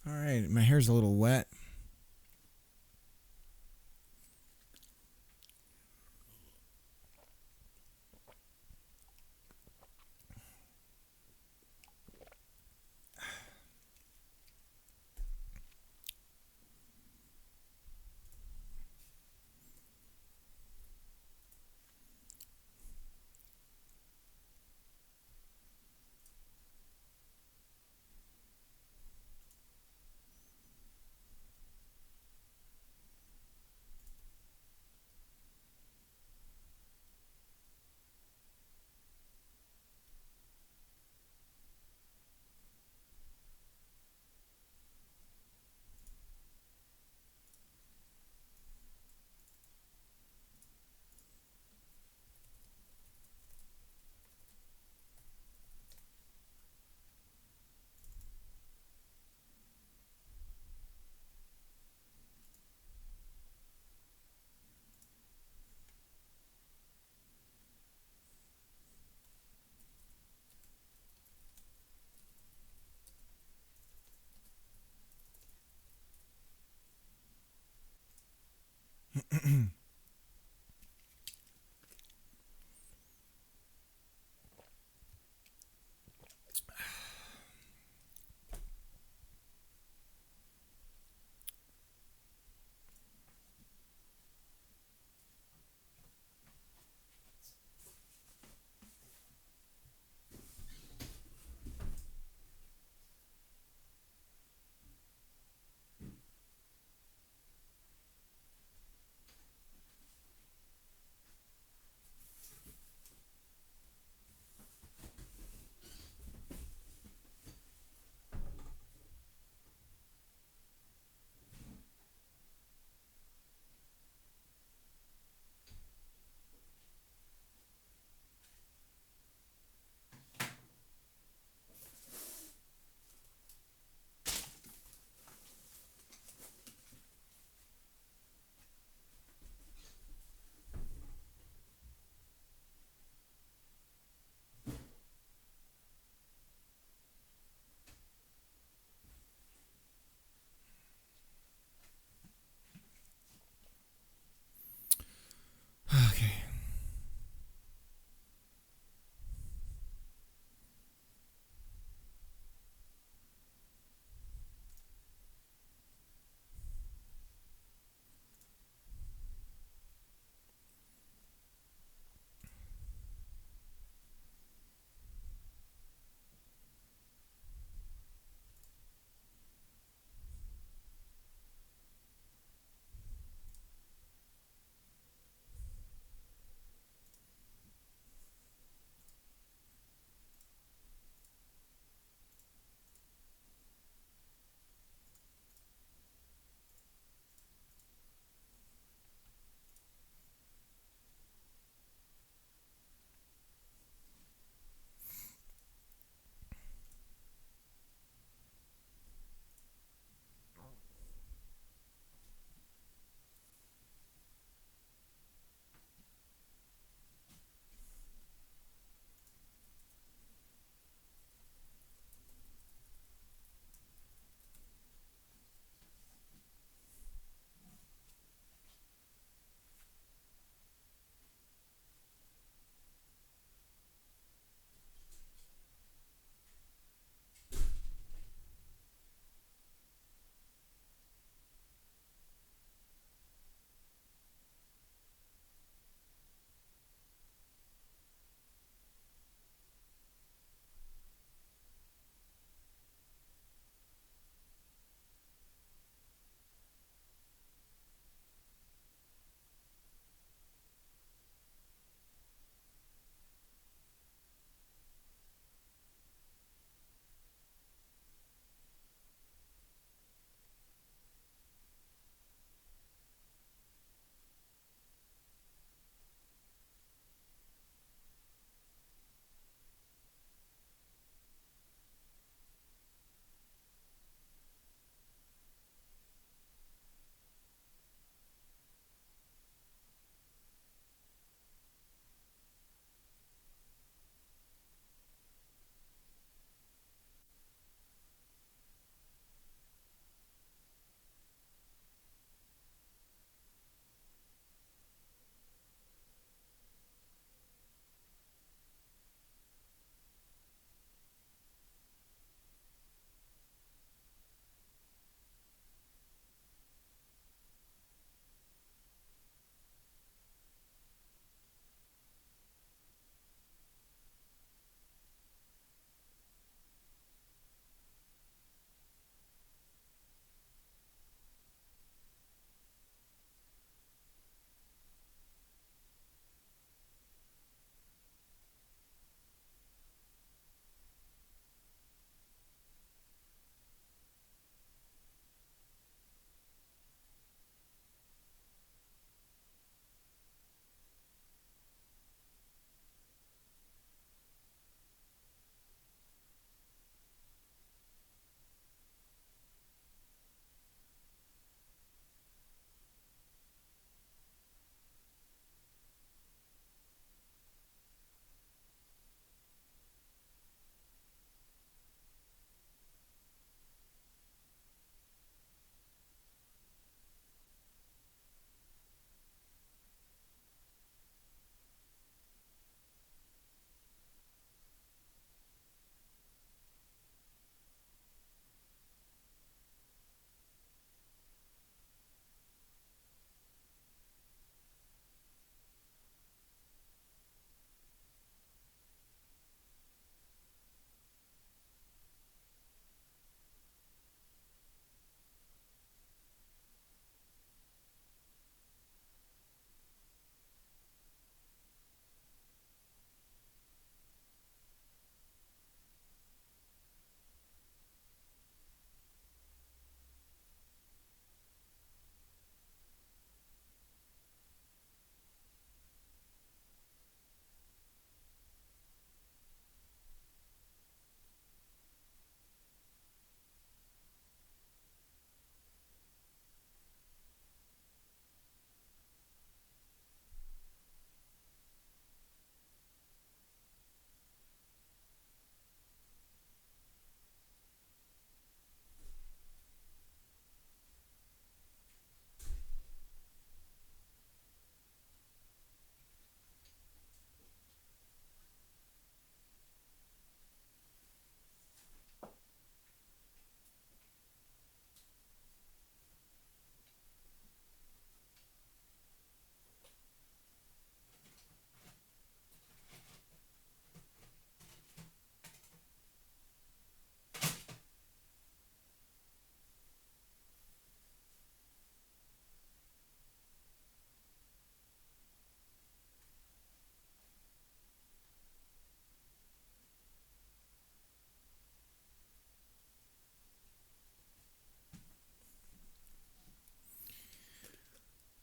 All right, my hair's a little wet.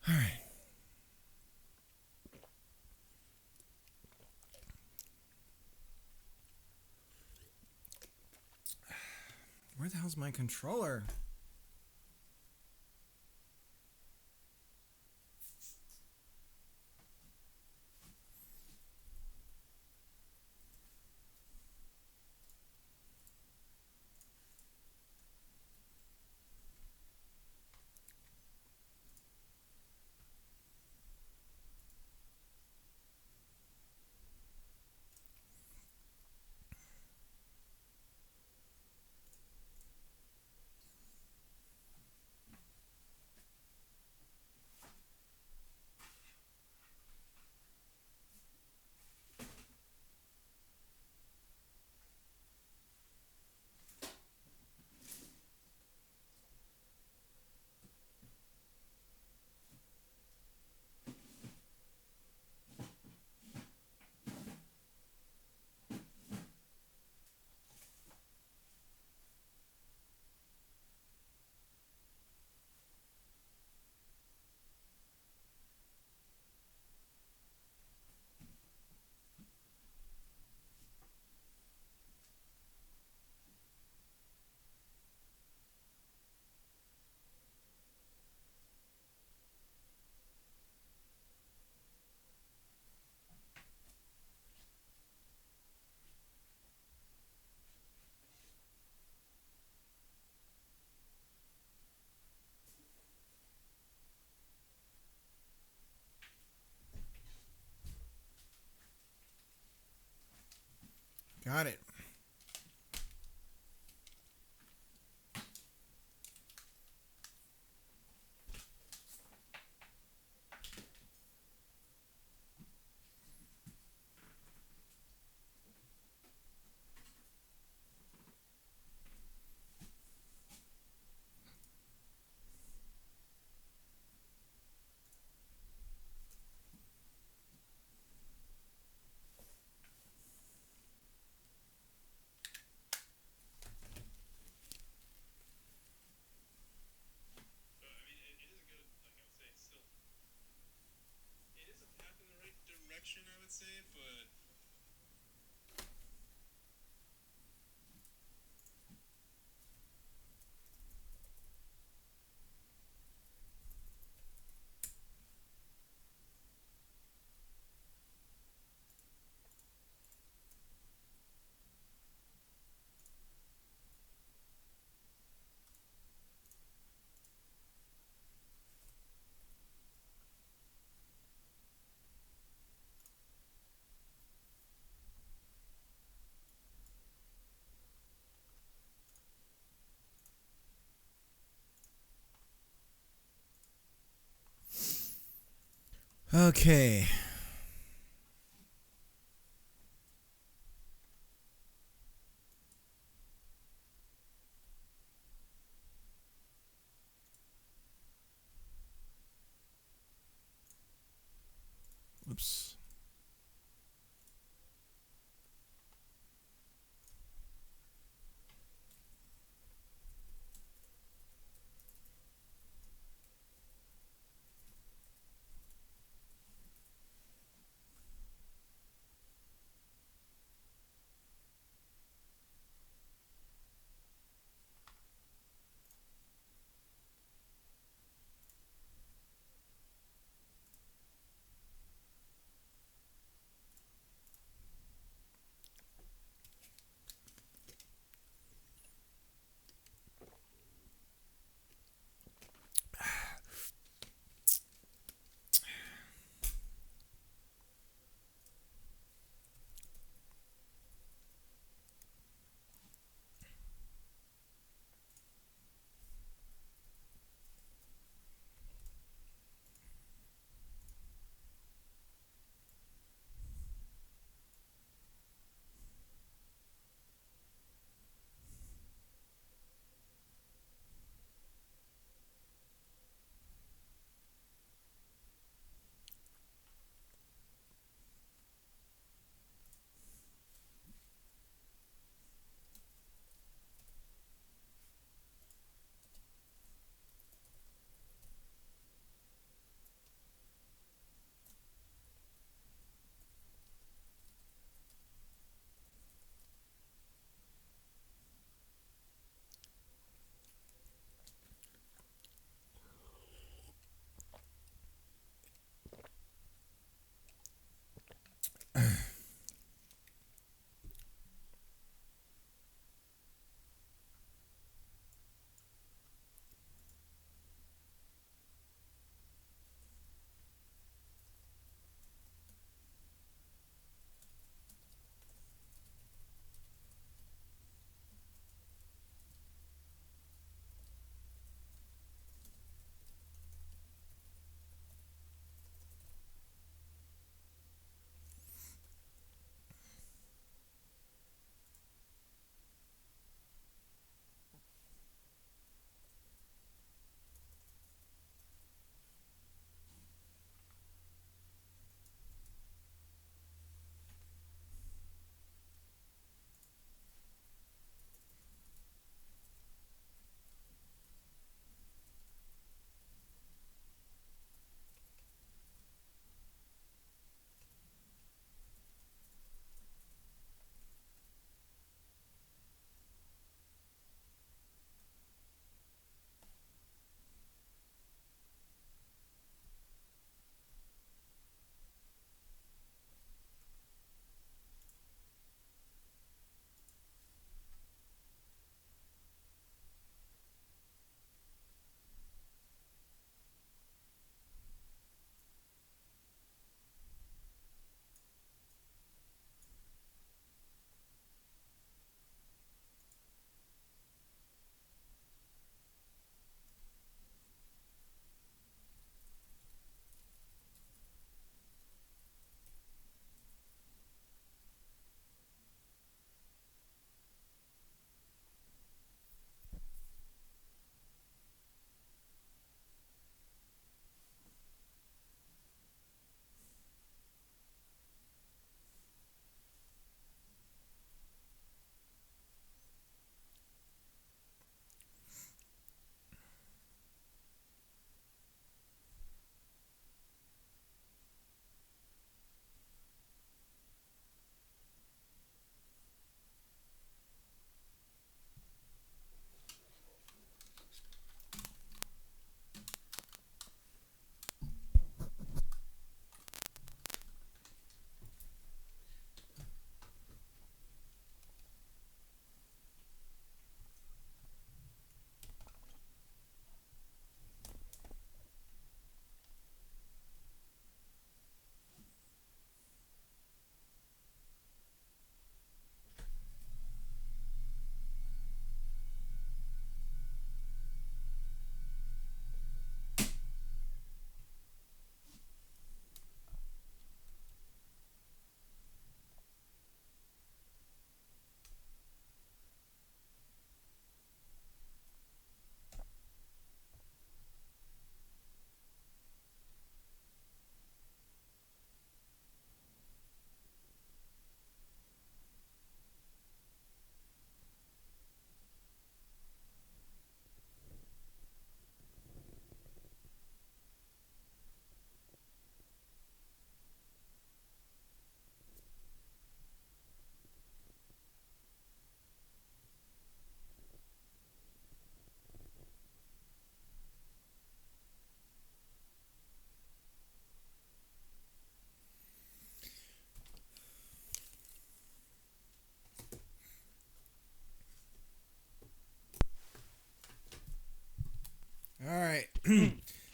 All right. Where the hell's my controller? Got it. I would say, but Okay. Oops.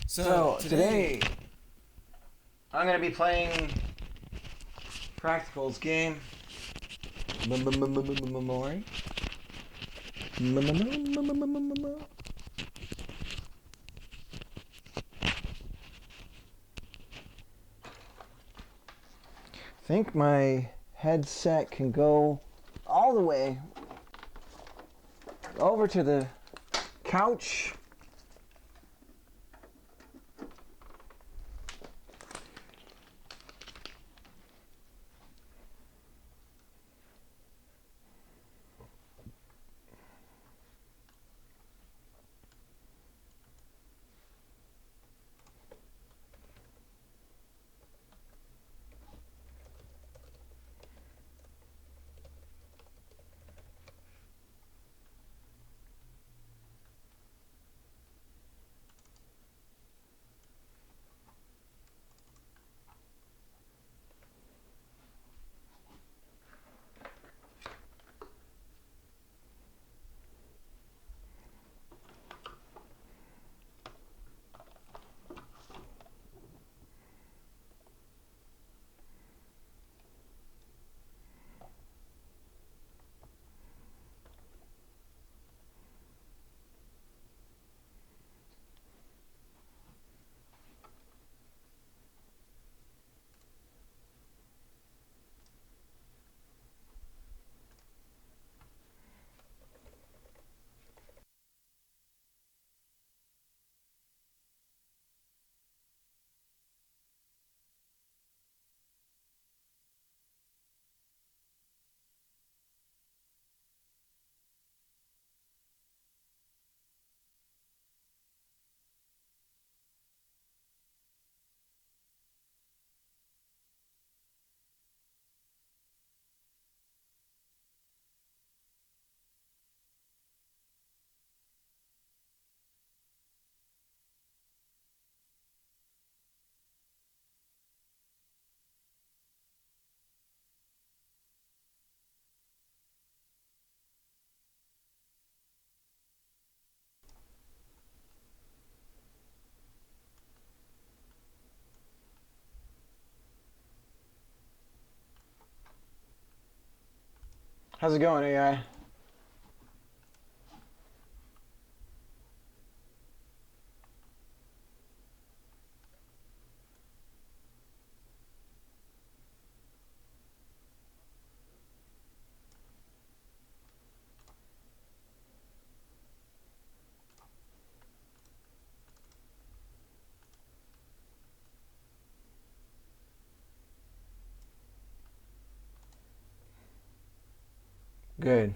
So today, I'm gonna be playing Practical's game. Mori. I think my headset can go all the way over to the couch. How's it going, AI? Good.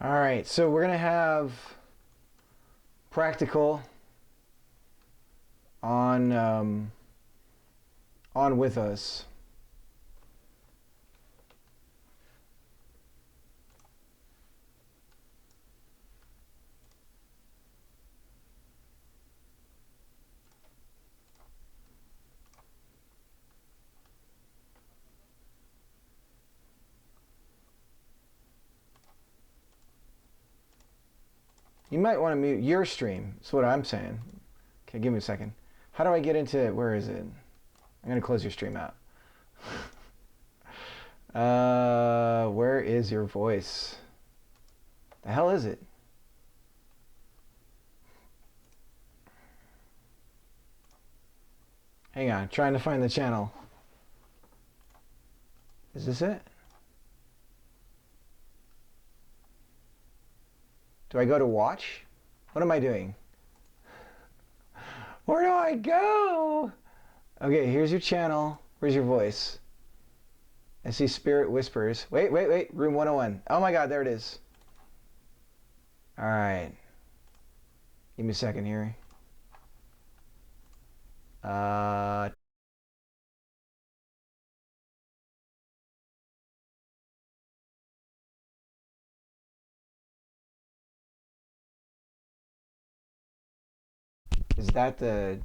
All right, so we're gonna have practical on with us. You might want to mute your stream. That's what I'm saying. Okay, give me a second. How do I get into it? Where is it? I'm gonna close your stream out. Where is your voice? The hell is it? Hang on, trying to find the channel. Is this it? Do I go to watch? What am I doing? Where do I go? Okay, here's your channel. Where's your voice? I see Spirit Whispers. Wait. Room 101. Oh my god, there it is. Alright. Give me a second here. Is that the...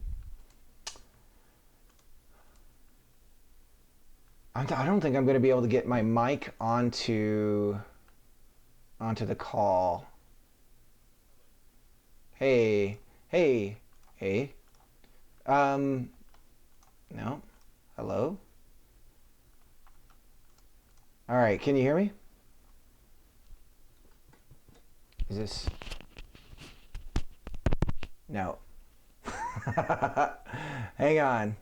I don't think I'm going to be able to get my mic onto the call. Hey. No. Hello? All right, can you hear me? Is this... No. Hang on.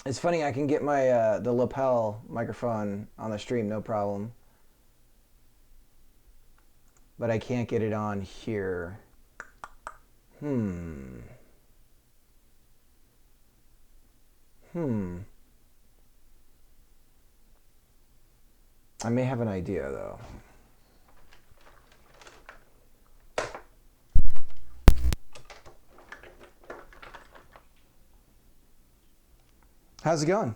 It's funny, I can get my the lapel microphone on the stream, no problem. But I can't get it on here. I may have an idea, though. How's it going?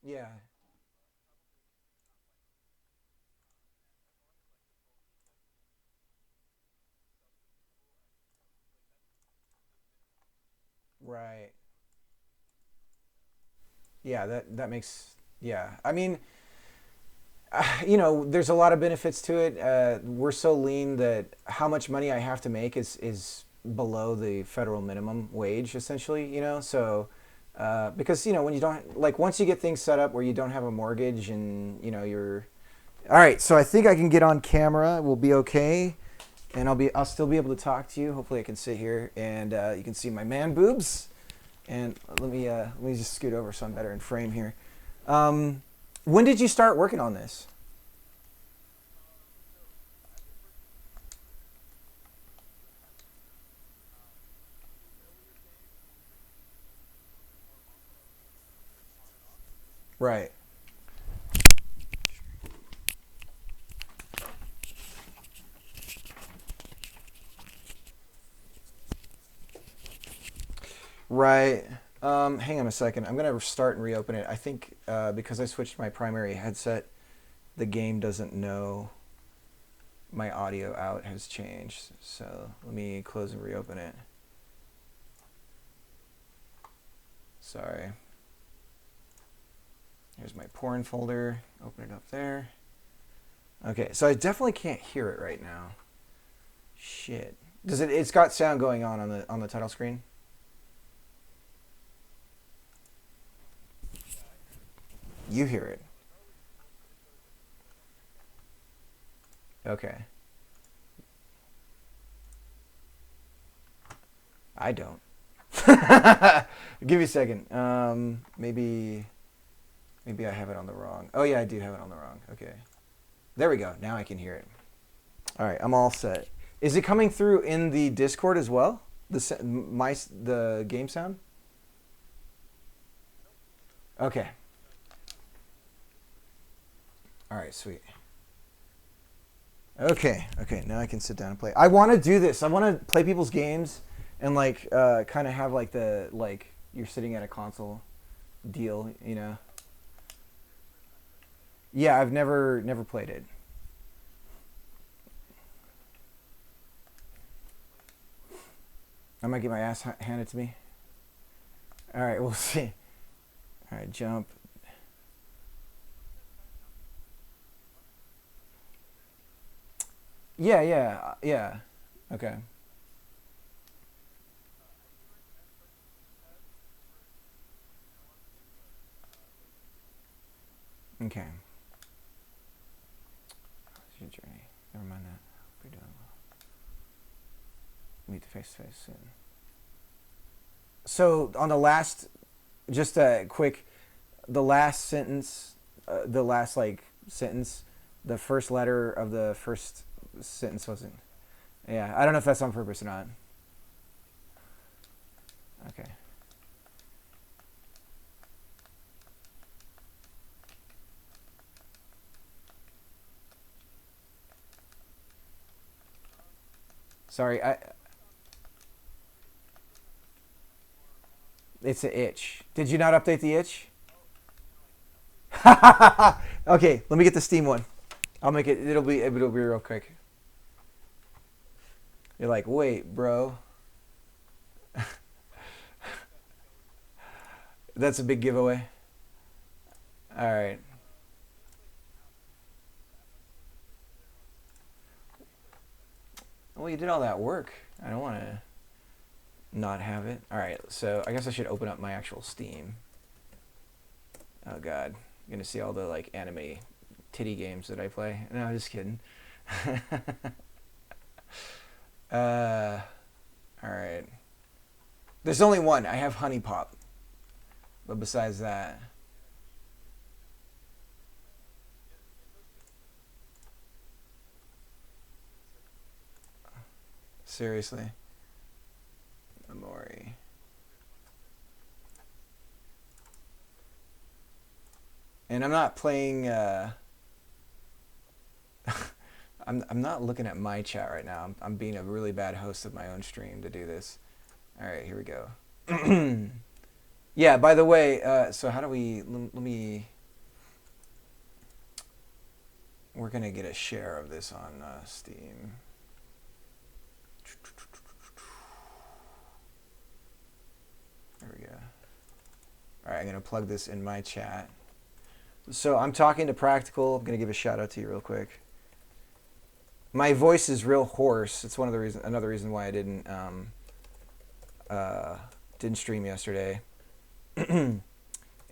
Yeah. Right. Yeah, that makes yeah. I mean, there's a lot of benefits to it. We're so lean that how much money I have to make is below the federal minimum wage, essentially. So because when you don't like once you get things set up where you don't have a mortgage and you're all right. So I think I can get on camera. We'll be okay, and I'll still be able to talk to you. Hopefully, I can sit here and you can see my man boobs. And let me just scoot over so I'm better in frame here. Um, when did you start working on this? Right. Right. Hang on a second. I'm gonna start and reopen it. I think because I switched my primary headset, the game doesn't know my audio out has changed. So let me close and reopen it. Sorry. Here's my porn folder. Open it up there. Okay, so I definitely can't hear it right now. Shit. Does it? It's got sound going on the title screen. You hear it. Okay. I don't. Give me a second. Maybe I have it on the wrong. Oh yeah, I do have it on the wrong. Okay. There we go. Now I can hear it. All right, I'm all set. Is it coming through in the Discord as well? The game sound? Okay. All right, sweet. Okay. Now I can sit down and play. I want to do this. I want to play people's games and like kind of have like the like you're sitting at a console deal. Yeah, I've never played it. I might get my ass handed to me. All right, we'll see. All right, jump. Yeah. Okay. Okay. It's your journey. Never mind that. Hope you're doing well. Meet the face to face soon. So on the last, just a quick, the last sentence, the last like sentence, the first letter of the first sentence wasn't. Yeah, I don't know if that's on purpose or not. Okay. Sorry, it's an itch. Did you not update the itch? Okay, let me get the Steam one. I'll make it. It'll be real quick. You're like, wait, bro. That's a big giveaway. All right. Well, you did all that work. I don't want to not have it. All right. So I guess I should open up my actual Steam. Oh God, I'm gonna see all the like anime titty games that I play. No, just kidding. uh, all right. There's only one. I have Honey Pop, but besides that, seriously, Amori. And I'm not playing. I'm not looking at my chat right now. I'm being a really bad host of my own stream to do this. All right, here we go. Yeah. By the way, so how do we? Let me we're gonna get a share of this on Steam. There we go. All right, I'm gonna plug this in my chat. So I'm talking to Practical. I'm gonna give a shout out to you real quick. My voice is real hoarse. It's another reason why I didn't stream yesterday. And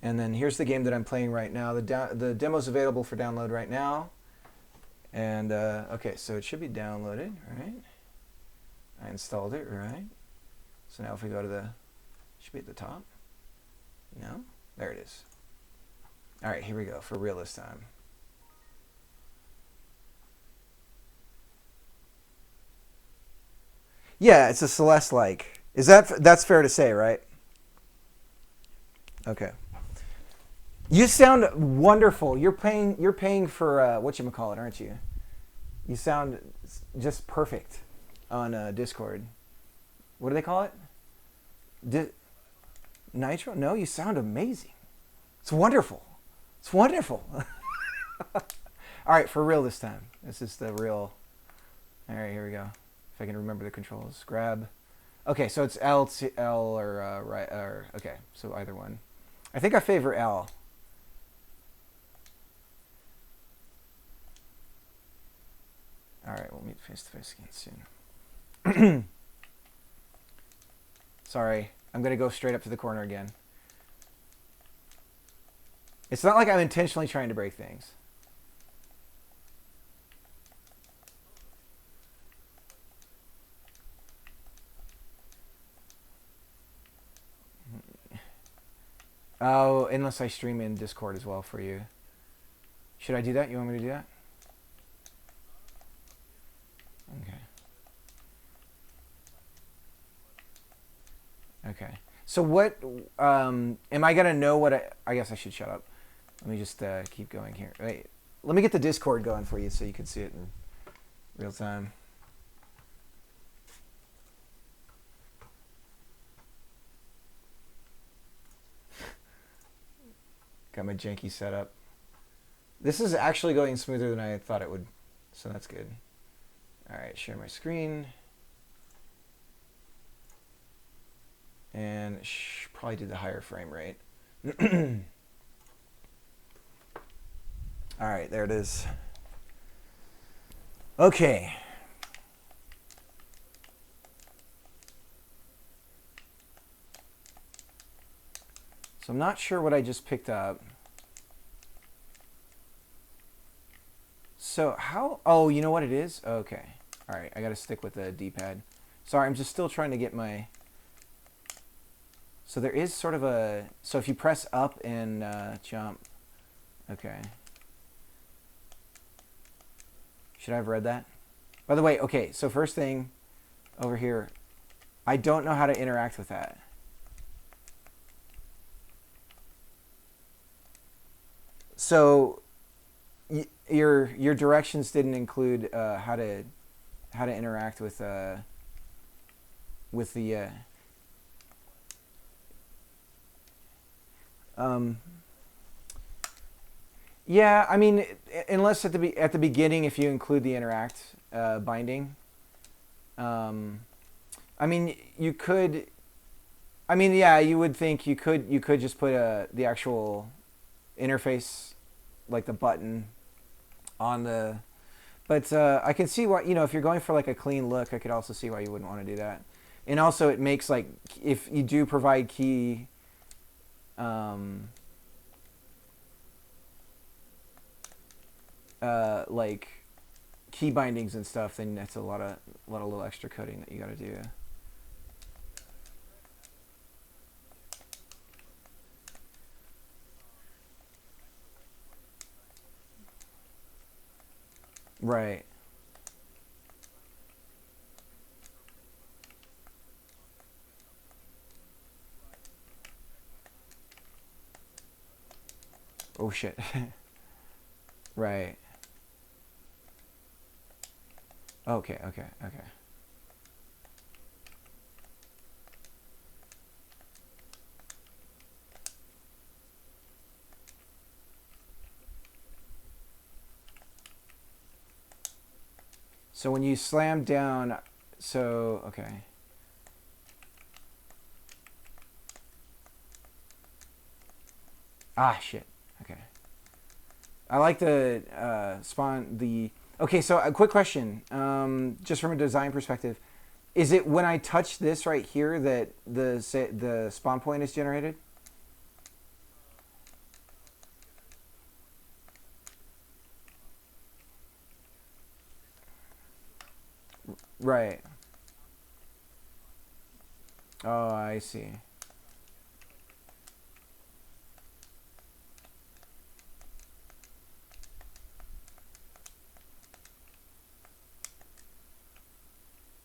then here's the game that I'm playing right now. The demo's available for download right now. And okay, so it should be downloaded, right? I installed it, right? So now if we go to the, should be at the top. No, there it is. All right, here we go for real this time. Yeah, it's a Celeste-like. That's fair to say, right? Okay. You sound wonderful. You're paying for whatchamacallit, aren't you? You sound just perfect on Discord. What do they call it? Nitro? No, you sound amazing. It's wonderful. It's wonderful. All right, for real this time. This is the real. All right, here we go. If I can remember the controls. Grab. Okay, so it's L or right or okay, so either one. I think I favor L. All right, we'll meet face to face again soon. Sorry, I'm gonna go straight up to the corner again. It's not like I'm intentionally trying to break things. Oh, unless I stream in Discord as well for you. Should I do that? You want me to do that? Okay. Okay. So what, am I going to know what I guess I should shut up. Let me just keep going here. Wait, let me get the Discord going for you so you can see it in real time. Got my janky setup. This is actually going smoother than I thought it would, so that's good. All right, share my screen. And probably do the higher frame rate. All right, there it is. Okay. So I'm not sure what I just picked up. So how, oh, you know what it is? Okay. All right, I got to stick with the D-pad. Sorry, I'm just still trying to get my, so there is sort of a, so if you press up and jump, okay. Should I have read that? By the way, okay, so first thing over here, I don't know how to interact with that. So your directions didn't include how to interact with the yeah, I mean, unless at the beginning, if you include the interact binding, I mean, you could, I mean, yeah, you would think you could just put the actual interface, like the button, on the, but I can see why, if you're going for like a clean look, I could also see why you wouldn't want to do that, and also it makes like if you do provide key. Like key bindings and stuff, then that's a lot of little extra coding that you got to do. Right. Oh shit. Right. Okay. So when you slam down, so, okay. Ah, shit. Okay. I like the spawn, okay, so a quick question, just from a design perspective. Is it when I touch this right here that the spawn point is generated? Right. Oh, I see.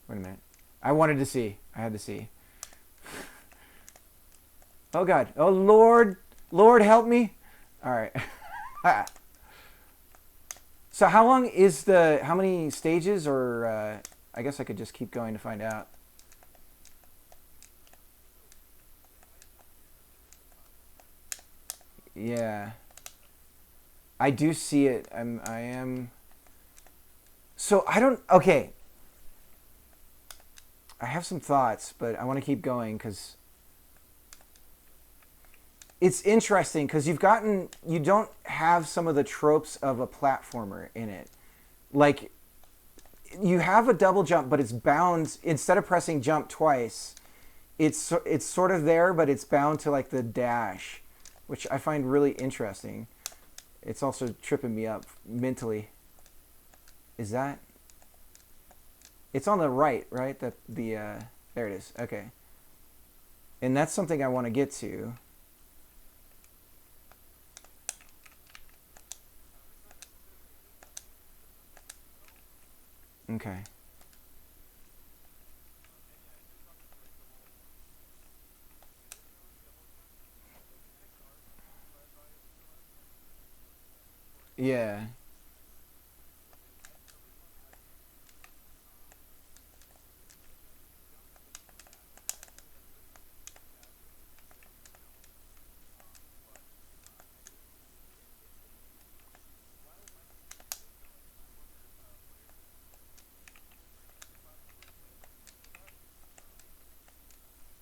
Wait a minute. I wanted to see. I had to see. Oh God. Oh Lord. Lord help me. All right. So how long is how many stages, or I guess I could just keep going to find out. Yeah. I do see it. I am. So I don't. Okay. I have some thoughts, but I want to keep going because it's interesting because you don't have some of the tropes of a platformer in it. Like, you have a double jump, but it's bound, instead of pressing jump twice, it's sort of there, but it's bound to like the dash, which I find really interesting. It's also tripping me up mentally. Is that? It's on the right, right? There it is. Okay. And that's something I want to get to. Okay. Yeah.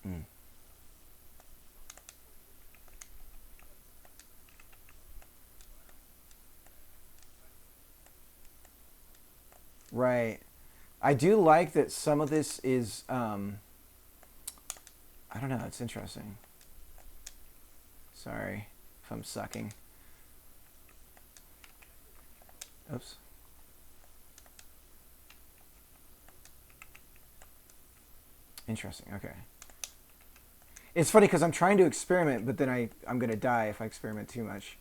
Mm. Right. I do like that some of this is I don't know, it's interesting. Sorry if I'm sucking. Oops. Interesting. Okay. It's funny because I'm trying to experiment, but then I'm going to die if I experiment too much.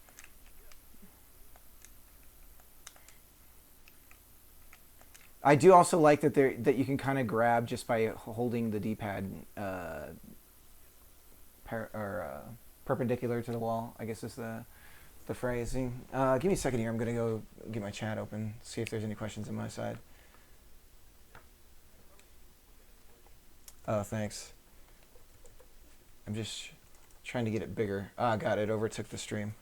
I do also like that you can kind of grab just by holding the D-pad perpendicular to the wall, I guess is the phrasing. Give me a second here. I'm going to go get my chat open, see if there's any questions on my side. Oh, thanks. I'm just trying to get it bigger. Ah, got it. Overtook the stream.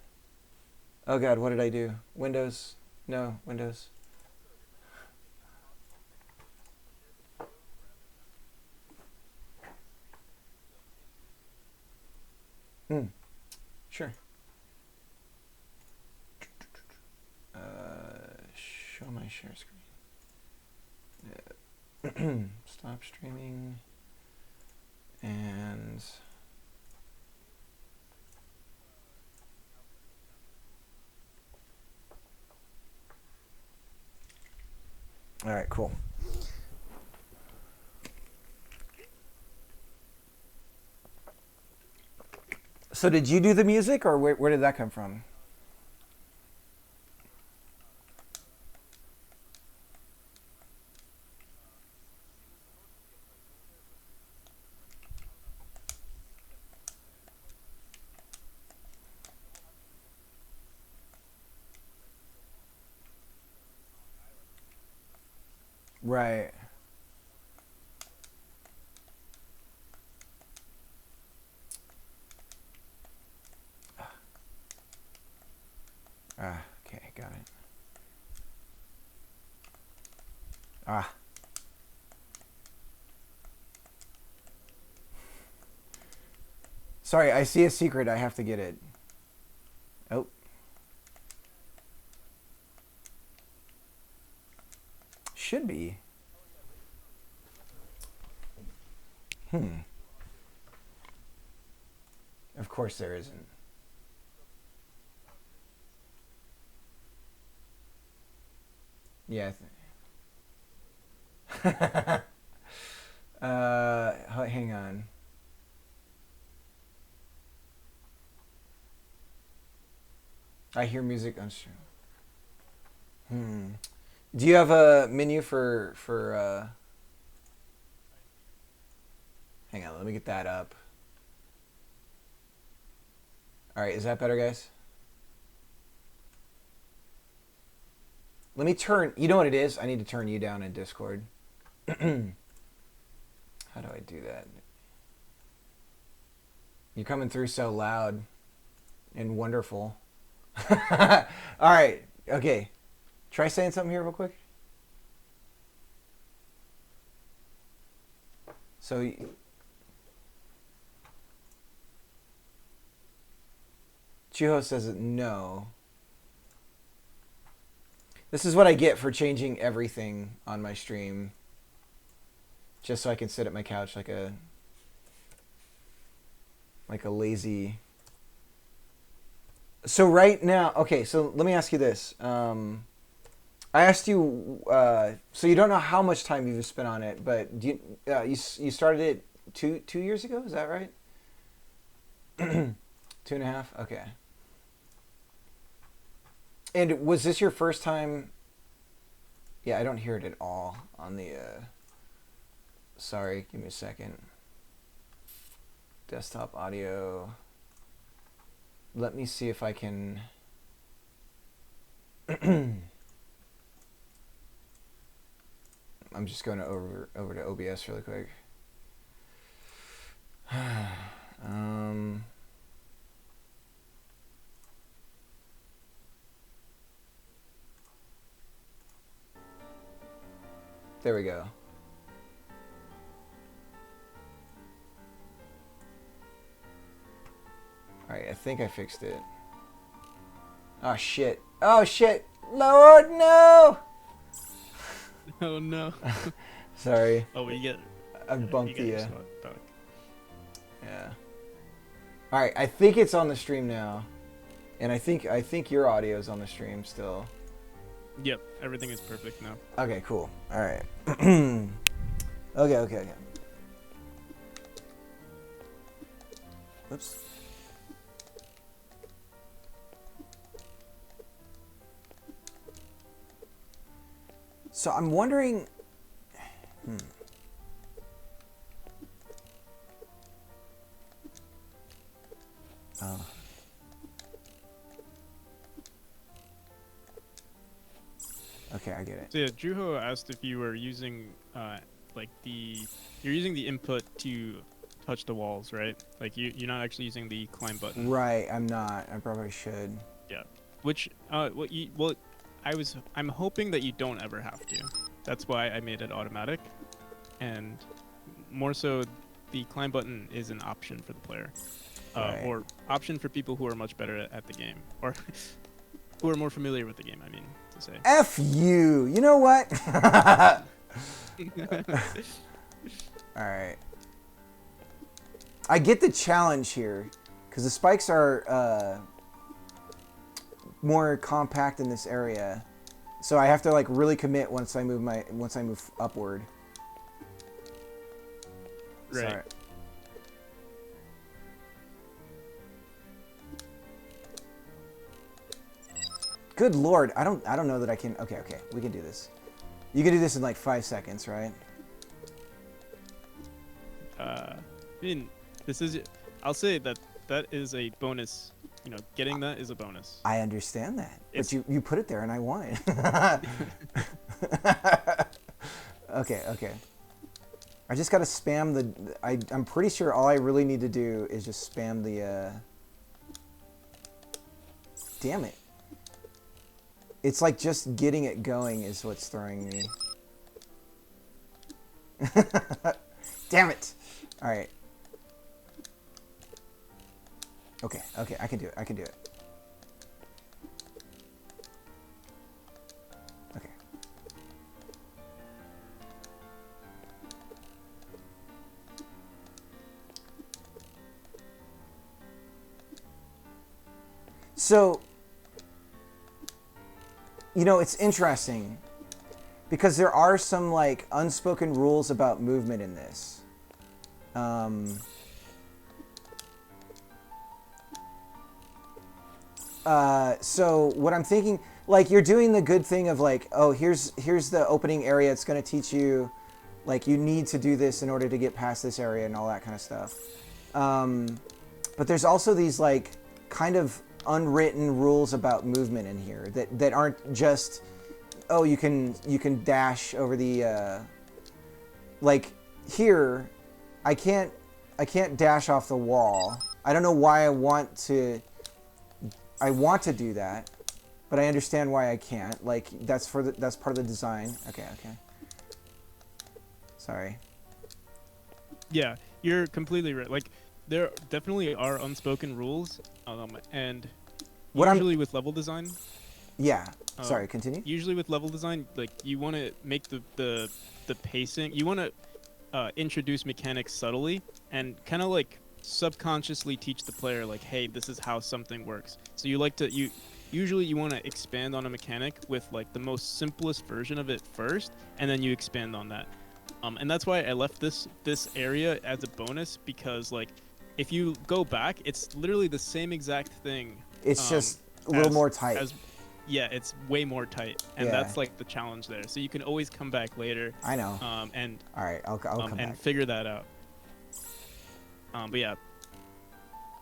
Oh God, what did I do? Windows? No, Windows. Hmm. Sure. Show my share screen. Stop streaming. And all right, cool. So did you do the music, or where did that come from? Right. Ah, okay, got it. Ah. Sorry, I see a secret. I have to get it. Oh. Should be. Of course there isn't. Yeah. Hang on. I hear music on stream. Do you have a menu for hang on, let me get that up. All right, is that better, guys? Let me turn, you know what it is? I need to turn you down in Discord. How do I do that? You're coming through so loud and wonderful. All right, okay. Try saying something here real quick. So, Chuho says no. This is what I get for changing everything on my stream. Just so I can sit at my couch like a lazy. So right now, okay, so let me ask you this. I asked you, so you don't know how much time you've spent on it, but do you started it two years ago? Is that right? 2.5. Okay. And was this your first time? Yeah, I don't hear it at all on the. Sorry, give me a second. Desktop audio. Let me see if I can. I'm just going over to OBS really quick. There we go. Alright, I think I fixed it. Oh shit. Oh shit! Lord, no! Oh no. Sorry. Oh, we get. I bumped you the. get your spot back. Yeah. Alright, I think it's on the stream now. And I think your audio is on the stream still. Yep, everything is perfect now. Okay, cool. Alright. Okay. Oops. So I'm wondering. Oh. Okay, I get it. So yeah, Juho asked if you were using you're using the input to touch the walls, right? Like you're not actually using the climb button. Right, I'm not. I probably should. Yeah. Which I'm hoping that you don't ever have to. That's why I made it automatic, and more so, the climb button is an option for the player, Right. or option for people who are much better at the game, or who are more familiar with the game. I mean to say. F you. You know what? Alright. I get the challenge here, because the spikes are more compact in this area. So I have to like really commit once I move upward. Right. Sorry. Good lord, I don't know that I can. Okay, we can do this. You can do this in like 5 seconds, right? I mean, I'll say that is a bonus. You know, getting that is a bonus. I understand that, It's- but you put it there and I want it. Okay. I just gotta spam the. I'm pretty sure all I really need to do is just spam the. Damn it! It's like just getting it going is what's throwing me. Damn it! All right. Okay, I can do it. I can do it. Okay. So, it's interesting because there are some like unspoken rules about movement in this. So what I'm thinking, like you're doing the good thing of like, oh, here's the opening area. It's going to teach you, like you need to do this in order to get past this area and all that kind of stuff. But there's also these like kind of unwritten rules about movement in here that aren't just, oh, you can dash over the, like here, I can't dash off the wall. I don't know why I want to do that, but I understand why I can't. Like that's part of the design. Okay. Sorry. Yeah, you're completely right. Like, there definitely are unspoken rules, and What usually with level design. Yeah. Sorry. Continue. Usually with level design, like you want to make the pacing. You want to introduce mechanics subtly and kind of like subconsciously teach the player like, hey, this is how something works. So you usually want to expand on a mechanic with like the most simplest version of it first, and then you expand on that. And that's why I left this area as a bonus, because like if you go back, it's literally the same exact thing. It's just a little more tight. Yeah, it's way more tight, and Yeah. that's like the challenge there. So you can always come back later. I know. And All right, I'll come and back. figure that out. But yeah,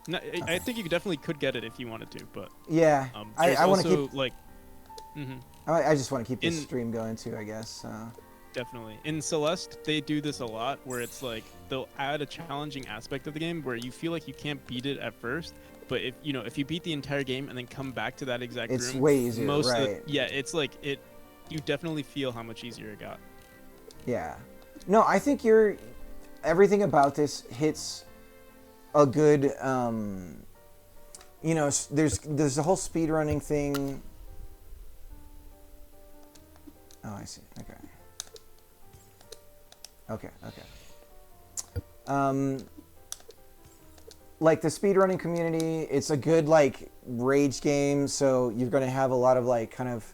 no, I think you definitely could get it if you wanted to, but Yeah, I want to keep. like. Mm-hmm. I just want to keep this stream going too, I guess. Definitely. In Celeste, they do this a lot, where it's like they'll add a challenging aspect of the game where you feel like you can't beat it at first, but if you beat the entire game and then come back to that exact room, it's way easier, right? It's like it. You definitely feel how much easier it got. Yeah. No, I think everything about this hits a good. There's the whole speedrunning thing. Oh, I see. Okay. Like the speedrunning community, it's a good like rage game, so you're going to have a lot of like kind of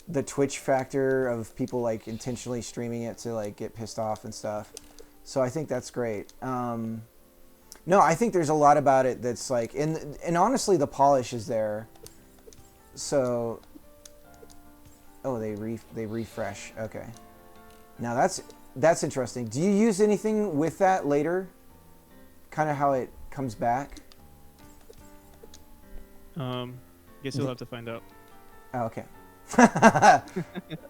the Twitch factor of people like intentionally streaming it to like get pissed off and stuff. So I think that's great. No, I think there's a lot about it that's like, and honestly, the polish is there. So, oh, they refresh. Okay, now that's interesting. Do you use anything with that later? Kind of how it comes back? Guess you'll have to find out. Oh, okay.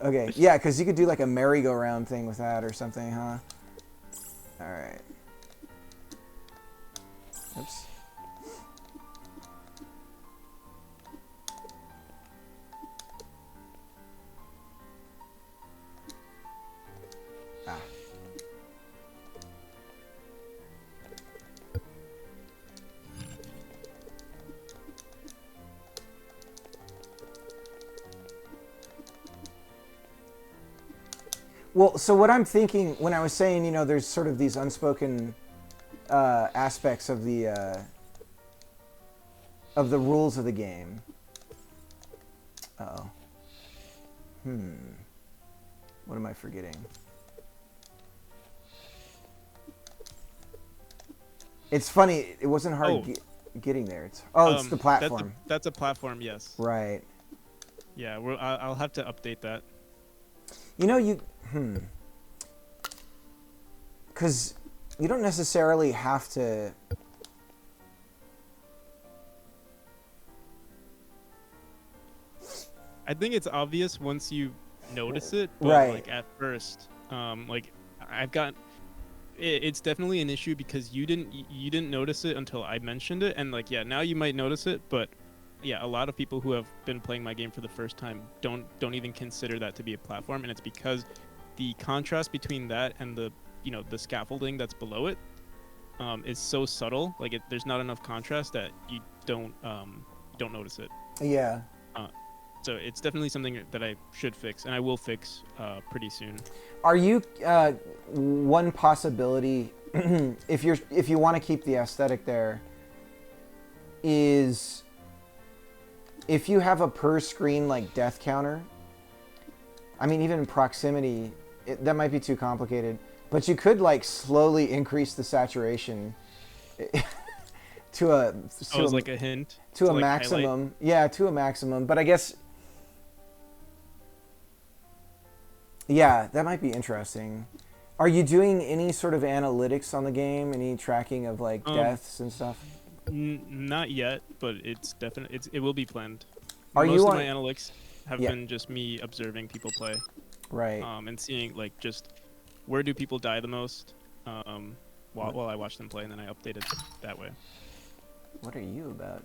Okay, yeah, because you could do like a merry-go-round thing with that or something, huh? All right. Oops. Ah. Well, so what I'm thinking when I was saying, there's sort of these unspoken aspects of the rules of the game. Uh-oh. What am I forgetting? It's funny. It wasn't hard getting there. It's the platform. That's a platform, yes. Right. Yeah, I'll have to update that. Because you don't necessarily have to. I think it's obvious once you notice it, but Right. like at first, like I've got. It's definitely an issue because you didn't notice it until I mentioned it, and like now you might notice it, but yeah, a lot of people who have been playing my game for the first time don't even consider that to be a platform, and it's because the contrast between that and the the scaffolding that's below it is so subtle, like there's not enough contrast that you don't notice it. Yeah. So it's definitely something that I should fix, and I will fix pretty soon. Are you one possibility if you want to keep the aesthetic there is if you have a per screen like death counter. I mean, even proximity, that might be too complicated, but you could like slowly increase the saturation to a like a hint to a like maximum. highlight? Yeah, to a maximum. But I guess, yeah, that might be interesting. Are you doing any sort of analytics on the game? Any tracking of like deaths and stuff? Not yet, but it's definitely it will be planned. Are Most you of on- my analytics have Yeah. been just me observing people play, Right. and seeing like just where do people die the most, while I watch them play, and then I update it that way. What are you about?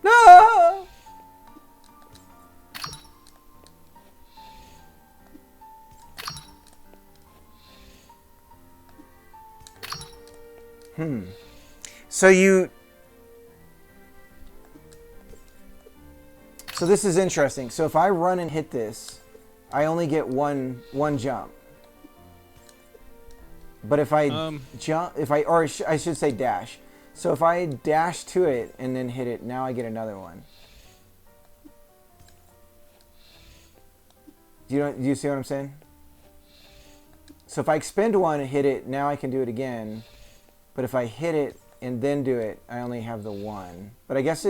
No! So So this is interesting. So if I run and hit this, I only get one jump. But if I jump, I should say dash. So if I dash to it and then hit it, now I get another one. Do you see what I'm saying? So if I expend one and hit it, now I can do it again. But if I hit it and then do it, I only have the one. But I guess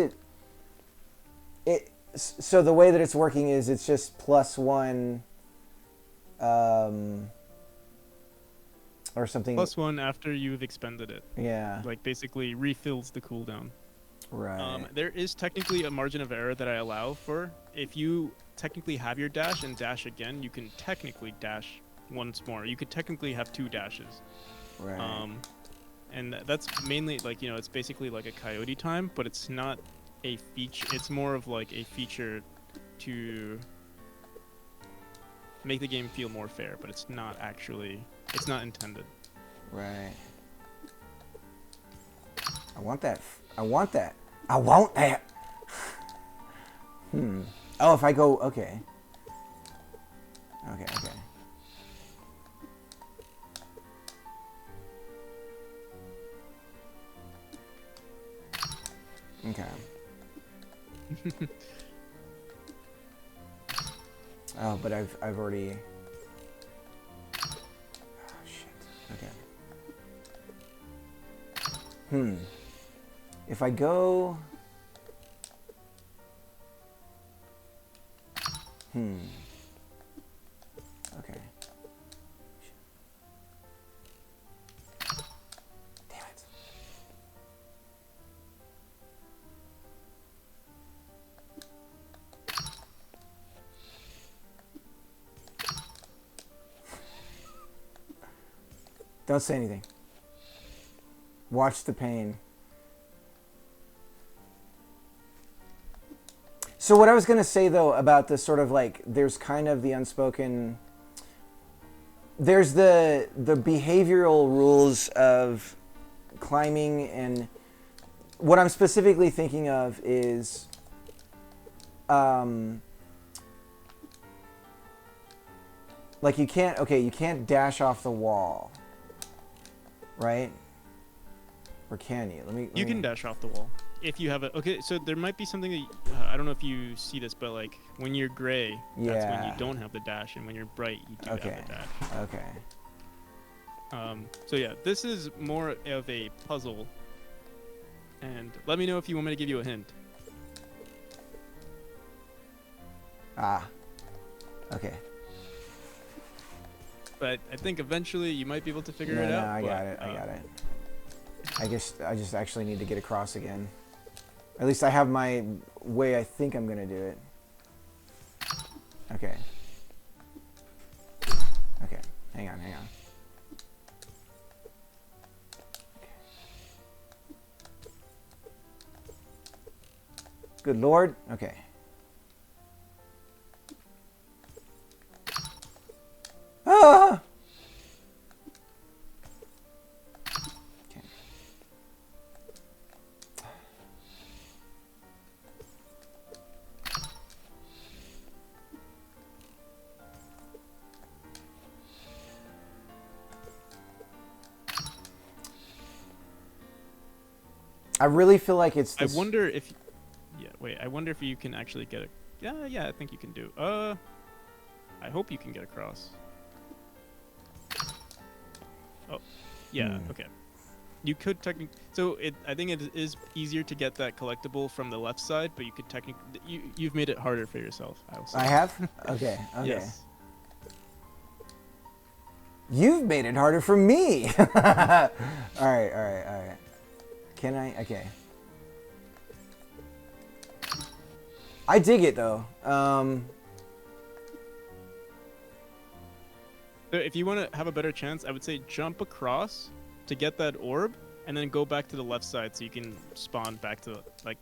so the way that it's working is it's just +1 or something. +1 after you've expended it. Yeah. Like basically refills the cooldown. Right. There is technically a margin of error that I allow for. If you technically have your dash and dash again, you can technically dash once more. You could technically have 2 dashes. Right. And that's mainly like, it's basically like a coyote time, but it's not a feature. It's more of like a feature to make the game feel more fair, but it's not intended. Right. I want that. I want that. I want that. Oh, if I go, okay. Okay. Oh, but I've already. Oh shit. Okay. If I go. Okay. Damn it. Don't say anything. Watch the pain. So what I was going to say, though, about this sort of like, there's kind of the unspoken, there's the behavioral rules of climbing, and what I'm specifically thinking of is like you can't dash off the wall, right? Or can you? You can dash off the wall if you have a. Okay, so there might be something that I don't know if you see this, but like when you're gray, that's when you don't have the dash, and when you're bright, you do have the dash. Okay. So yeah, this is more of a puzzle, and let me know if you want me to give you a hint. Okay. But I think eventually you might be able to figure it No, out. I got it. I guess I just actually need to get across again. At least I have my way I think I'm gonna do it. Okay. Okay. Hang on. Good Lord. Okay. Ah! Okay. I really feel like it's I this... wonder if. Yeah, wait. I wonder if you can actually get a. Yeah, I think you can do. I hope you can get across. Oh, yeah. Okay. You could technically. So I think it is easier to get that collectible from the left side, but you could technically. You've made it harder for yourself. I will say. I have? Okay. Yes. You've made it harder for me. All right. Can I? Okay. I dig it though. So if you want to have a better chance, I would say jump across to get that orb, and then go back to the left side so you can spawn back to like.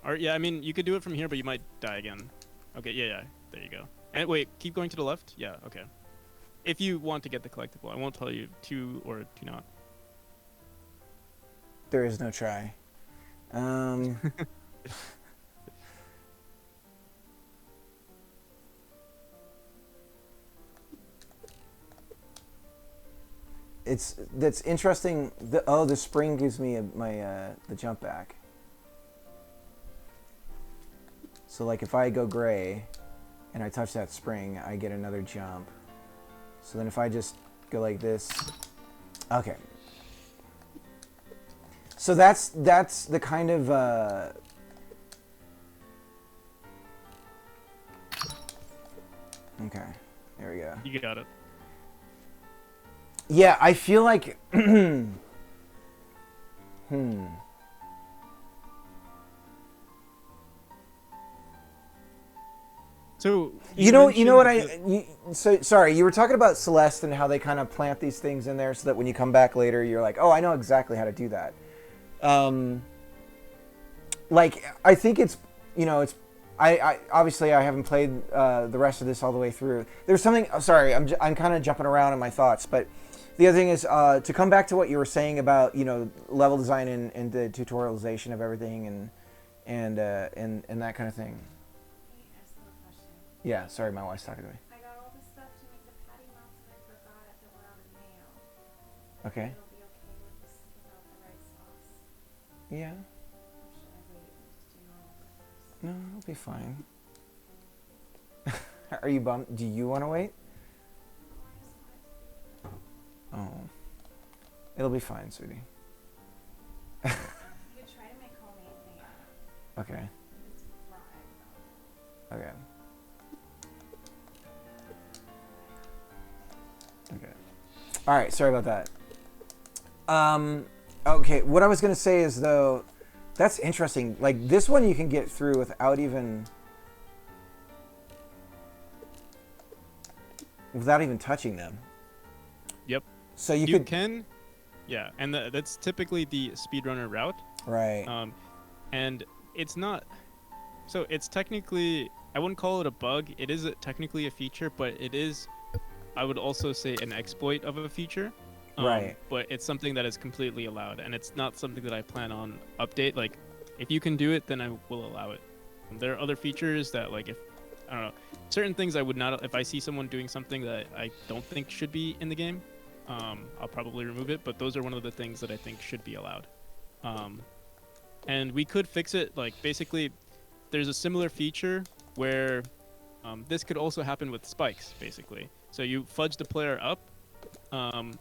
Or yeah, I mean you could do it from here, but you might die again. Okay, yeah, there you go. And wait, keep going to the left. Yeah, okay. If you want to get the collectible, I won't tell you to or to not. There is no try. That's interesting. The spring gives me the jump back. So like if I go gray, and I touch that spring, I get another jump. So then if I just go like this, okay. So that's the kind of okay, there we go. You got it. Yeah, I feel like So you know what sorry, you were talking about Celeste and how they kind of plant these things in there so that when you come back later, you're like, oh, I know exactly how to do that. Like I think it's I obviously I haven't played the rest of this all the way through. There's something. Sorry, I'm kind of jumping around in my thoughts, but the other thing is to come back to what you were saying about level design and the tutorialization of everything and that kind of thing. Yeah, sorry, my wife's talking to me. I got all the stuff to make the patty melts and I forgot it that were out of mayo. Okay. It'll be okay with this without the red sauce. Yeah. Or should I wait and just do normal burgers? No, it'll be fine. Are you bummed? Do you want to wait? Oh, I just want it to be. Oh. It'll be fine, sweetie. You could try to make homemade mayo. Okay. It's fried though. Okay. Okay. All right. Sorry about that. Okay. What I was gonna say is though, that's interesting. Like this one, you can get through without even touching them. Yep. So you You could. can. Yeah, and that's typically the speedrunner route. Right. And it's not. So it's technically, I wouldn't call it a bug. It is technically a feature, but it is, I would also say, an exploit of a feature. Right. But it's something that is completely allowed, and it's not something that I plan on update. Like, if you can do it, then I will allow it. There are other features that, like, if I don't know, certain things I would not. If I see someone doing something that I don't think should be in the game, I'll probably remove it. But those are one of the things that I think should be allowed. And we could fix it. Like, basically, there's a similar feature where this could also happen with spikes, basically. So you fudge the player up, and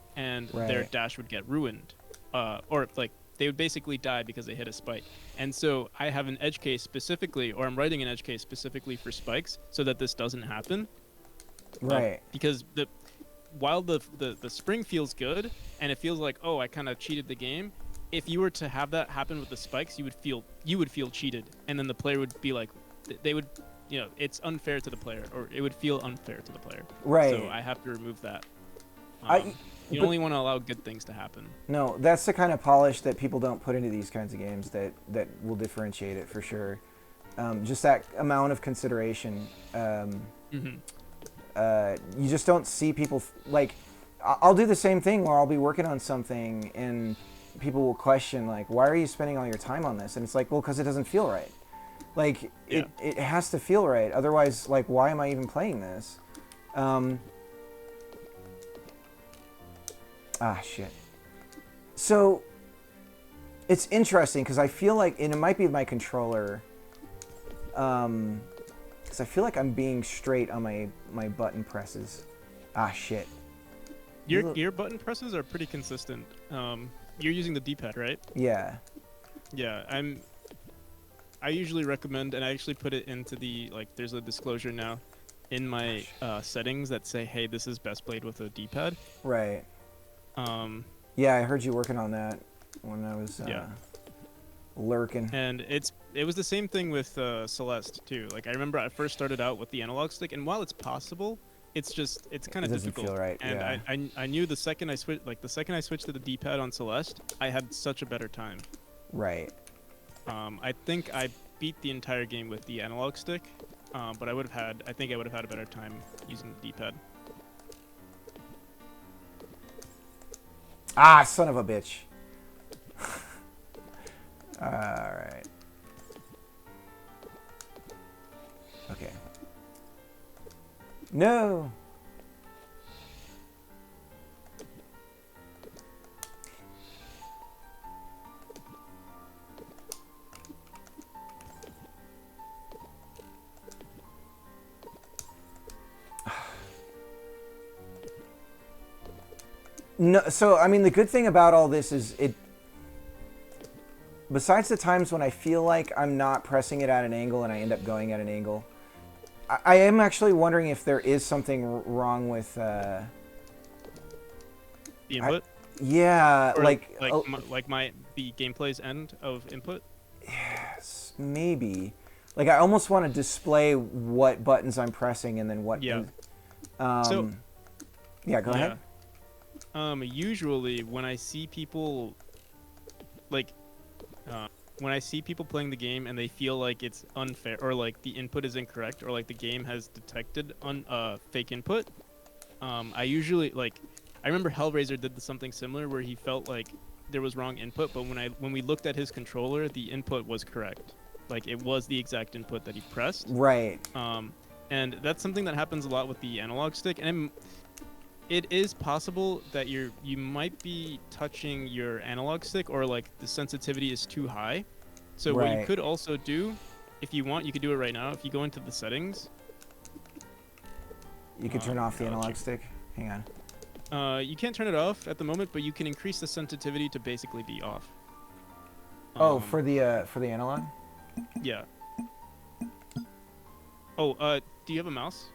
their Right. dash would get ruined, or like they would basically die because they hit a spike. And so I have an edge case specifically, or I'm writing an edge case specifically for spikes, so that this doesn't happen. Right. Because while the spring feels good and it feels like, oh, I kind of cheated the game, if you were to have that happen with the spikes, you would feel cheated, and then the player would be like, they would, it's unfair to the player, or it would feel unfair to the player. Right. So I have to remove that. You but- only want to allow good things to happen. No, that's the kind of polish that people don't put into these kinds of games that will differentiate it for sure. Just that amount of consideration. Mm-hmm. You just don't see people like. I'll do the same thing where I'll be working on something and people will question like, "Why are you spending all your time on this?" And it's like, well, because it doesn't feel right. Like it has to feel right. Otherwise, like, why am I even playing this? Shit. So it's interesting because I feel like, and it might be my controller, because I feel like I'm being straight on my button presses. Shit. Your button presses are pretty consistent. You're using the D-pad, right? Yeah. Yeah, I usually recommend, and I actually put it into the, like, there's a disclosure now in my settings that say, hey, this is best played with a D-pad. Right. Yeah, I heard you working on that when I was lurking. And it was the same thing with Celeste too. Like, I remember I first started out with the analog stick, and while it's possible, it's kind of doesn't difficult. feel right, And yeah. I knew the second I switched to the D-pad on Celeste, I had such a better time. Right. I think I beat the entire game with the analog stick, but I think I would have had a better time using the D-pad. Son of a bitch. Alright. Okay. No! No, so I mean the good thing about all this is besides the times when I feel like I'm not pressing it at an angle and I end up going at an angle, I am actually wondering if there is something wrong with The input? yeah, Or like the gameplay's end of input? yes, maybe. Like I almost want to display what buttons I'm pressing and then what Yeah. yeah, go ahead. Usually when I see people when I see people playing the game and they feel like it's unfair, or like the input is incorrect, or like the game has detected fake input, I usually, like, I remember Hellraiser did something similar where he felt like there was wrong input, but when we looked at his controller, the input was correct. Like, it was the exact input that he pressed. Right. And that's something that happens a lot with the analog stick, and it is possible that you might be touching your analog stick, or like the sensitivity is too high. So what you Right. could also do, if you want, you could do it right now. If you go into the settings, You could turn off the I'll analog check. stick. Hang on. you can't turn it off at the moment, but you can increase the sensitivity to basically be off. Oh, for the analog? Yeah. Oh, do you have a mouse?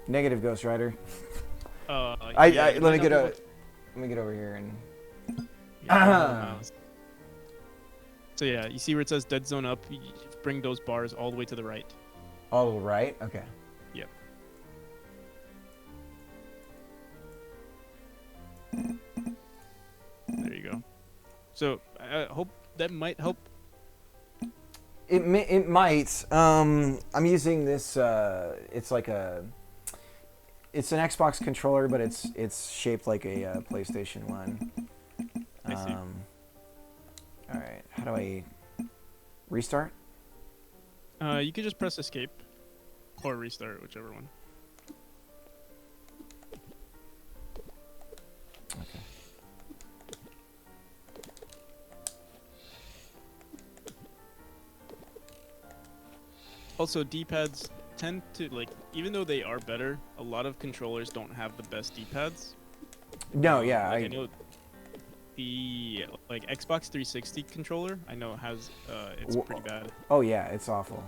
Negative, Ghost Rider. Yeah, Let you me might get not let me get over here and be able- yeah, no mouse. So yeah, you see where it says dead zone up? You bring those bars all the way to the right. all right. Okay. Yep. There you go. So I hope that might help. It might. I'm using this. It's like it's an Xbox controller, but it's shaped like a PlayStation One. I see. All right. How do I restart? You could just press escape or restart, whichever one. Okay. Also, D-pads tend to, like, even though they are better, a lot of controllers don't have the best D-pads. No, yeah, Like, I know the Xbox 360 controller, I know has it's Wha- pretty bad. Oh yeah, it's awful.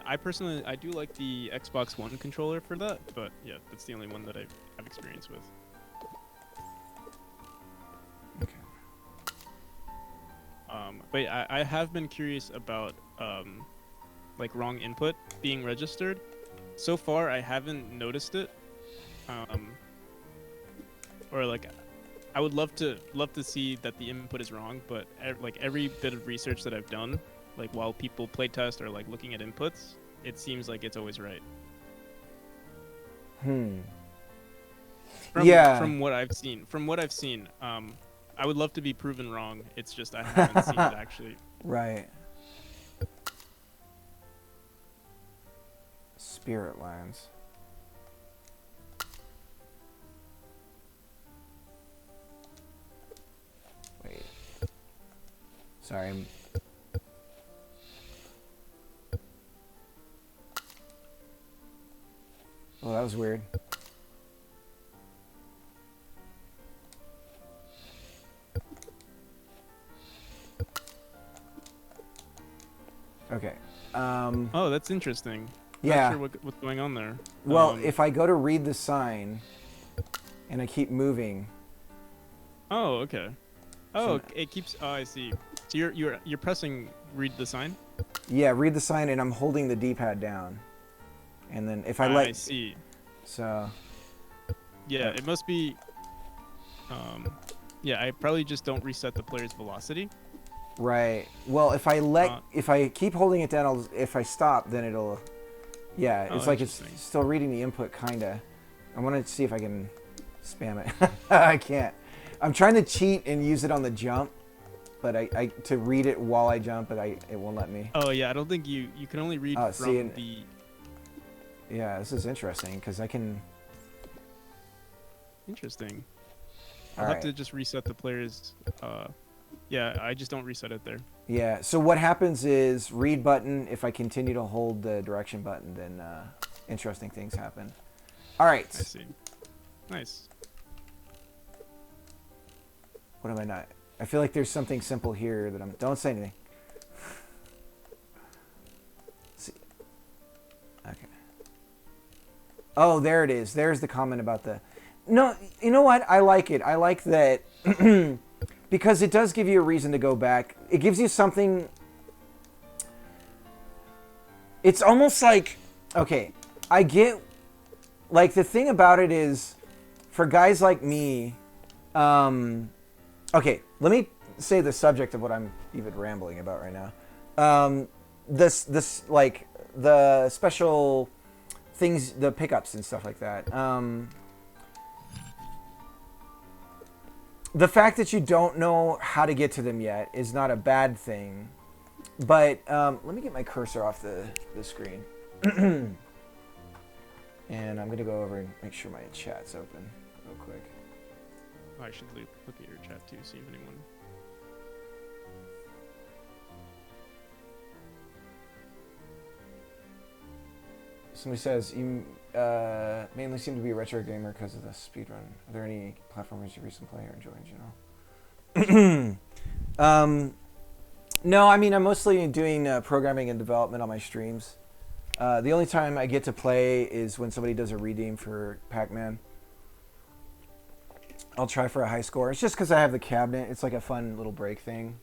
I personally I do like the Xbox One controller for that, but yeah, that's the only one that I have experience with. Okay. But I have been curious about like wrong input being registered. So far, I haven't noticed it. Or like, I would love to see that the input is wrong, but like every bit of research that I've done, like while people playtest or like looking at inputs, it seems like it's always right. Yeah. From what I've seen, I would love to be proven wrong. It's just I haven't seen it actually. Right. Spirit lines. Wait. Sorry. Oh, that was weird. Okay. Oh, that's interesting. Yeah. Not sure what's going on there. Well, if I go to read the sign and I keep moving. Oh, okay. Oh, So- it keeps. Oh, I see. So you're pressing read the sign. Yeah, read the sign and I'm holding the D-pad down. And then if I I see. So. Yeah, it must be. Yeah, I probably just don't reset the player's velocity. Right. Well, if I keep holding it down, if I stop, then it'll. Yeah, Oh, it's like it's interesting. still reading the input, kinda. I want to see if I can spam it. I can't. I'm trying to cheat and use it on the jump, but I to read it while I jump, but it won't let me. Oh yeah, I don't think you can only read Oh, from see, and- the. Yeah, this is interesting because I can. Interesting. All I'll have right. to just reset the player's. Yeah, I just don't reset it there. Yeah. So what happens is read button. If I continue to hold the direction button, then interesting things happen. All right. I see. Nice. What am I not? I feel like there's something simple here that I'm. Don't say anything. See. Okay. Oh, there it is. There's the comment about the. No, you know what? I like it. I like that because it does give you a reason to go back. It gives you something. It's almost like, okay, I get. Like the thing about it is, for guys like me, okay, let me say the subject of what I'm even rambling about right now. This like the special things, the pickups and stuff like that. The fact that you don't know how to get to them yet is not a bad thing. But let me get my cursor off the screen. And I'm going to go over and make sure my chat's open real quick. Oh, I should look at your chat too, see if anyone. Somebody says, you mainly seem to be a retro gamer because of the speedrun. Are there any platformers you recently play or enjoy in general? No, I mean, I'm mostly doing programming and development on my streams. The only time I get to play is when somebody does a redeem for Pac-Man. I'll try for a high score. It's just because I have the cabinet. It's like a fun little break thing.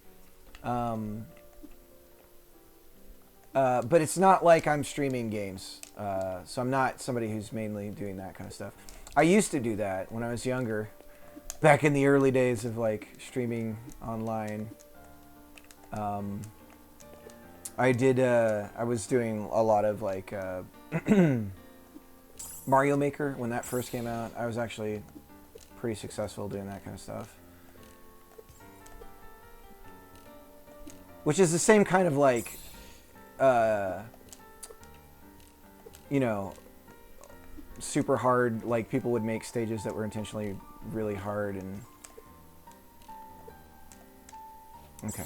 But it's not like I'm streaming games. So I'm not somebody who's mainly doing that kind of stuff. I used to do that when I was younger. Back in the early days of like streaming online. I was doing a lot of like Mario Maker when that first came out. I was actually pretty successful doing that kind of stuff. Which is the same kind of like, you know, super hard, like people would make stages that were intentionally really hard and... Okay.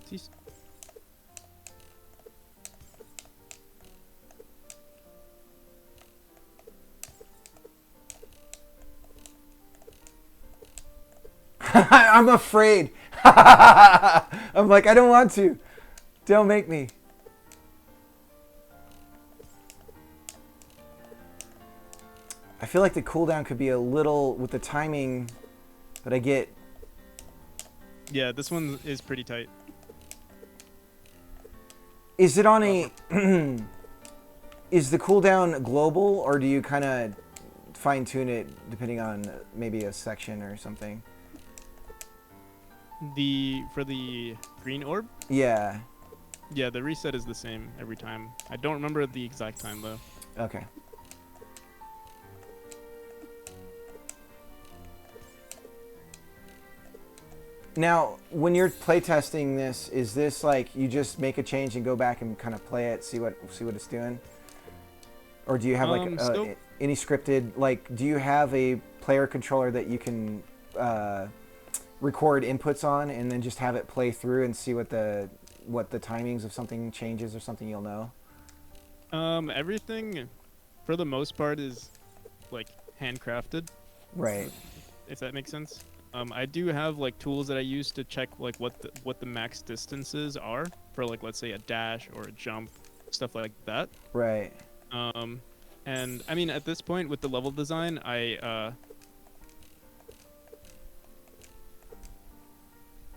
Jeez. I'm afraid. I'm like, I don't want to. Don't make me. I feel like the cooldown could be a little with the timing that I get. Yeah, this one is pretty tight. Is it on a? Is the cooldown global, or do you kind of fine tune it depending on maybe a section or something? For the green orb, Yeah. yeah, the reset is the same every time. I don't remember the exact time though. Okay. Now, when you're playtesting this, is this like you just make a change and go back and kind of play it, see what it's doing, or do you have like Still- any scripted? Like, do you have a player controller that you can record inputs on and then just have it play through and see what the timings of something changes or something you'll know? Everything, for the most part, is like handcrafted. Right. If that makes sense. I do have like tools that I use to check like what the max distances are for like, let's say, a dash or a jump, stuff like that. Right. And I mean, at this point with the level design,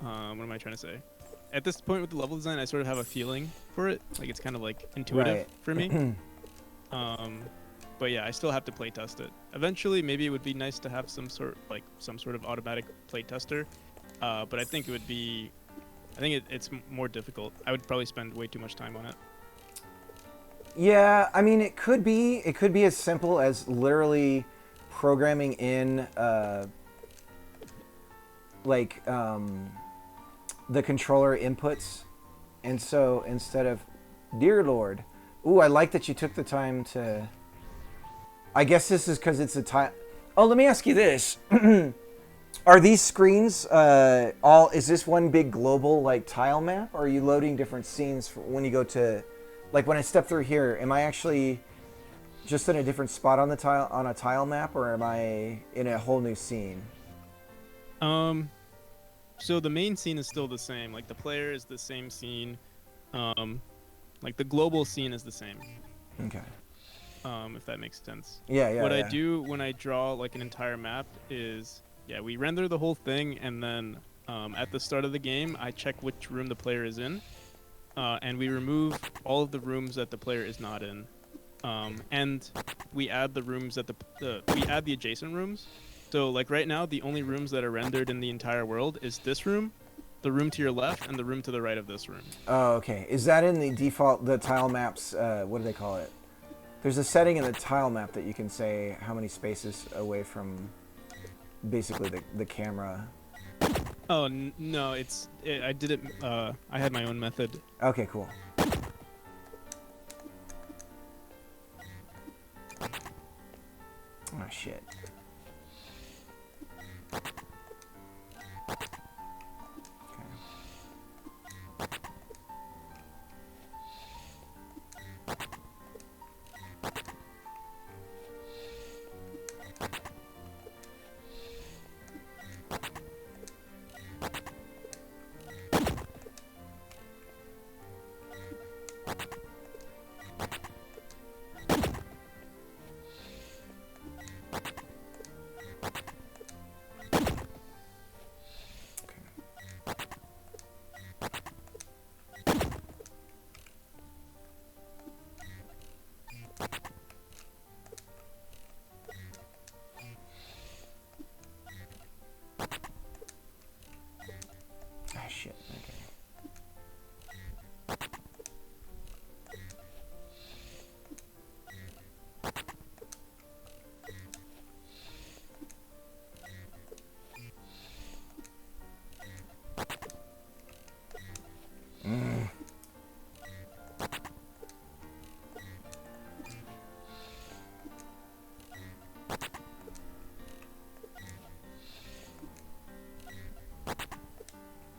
what am I trying to say? At this point with the level design, I sort of have a feeling for it. Like it's kind of like intuitive Right. for me. But yeah, I still have to play test it. Eventually, maybe it would be nice to have some sort of automatic play tester. But I think it's more difficult. I would probably spend way too much time on it. Yeah, I mean, it could be as simple as literally programming in the controller inputs, and so instead of, dear Lord, ooh, I like that you took the time to. I guess this is because it's a tile. Oh, let me ask you this: are these screens all? Is this one big global like tile map, or are you loading different scenes when you go to? Like when I step through here, am I actually just in a different spot on a tile map, or am I in a whole new scene? So the main scene is still the same. Like the player is the same scene. Like the global scene is the same. Okay. If that makes sense. Yeah. What I do when I draw like an entire map is, we render the whole thing, and then at the start of the game, I check which room the player is in, and we remove all of the rooms that the player is not in, and we add the rooms that we add the adjacent rooms. So like right now, the only rooms that are rendered in the entire world is this room, the room to your left, and the room to the right of this room. Oh, okay. Is that in the default, the tile maps, what do they call it? There's a setting in the tile map that you can say how many spaces away from basically the camera. Oh, no, I did it, I had my own method. Okay, cool. Oh, shit.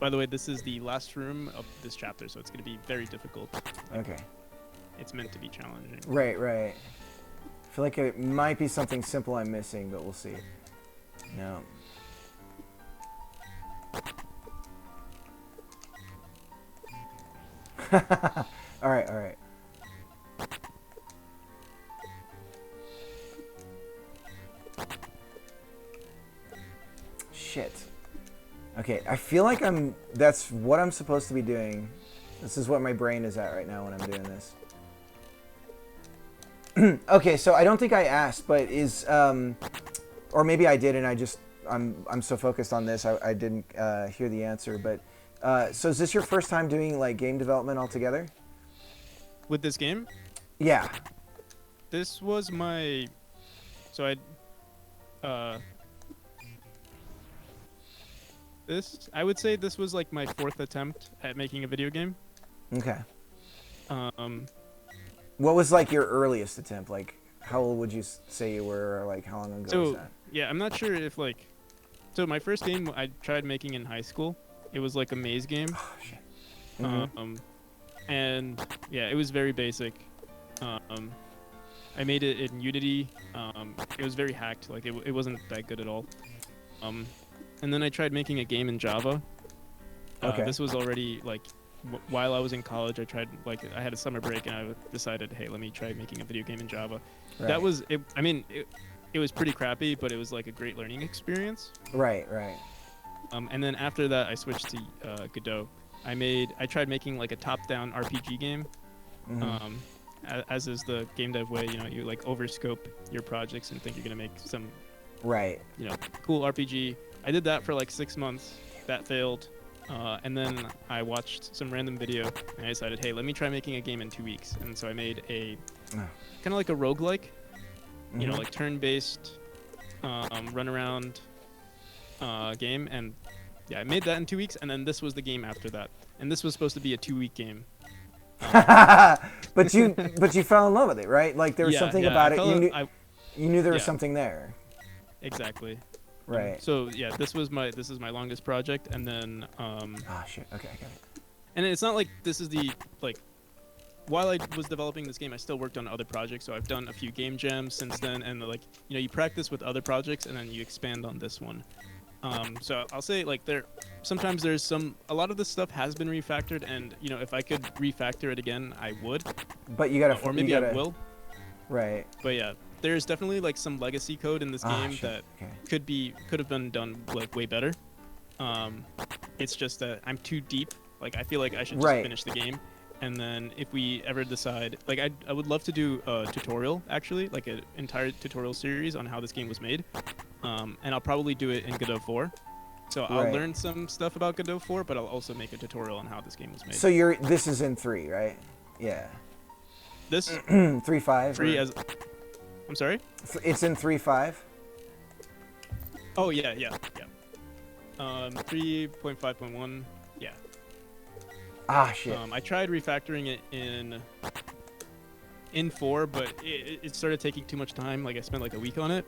By the way, this is the last room of this chapter, so it's going to be very difficult. Okay. It's meant to be challenging. Right, right. I feel like it might be something simple I'm missing, but we'll see. No. All right, all right. Shit. Okay, I feel like that's what I'm supposed to be doing. This is what my brain is at right now when I'm doing this. Okay, so I don't think I asked, but or maybe I did and I'm so focused on this I didn't hear the answer, but so is this your first time doing like game development altogether? With this game, Yeah. this was my... So I would say this was like my 4th attempt at making a video game. Okay. Um, What was like your earliest attempt? Like how old would you say you were, or like how long ago was so that? yeah, I'm not sure if like... So my first game I tried making in high school. It was like a maze game. Oh shit. Mhm. And yeah, it was very basic. I made it in Unity. It was very hacked. Like it wasn't that good at all. And then I tried making a game in Java. Okay. This was already like while I was in college. I tried, like, I had a summer break and I decided, hey, let me try making a video game in Java. Right. That was it. I mean, it was pretty crappy, but it was like a great learning experience. Right, right. And then after that, I switched to Godot. I tried making like a top-down RPG game. Mhm. As is the game dev way, you know, you like overscope your projects and think you're gonna make some, Right. you know, cool RPG. I did that for like 6 months. That failed. And then I watched some random video and I decided, hey, let me try making a game in 2 weeks. And so I made a Ah. kind of like a roguelike, you know, Mhm. like turn-based, run around game. And yeah, I made that in 2 weeks. And then this was the game after that. And this was supposed to be a 2-week game. but you fell in love with it, right? Like there was Yeah, something yeah, about I it. felt You knew there was yeah. something there. Exactly. Right. So yeah, this is my longest project, and then Ah, shit. Okay, I got it. and it's not like this is the like. While I was developing this game, I still worked on other projects. So I've done a few game jams since then, and like, you know, you practice with other projects, and then you expand on this one. So I'll say, like, sometimes there's a lot of this stuff has been refactored, and you know, if I could refactor it again, I would. But you gotta, Or maybe you gotta, I will. Right. But yeah, there's definitely like some legacy code in this Ah, game shit. that Okay. could have been done like way better. It's just that I'm too deep. Like, I feel like I should just Right. finish the game, and then if we ever decide, like, I would love to do a tutorial, actually, like an entire tutorial series on how this game was made. And I'll probably do it in Godot 4. So I'll Right. learn some stuff about Godot 4, but I'll also make a tutorial on how this game was made. So this is in 3, right? Yeah. This 3.5. 3 or- as... I'm sorry? It's in 3.5. Oh, yeah. 3.5.1, yeah. Ah, shit. I tried refactoring it in 4, but it started taking too much time. Like, I spent like a week on it.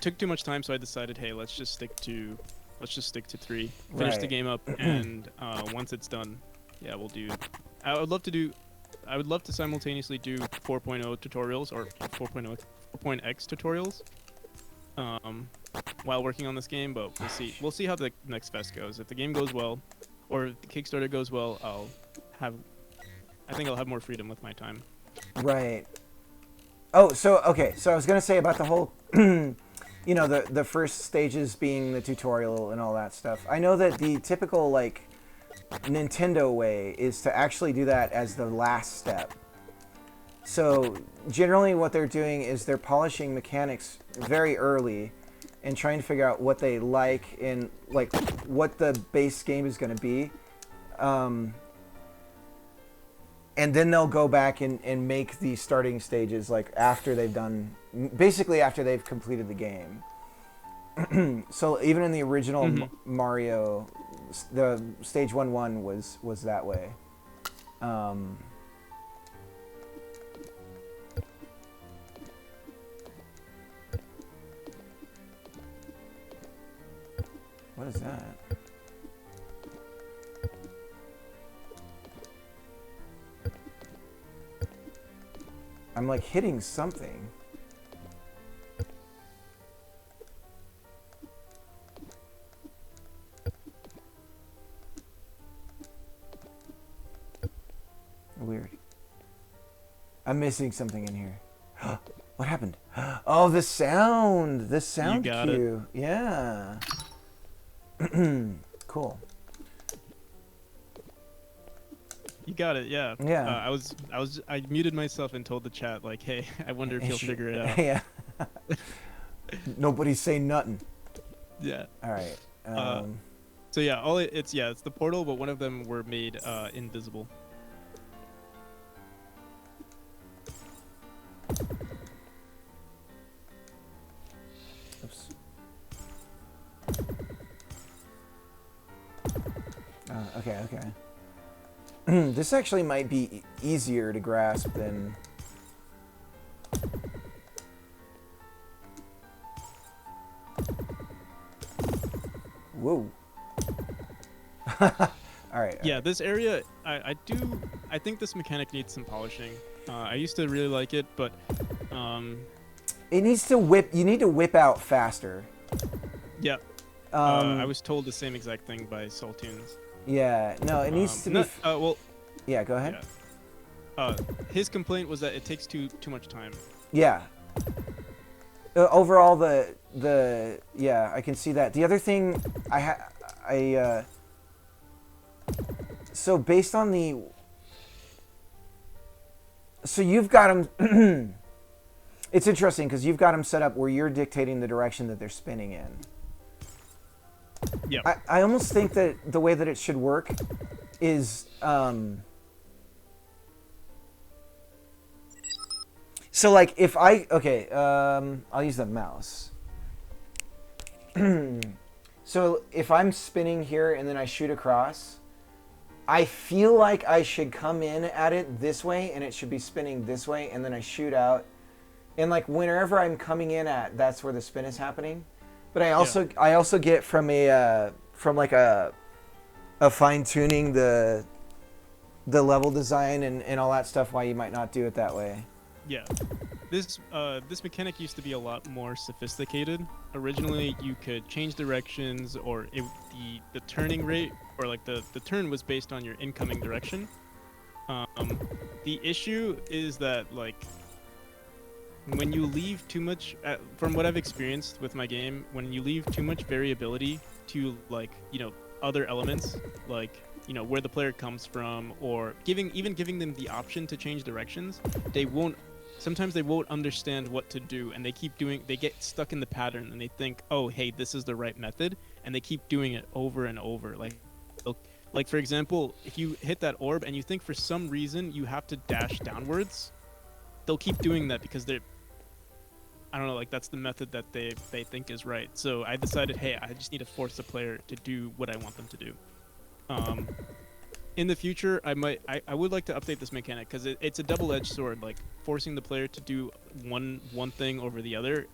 Took too much time, so I decided, hey, let's just stick to 3. Finish the Right. game up, and once it's done, yeah, we'll do. I would love to simultaneously do 4.0 tutorials or 4.x tutorials. While working on this game, but we'll see. We'll see how the next fest goes. If the game goes well, or if the Kickstarter goes well, I think I'll have more freedom with my time. Right. Oh, so okay. So I was gonna say about the whole, you know, the first stages being the tutorial and all that stuff. I know that the typical like Nintendo way is to actually do that as the last step. So generally, what they're doing is they're polishing mechanics very early, and trying to figure out what they like and like what the base game is going to be. And then they'll go back and make the starting stages like after they've done, basically after they've completed the game. So even in the original Mario, the stage 1-1 was that way. What is that? I'm like hitting something. Weird. I'm missing something in here. What happened? Oh, the sound. The sound got it. cue. Yeah. Cool. You got it. Yeah. Yeah. I muted myself and told the chat like, hey, I wonder if you'll figure it out. Yeah. Nobody say nothing. Yeah. All right. So yeah, it's the portal, but one of them were made invisible. Oops. Okay. This actually might be easier to grasp than. Whoa. All right. Yeah, this area, I think this mechanic needs some polishing. I used to really like it, but It needs to whip. You need to whip out faster. yeah, I was told the same exact thing by Saltoons. Yeah. No, it needs to be. Well, Yeah. Go ahead. yeah. His complaint was that it takes too much time. Yeah. Overall, yeah, I can see that. The other thing so based on so you've got them. It's interesting because you've got them set up where you're dictating the direction that they're spinning in. Yeah. I almost think that the way that it should work is so like if I'll use the mouse. So if I'm spinning here and then I shoot across, I feel like I should come in at it this way and it should be spinning this way, and then I shoot out. And like whenever I'm coming in at, that's where the spin is happening. But I also get from a fine tuning the level design and all that stuff why you might not do it that way. Yeah. This mechanic used to be a lot more sophisticated. Originally, you could change directions, or the turning rate, or like the turn was based on your incoming direction. The issue is that like when you leave too much, from what I've experienced with my game, when you leave too much variability to like other elements, like where the player comes from, or giving them the option to change directions, sometimes they won't understand what to do, and they get stuck in the pattern, and they think, oh hey, this is the right method, and they keep doing it over and over. Like for example, if you hit that orb and you think for some reason you have to dash downwards, they'll keep doing that because I don't know, like that's the method that they think is right. So I decided, hey, I just need to force the player to do what I want them to do. In the future, I would like to update this mechanic because it's a double-edged sword. Like forcing the player to do one thing over the other,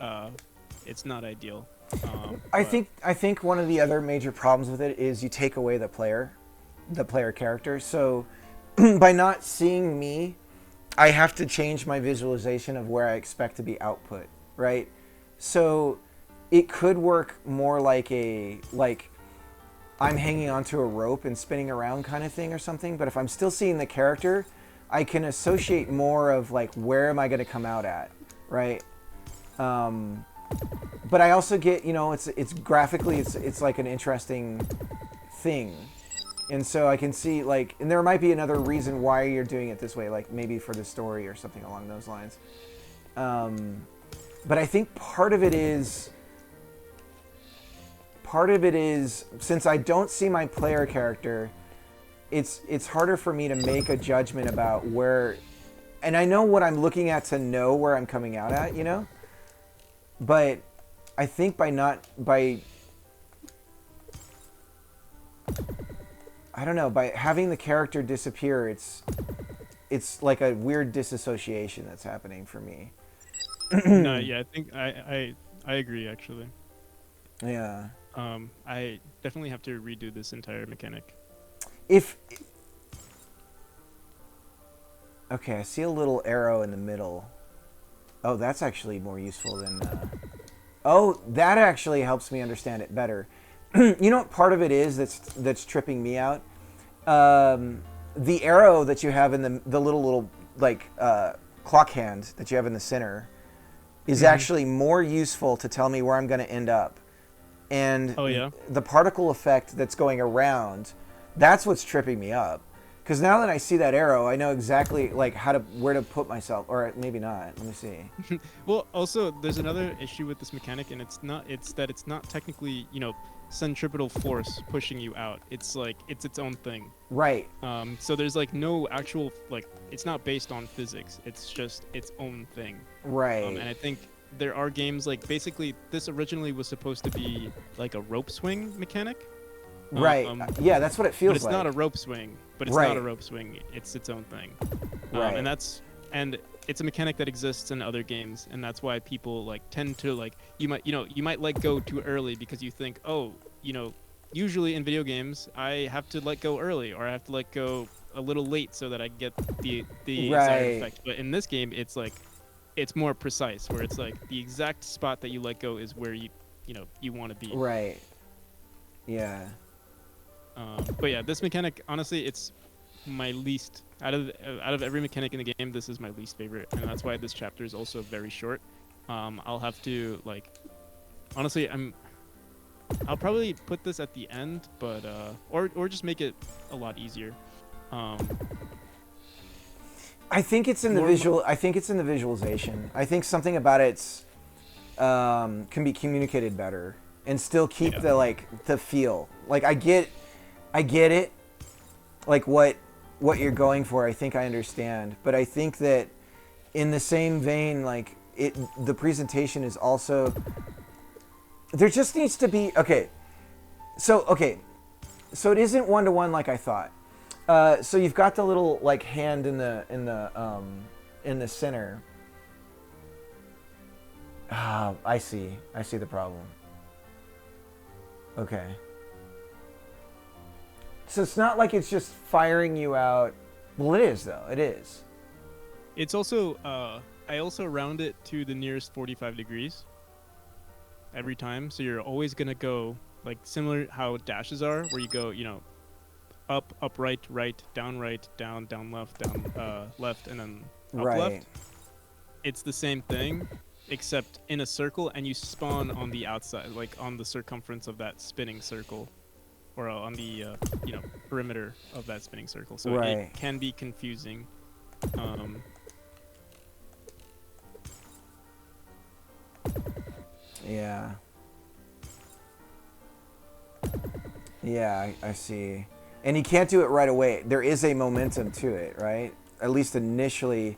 it's not ideal. I think one of the other major problems with it is you take away the player character. So by not seeing me, I have to change my visualization of where I expect to be output, right? So it could work more like I'm hanging onto a rope and spinning around kind of thing or something. But if I'm still seeing the character, I can associate more of like where am I going to come out at, right? But I also get, it's graphically it's like an interesting thing. And so I can see like, and there might be another reason why you're doing it this way, like maybe for the story or something along those lines. But I think part of it is since I don't see my player character, it's harder for me to make a judgment about where, and I know what I'm looking at to know where I'm coming out at, but I think by having the character disappear, it's like a weird disassociation that's happening for me. No, yeah, I think I agree actually. Yeah. I definitely have to redo this entire mechanic. Okay, I see a little arrow in the middle. Oh, that's actually more useful than. Oh, that actually helps me understand it better. You know what part of it is that's tripping me out? The arrow that you have in the little like clock hand that you have in the center is actually more useful to tell me where I'm going to end up. And Oh, yeah? the particle effect that's going around, that's what's tripping me up. Because now that I see that arrow, I know exactly like where to put myself, or maybe not. Let me see. Well, also there's another issue with this mechanic, and it's that it's not technically, centripetal force pushing you out. It's like it's its own thing. Right. So there's like no actual it's not based on physics. It's just its own thing. Right. And I think there are games like basically this originally was supposed to be like a rope swing mechanic. Right. Yeah, that's what it feels But it's like. not a rope swing. But it's Right. not a rope swing. It's its own thing. Right. And it's a mechanic that exists in other games, and that's why people like tend to like you might let go too early because you think, oh, usually in video games I have to let go early or I have to let go a little late so that I get the desired effect. But in this game, it's like it's more precise, where it's like the exact spot that you let go is where you want to be. Right. Yeah. But yeah, this mechanic, honestly, it's my least out of every mechanic in the game. This is my least favorite, and that's why this chapter is also very short. I'll have to honestly, I'll probably put this at the end, but or just make it a lot easier. I think it's in the visual. I think it's in the visualization. I think something about it's can be communicated better and still keep the feel. Like I get it. Like what you're going for. I think I understand, but I think that in the same vein, like the presentation is also. There just needs to be So it isn't 1-to-1 like I thought. So you've got the little like hand in the center. I see the problem. Okay. So it's not like it's just firing you out. Well, it is though. It is. It's also I also round it to the nearest 45 degrees every time, so you're always gonna go like similar how dashes are, where you go up right, down, left, down left, and then up left. It's the same thing, except in a circle, and you spawn on the outside, like on the circumference of that spinning circle, or on the perimeter of that spinning circle. So it can be confusing. Yeah. Yeah, I see. And you can't do it right away. There is a momentum to it, right? At least initially.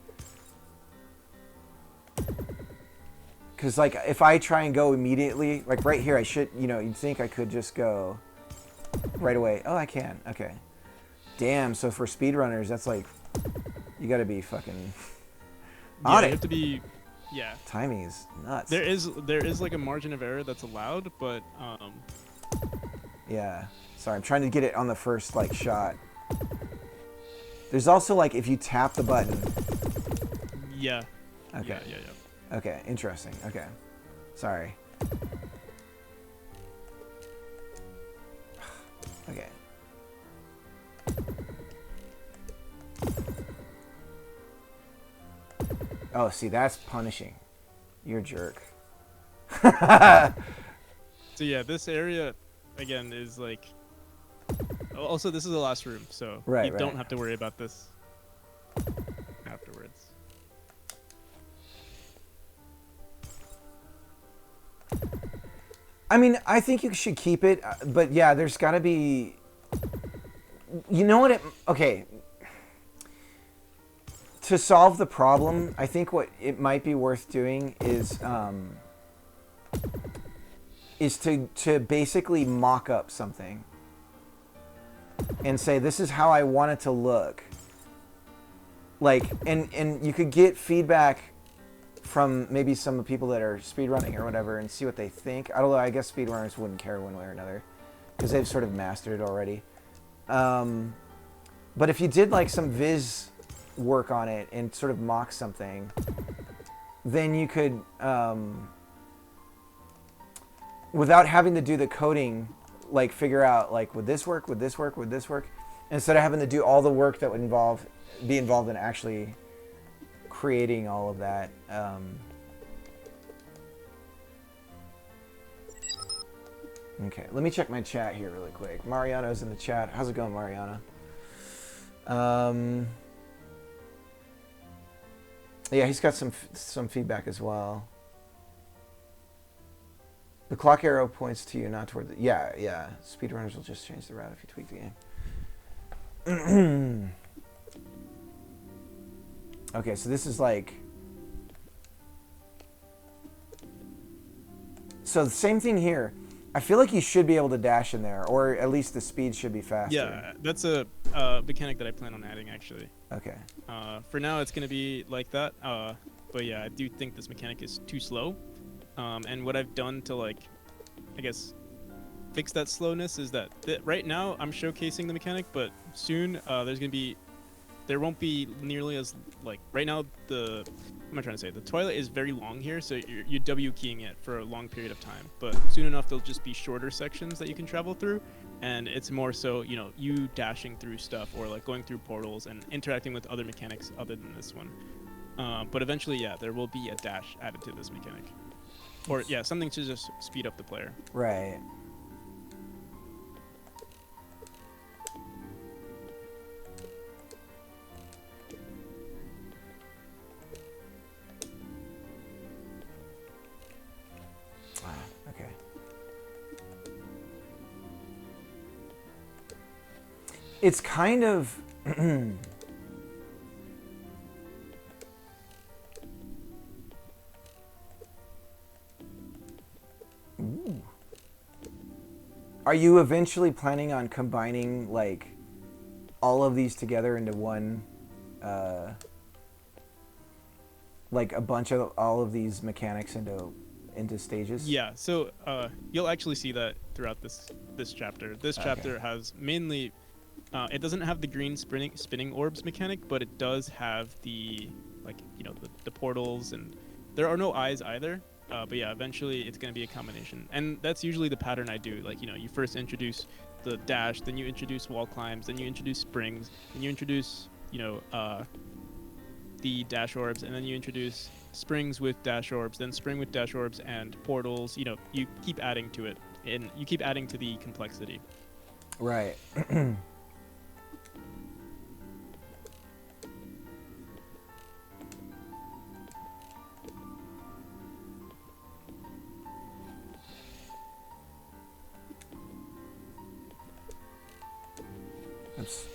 Because, like, if I try and go immediately, like right here, I should, you'd think I could just go right away. Oh, I can. Okay. Damn, so for speedrunners, that's like, you gotta be fucking on it. You have to be, Timing is nuts. There is like a margin of error that's allowed, but yeah. Sorry, I'm trying to get it on the first like shot. There's also like if you tap the button. Yeah. Okay. Yeah. Okay, interesting. Okay. Sorry. Okay. Oh, see, that's punishing. You're a jerk. So yeah, this area again is like. Also, this is the last room, so you don't have to worry about this afterwards. I mean, I think you should keep it, but yeah, there's got to be. You know what? Okay. To solve the problem, I think what it might be worth doing is to basically mock up something and say this is how I want it to look. Like, and you could get feedback from maybe some people that are speedrunning or whatever and see what they think. Although I guess speedrunners wouldn't care one way or another because they've sort of mastered it already. But if you did like some viz work on it and sort of mock something, then you could, without having to do the coding, like figure out like would this work, would this work, would this work, instead of having to do all the work that would be involved in actually creating all of that. Okay, let me check my chat here really quick. Mariano's in the chat. How's it going, Mariano? Yeah, he's got some feedback as well. The clock arrow points to you, not toward the... Yeah. Speedrunners will just change the route if you tweak the game. Okay, so this is like... So the same thing here. I feel like you should be able to dash in there, or at least the speed should be faster. Yeah, that's a mechanic that I plan on adding, actually. Okay. For now, it's going to be like that. But yeah, I do think this mechanic is too slow. And what I've done to, like, I guess, fix that slowness is that right now I'm showcasing the mechanic, but soon there won't be nearly as, like, right now what am I trying to say? The Twilight is very long here, so you're W keying it for a long period of time. But soon enough, there'll just be shorter sections that you can travel through, and it's more so, you dashing through stuff or like going through portals and interacting with other mechanics other than this one. But eventually, yeah, there will be a dash added to this mechanic. Or, yeah, something to just speed up the player. Right. Okay. It's kind of... Ooh. Are you eventually planning on combining, like, all of these together into one, like a bunch of all of these mechanics into stages? Yeah, so you'll actually see that throughout this chapter. This chapter has mainly, it doesn't have the green spinning orbs mechanic, but it does have the, like, the portals, and there are no eyes either. But yeah, eventually it's going to be a combination. And that's usually the pattern I do. Like, you first introduce the dash, then you introduce wall climbs, then you introduce springs, then you introduce, the dash orbs, and then you introduce springs with dash orbs, then spring with dash orbs and portals. You keep adding to it, and you keep adding to the complexity. Right. Oops.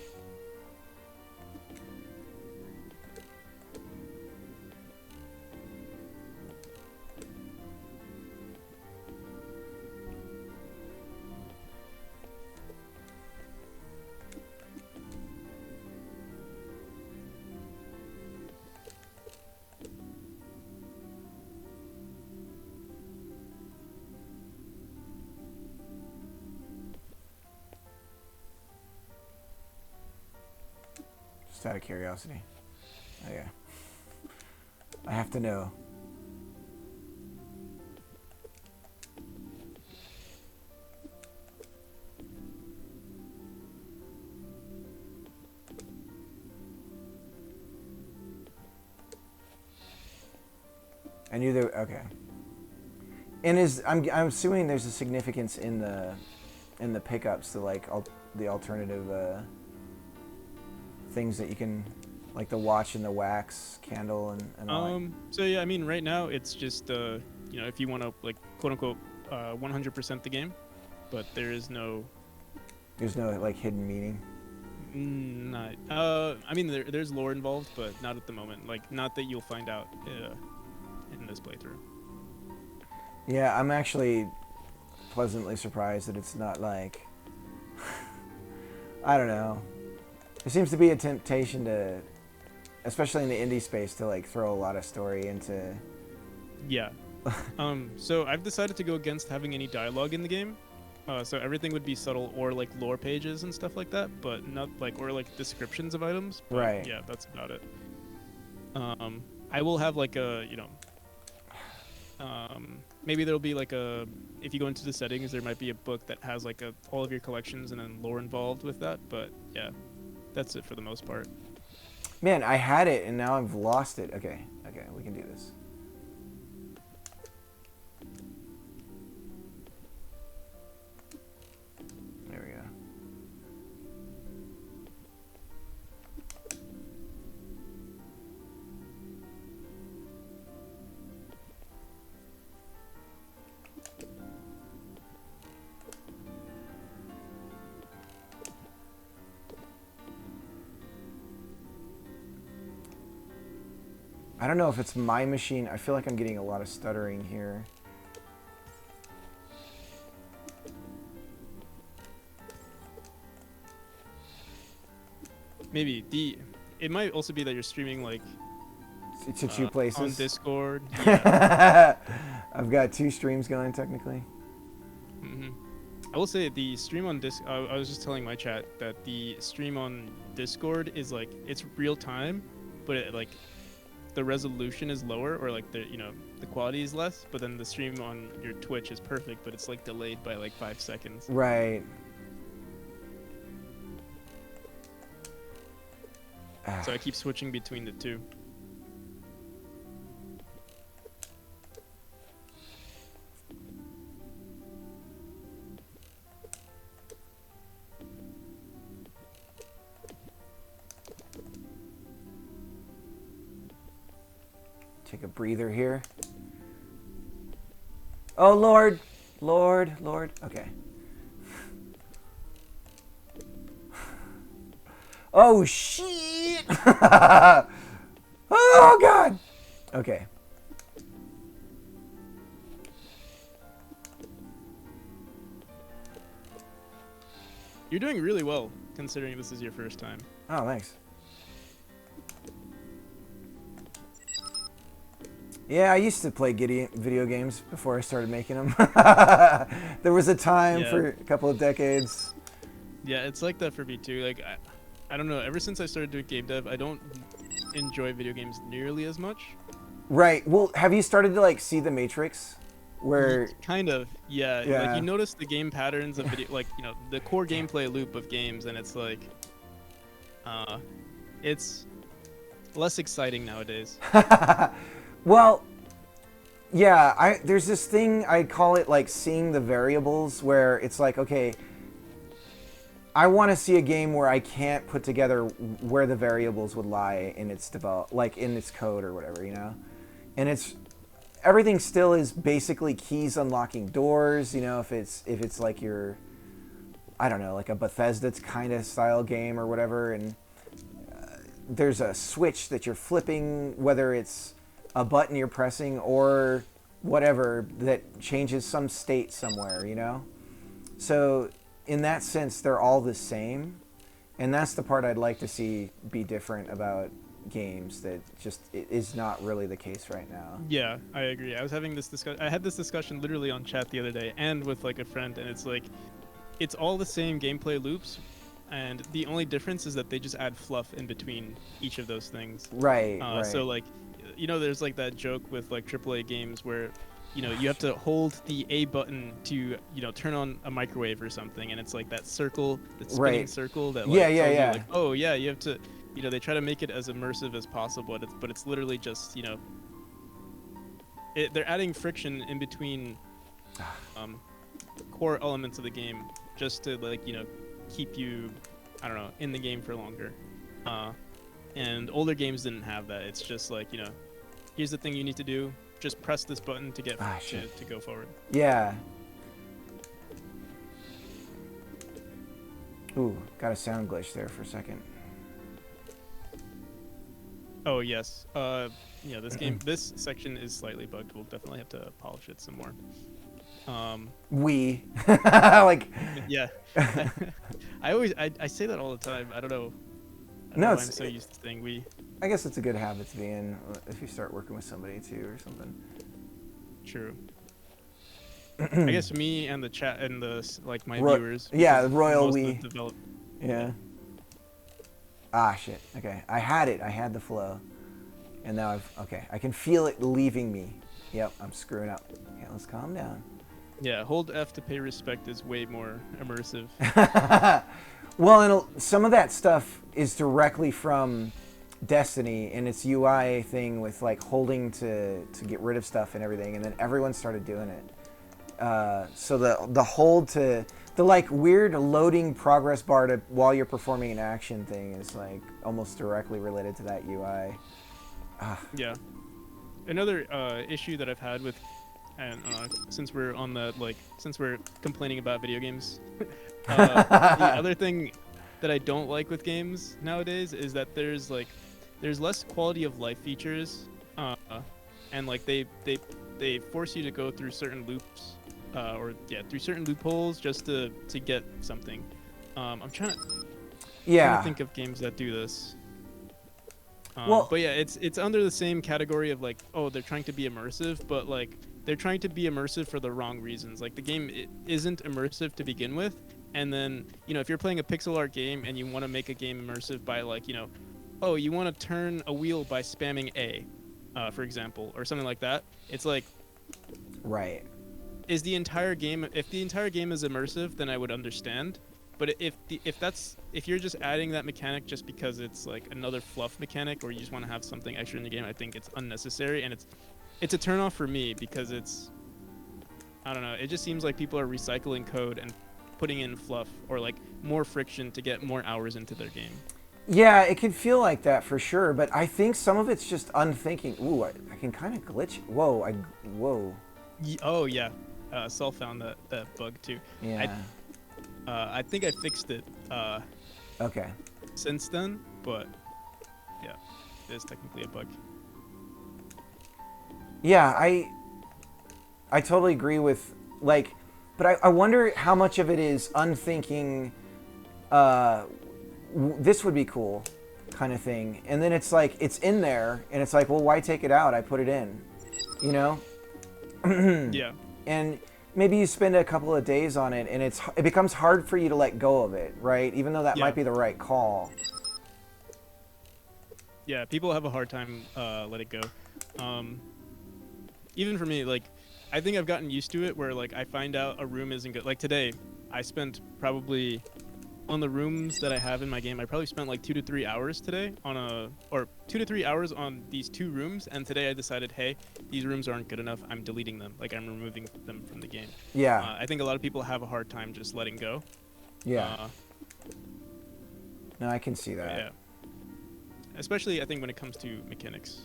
Just out of curiosity. Oh yeah. I have to know. I knew there. Okay. And I'm assuming there's a significance in the pickups, the like the alternative things that you can, like the watch and the wax candle and all that. So yeah, I mean, right now it's just if you want to, like, quote unquote 100% the game, but there's no like hidden meaning. Not. I mean, there's lore involved, but not at the moment. Like, not that you'll find out in this playthrough. Yeah, I'm actually pleasantly surprised that it's not like I don't know. There seems to be a temptation to, especially in the indie space, to like throw a lot of story into. Yeah. So I've decided to go against having any dialogue in the game. So everything would be subtle or like lore pages and stuff like that, but not like, or like descriptions of items. But right. Yeah, that's about it. I will have like a, Maybe there'll be like a, if you go into the settings, there might be a book that has like all of your collections and then lore involved with that. But yeah, that's it for the most part. Man, I had it and now I've lost it. Okay, we can do this. There we go. I don't know if it's my machine. I feel like I'm getting a lot of stuttering here. Maybe it might also be that you're streaming like To two places. on Discord. Yeah. I've got 2 streams going technically. hmm I will say the stream on I was just telling my chat that the stream on Discord is like it's real time, but like the resolution is lower, or like the quality is less. But then the stream on your Twitch is perfect, but it's like delayed by like 5 seconds. Right. So I keep switching between the two. Take a breather here. Oh, Lord. Lord, Lord. Okay. Oh, shit. Oh, God. Okay. You're doing really well, considering this is your first time. Oh, thanks. Yeah, I used to play video games before I started making them. There was a time for a couple of decades. Yeah, it's like that for me too. Like, I don't know. Ever since I started doing game dev, I don't enjoy video games nearly as much. Right. Well, have you started to like see the Matrix, where Kind of, yeah. Yeah. Like you notice the game patterns of video, like the core gameplay loop of games, and it's like, it's less exciting nowadays. Well, yeah, there's this thing, I call it like seeing the variables, where it's like, okay, I want to see a game where I can't put together where the variables would lie in its like in its code or whatever, and everything still is basically keys unlocking doors, if it's like your, I don't know, like a Bethesda kind of style game or whatever, and there's a switch that you're flipping, whether it's a button you're pressing or whatever, that changes some state somewhere, So in that sense, they're all the same. And that's the part I'd like to see be different about games, that just it is not really the case right now. Yeah, I agree. I was having this discussion. I had this discussion literally on chat the other day and with like a friend, and it's like, it's all the same gameplay loops, and the only difference is that they just add fluff in between each of those things. Right, right. So like, there's like that joke with like AAA games where, you have to hold the A button to, turn on a microwave or something, and it's like that circle, that spinning circle that like, tells you, like, oh yeah, you have to, they try to make it as immersive as possible, but it's literally just, they're adding friction in between core elements of the game just to like, keep you, I don't know, in the game for longer. And older games didn't have that. It's just like, here's the thing you need to do. Just press this button to get to go forward. Yeah. Ooh, got a sound glitch there for a second. Oh yes. This section is slightly bugged. We'll definitely have to polish it some more. Like. Yeah. I say that all the time. I don't know. No, I'm so used to saying we. I guess it's a good habit to be in if you start working with somebody too or something. True. I guess me and the chat and my viewers. Yeah, the royal we. Yeah. Ah, shit. Okay, I had the flow, and now I can feel it leaving me. Yep, I'm screwing up. Yeah, let's calm down. Yeah, hold F to pay respect is way more immersive. Well, and some of that stuff is directly from Destiny and its UI thing with like holding to get rid of stuff and everything, and then everyone started doing it. So the hold to the like weird loading progress bar to while you're performing an action thing is like almost directly related to that UI. Yeah. Another issue that I've had with, and since we're on the since we're complaining about video games, the other thing that I don't like with games nowadays is that there's less quality of life features, and like they force you to go through certain loops, through certain loopholes just to get something. I'm trying to think of games that do this. But yeah, it's under the same category of like, oh, they're trying to be immersive, but like they're trying to be immersive for the wrong reasons. Like the game isn't immersive to begin with, and then if you're playing a pixel art game and you want to make a game immersive by like oh, you want to turn a wheel by spamming A, for example, or something like that. It's like, right. If the entire game is immersive, then I would understand. But if you're just adding that mechanic just because it's like another fluff mechanic, or you just want to have something extra in the game, I think it's unnecessary, and it's a turnoff for me because I don't know, it just seems like people are recycling code and putting in fluff or like more friction to get more hours into their game. Yeah, it can feel like that for sure, but I think some of it's just unthinking. Ooh, I can kind of glitch. Whoa. Oh yeah, Saul found that bug too. Yeah. I think I fixed it Okay. since then, but yeah, it is technically a bug. Yeah, I totally agree with like, but I wonder how much of it is unthinking. This would be cool, kind of thing, and then it's like it's in there, and it's like, well, why take it out? I put it in, Yeah. And maybe you spend a couple of days on it, and it becomes hard for you to let go of it, right? Even though that might be the right call. Yeah, people have a hard time letting go. Even for me, like, I think I've gotten used to it where, like, I find out a room isn't good. Like, today, I spent probably, on the rooms that I have in my game, I probably spent, like, 2 to 3 hours today or 2 to 3 hours on these 2 rooms, and today I decided, hey, these rooms aren't good enough, I'm deleting them. Like, I'm removing them from the game. Yeah. I think a lot of people have a hard time just letting go. Yeah. No, I can see that. Yeah. Especially, I think, when it comes to mechanics.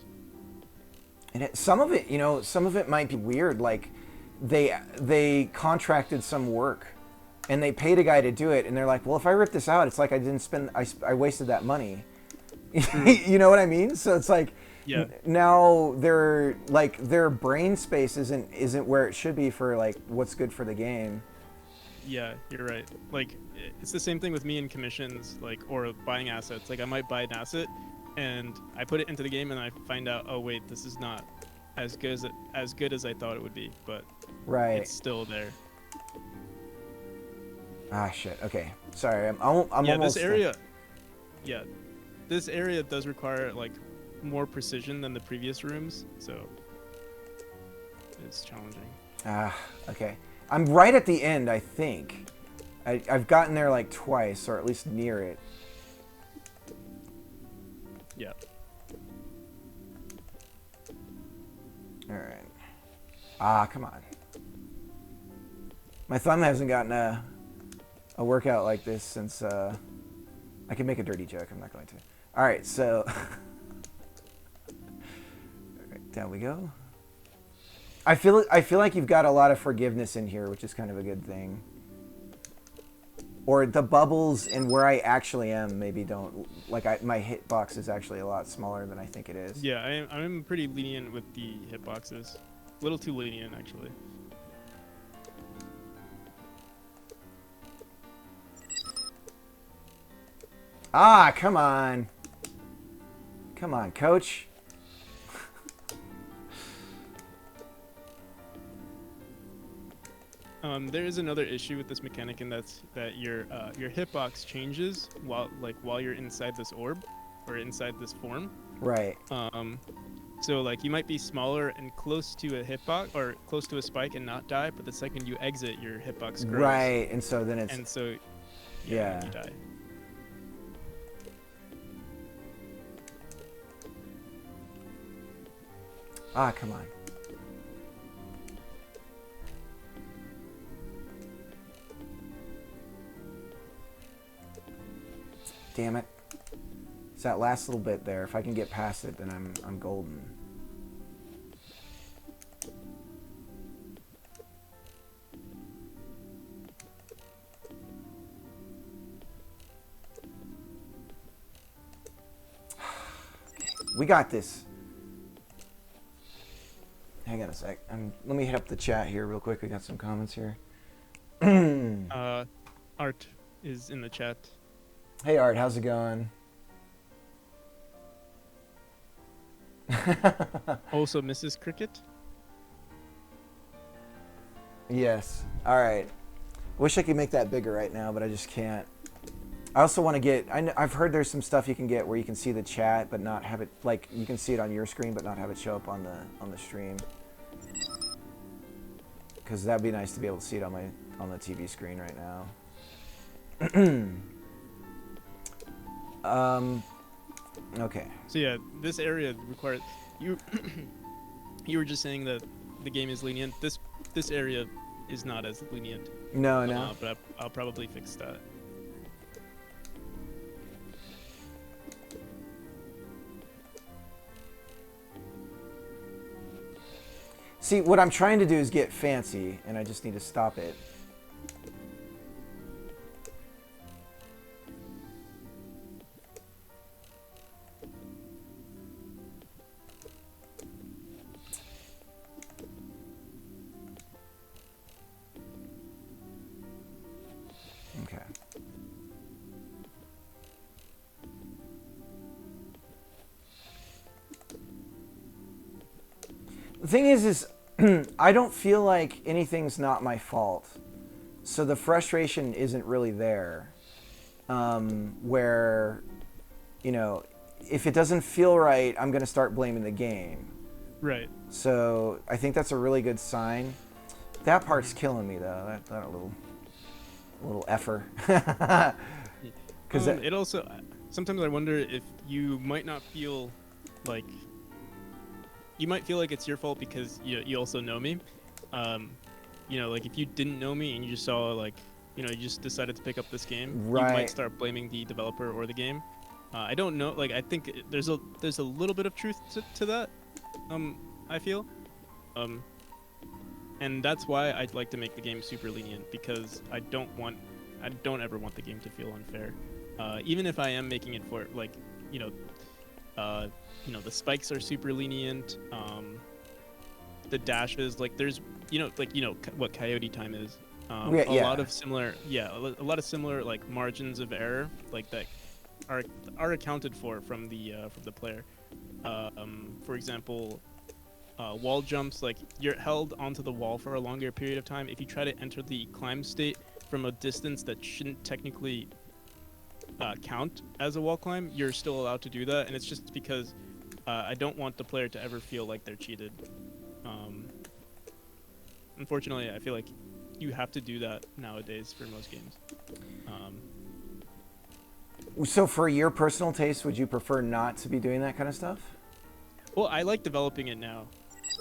And some of it might be weird. Like, they contracted some work, and they paid a guy to do it, and they're like, well, if I rip this out, it's like I wasted that money. You know what I mean? So it's like, yeah. Now their brain space isn't where it should be for like what's good for the game. Yeah, you're right. Like, it's the same thing with me in commissions, like, or buying assets. Like, I might buy an asset, and I put it into the game, and I find out, oh wait, this is not as good as I thought it would be, but right, it's still there. Ah, shit. Okay, sorry. I'm almost. This area does require like more precision than the previous rooms, so it's challenging. Ah, okay. I'm right at the end, I think. I've gotten there like twice, or at least near it. Yeah. All right. Ah, come on. My thumb hasn't gotten a workout like this since I can make a dirty joke. I'm not going to. All right, so all right, down we go. I feel like you've got a lot of forgiveness in here, which is kind of a good thing. Or the bubbles and where I actually am maybe don't like my hitbox is actually a lot smaller than I think it is. Yeah, I'm pretty lenient with the hitboxes. A little too lenient, actually. Ah, come on. Come on, coach. There is another issue with this mechanic, and that's that your hitbox changes while you're inside this orb or inside this form. Right. So like you might be smaller and close to a hitbox or close to a spike and not die, but the second you exit, your hitbox grows. Right, and so then it's And so yeah. you die. Ah, come on. Damn it. It's that last little bit there. If I can get past it, then I'm golden. We got this. Hang on a sec. Let me hit up the chat here real quick. We got some comments here. Art is in the chat. Hey Art, how's it going? Also, Mrs. Cricket. Yes. All right. Wish I could make that bigger right now, but I just can't. I also want to get. I've heard there's some stuff you can get where you can see the chat, but not have it like you can see it on your screen, but not have it show up on the stream. Because that'd be nice to be able to see it on the TV screen right now. Okay. So yeah, this area requires you. You were just saying that the game is lenient. This area is not as lenient. No, no. But I'll probably fix that. See, what I'm trying to do is get fancy, and I just need to stop it. Okay. The thing is I don't feel like anything's not my fault. So the frustration isn't really there. Where, you know, if it doesn't feel right, I'm going to start blaming the game. Right. So I think that's a really good sign. That part's killing me, though. That little effer. Because it also sometimes I wonder if you might not feel like you might feel like it's your fault because you also know me. You know, like if you didn't know me and you just saw like you just decided to pick up this game, right. You might start blaming the developer or the game. I don't know. Like I think there's a little bit of truth to that. I feel. And that's why I'd like to make the game super lenient because I don't ever want the game to feel unfair. Even if I am making it for like, the spikes are super lenient. The dashes, like there's, what coyote time is. A lot of similar like margins of error like that are accounted for from the player. For example, wall jumps, like you're held onto the wall for a longer period of time. If you try to enter the climb state from a distance that shouldn't technically count as a wall climb, you're still allowed to do that, and it's just because I don't want the player to ever feel like they're cheated. Unfortunately, I feel like you have to do that nowadays for most games. So for your personal taste, would you prefer not to be doing that kind of stuff? Well, I like developing it now.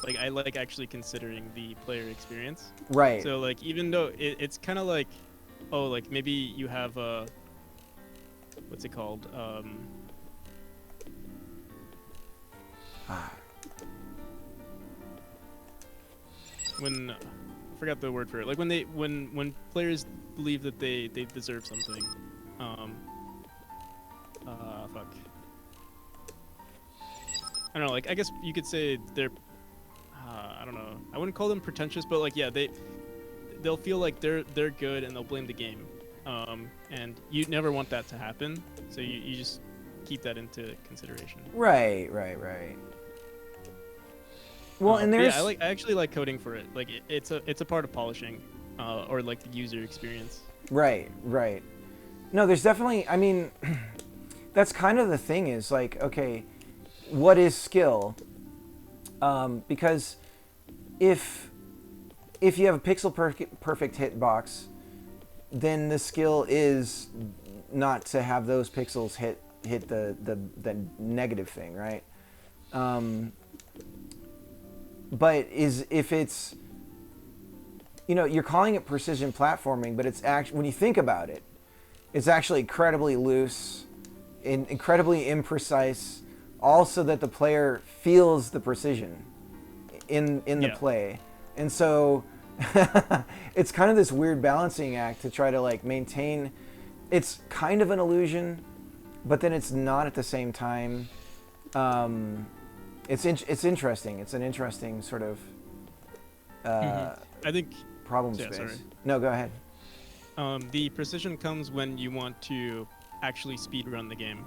Like, I like actually considering the player experience. Right. So, like, even though it's kind of like, oh, like, maybe you have what's it called? When... I forgot the word for it. Like, when players believe that they deserve something. Fuck. I don't know, like, I guess you could say they're... I don't know. I wouldn't call them pretentious, but, like, yeah, they'll feel like they're good and they'll blame the game. And you never want that to happen, so you just keep that into consideration. Right. Well, and there's... Yeah, I actually like coding for it. Like, it's a part of polishing, or, like, the user experience. Right. No, there's definitely... I mean, that's kind of the thing is, like, okay, what is skill? Because if you have a pixel perfect hitbox, then the skill is not to have those pixels hit the negative thing, right? But if it's, you're calling it precision platforming, but it's actually, when you think about it, it's actually incredibly loose, incredibly imprecise, all so that the player feels the precision in the play. And so it's kind of this weird balancing act to try to like maintain. It's kind of an illusion, but then it's not at the same time. It's interesting. It's an interesting sort of I think problem yeah, space. sorry. No, go ahead. The precision comes when you want to actually speed run the game.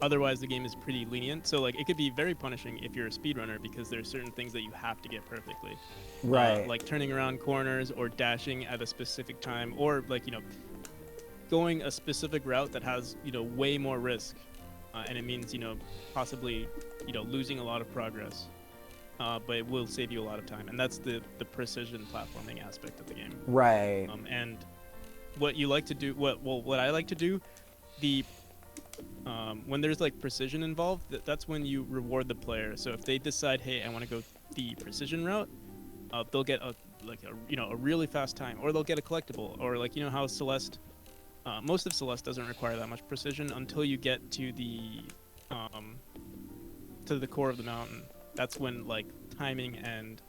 Otherwise, the game is pretty lenient. So like it could be very punishing if you're a speedrunner because there's certain things that you have to get perfectly. Right. Like turning around corners or dashing at a specific time, or like going a specific route that has way more risk, and it means possibly losing a lot of progress. But it will save you a lot of time, and that's the precision platforming aspect of the game. Right. And what you like to do, what I like to do, when there's like precision involved, that's when you reward the player. So if they decide, hey, I want to go the precision route, they'll get a really fast time, or they'll get a collectible, or like how Celeste, most of Celeste doesn't require that much precision until you get to the core of the mountain. That's when like timing and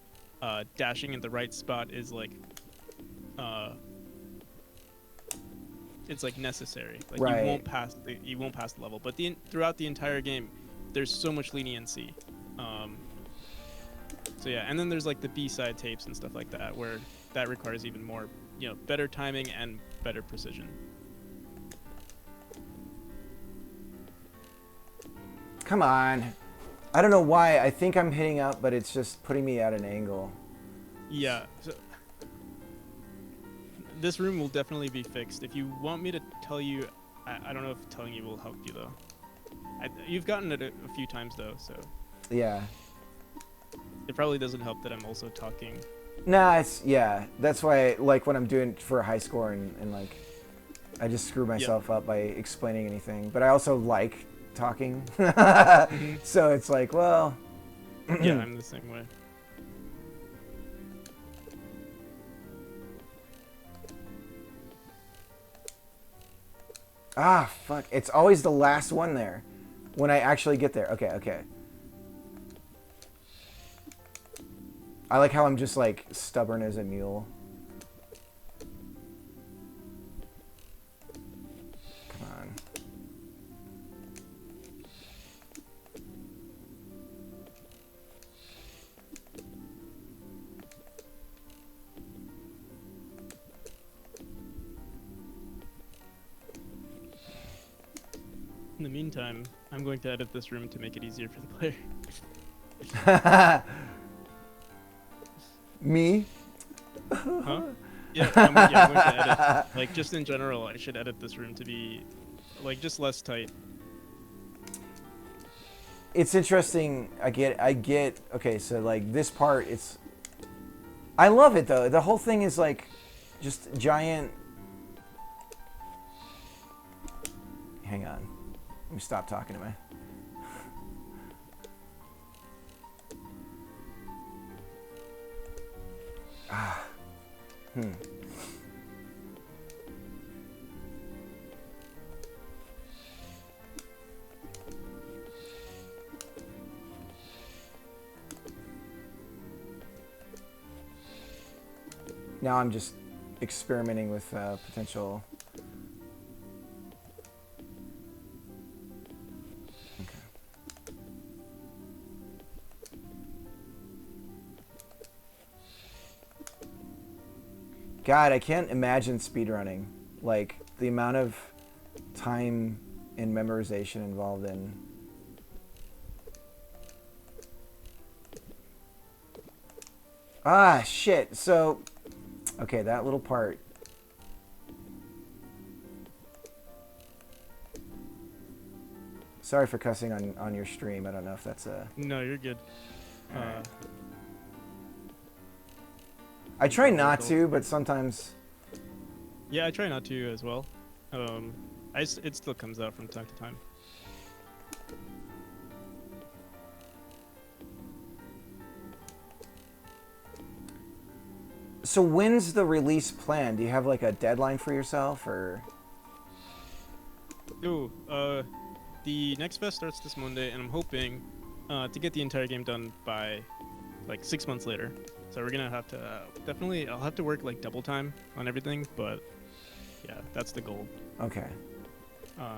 dashing in the right spot is like it's like necessary. Like right. you won't pass the level. But throughout the entire game, there's so much leniency. So yeah, and then there's like the B-side tapes and stuff like that, where that requires even more, better timing and better precision. Come on. I don't know why. I think I'm hitting up, but it's just putting me at an angle. Yeah. So this room will definitely be fixed. If you want me to tell you, I don't know if telling you will help you though. You've gotten it a few times though, so. Yeah. It probably doesn't help that I'm also talking. Nah, that's why like when I'm doing for a high score and like I just screw myself up by explaining anything. But I also like talking. So it's like, well. Yeah, I'm the same way. Ah, fuck. It's always the last one there when I actually get there. Okay. I like how I'm just like stubborn as a mule. Come on. In the meantime, I'm going to edit this room to make it easier for the player. Me? Huh? Yeah, I'm going to edit. Like, just in general, I should edit this room to be, like, just less tight. It's interesting. I get. Okay, so like this part, I love it though. The whole thing is like, just giant. Hang on. Let me stop talking to my. Now I'm just experimenting with potential. Okay. God, I can't imagine speedrunning. Like, the amount of time and memorization involved in. Ah, shit. So, okay, that little part. Sorry for cussing on your stream. I don't know if that's a. No, you're good. Alright. I try not to, but sometimes. Yeah, I try not to as well. It still comes out from time to time. So when's the release planned? Do you have like a deadline for yourself, or? Ooh, the next fest starts this Monday, and I'm hoping to get the entire game done by like 6 months later. So we're gonna have to definitely. I'll have to work like double time on everything, but yeah, that's the goal. Okay.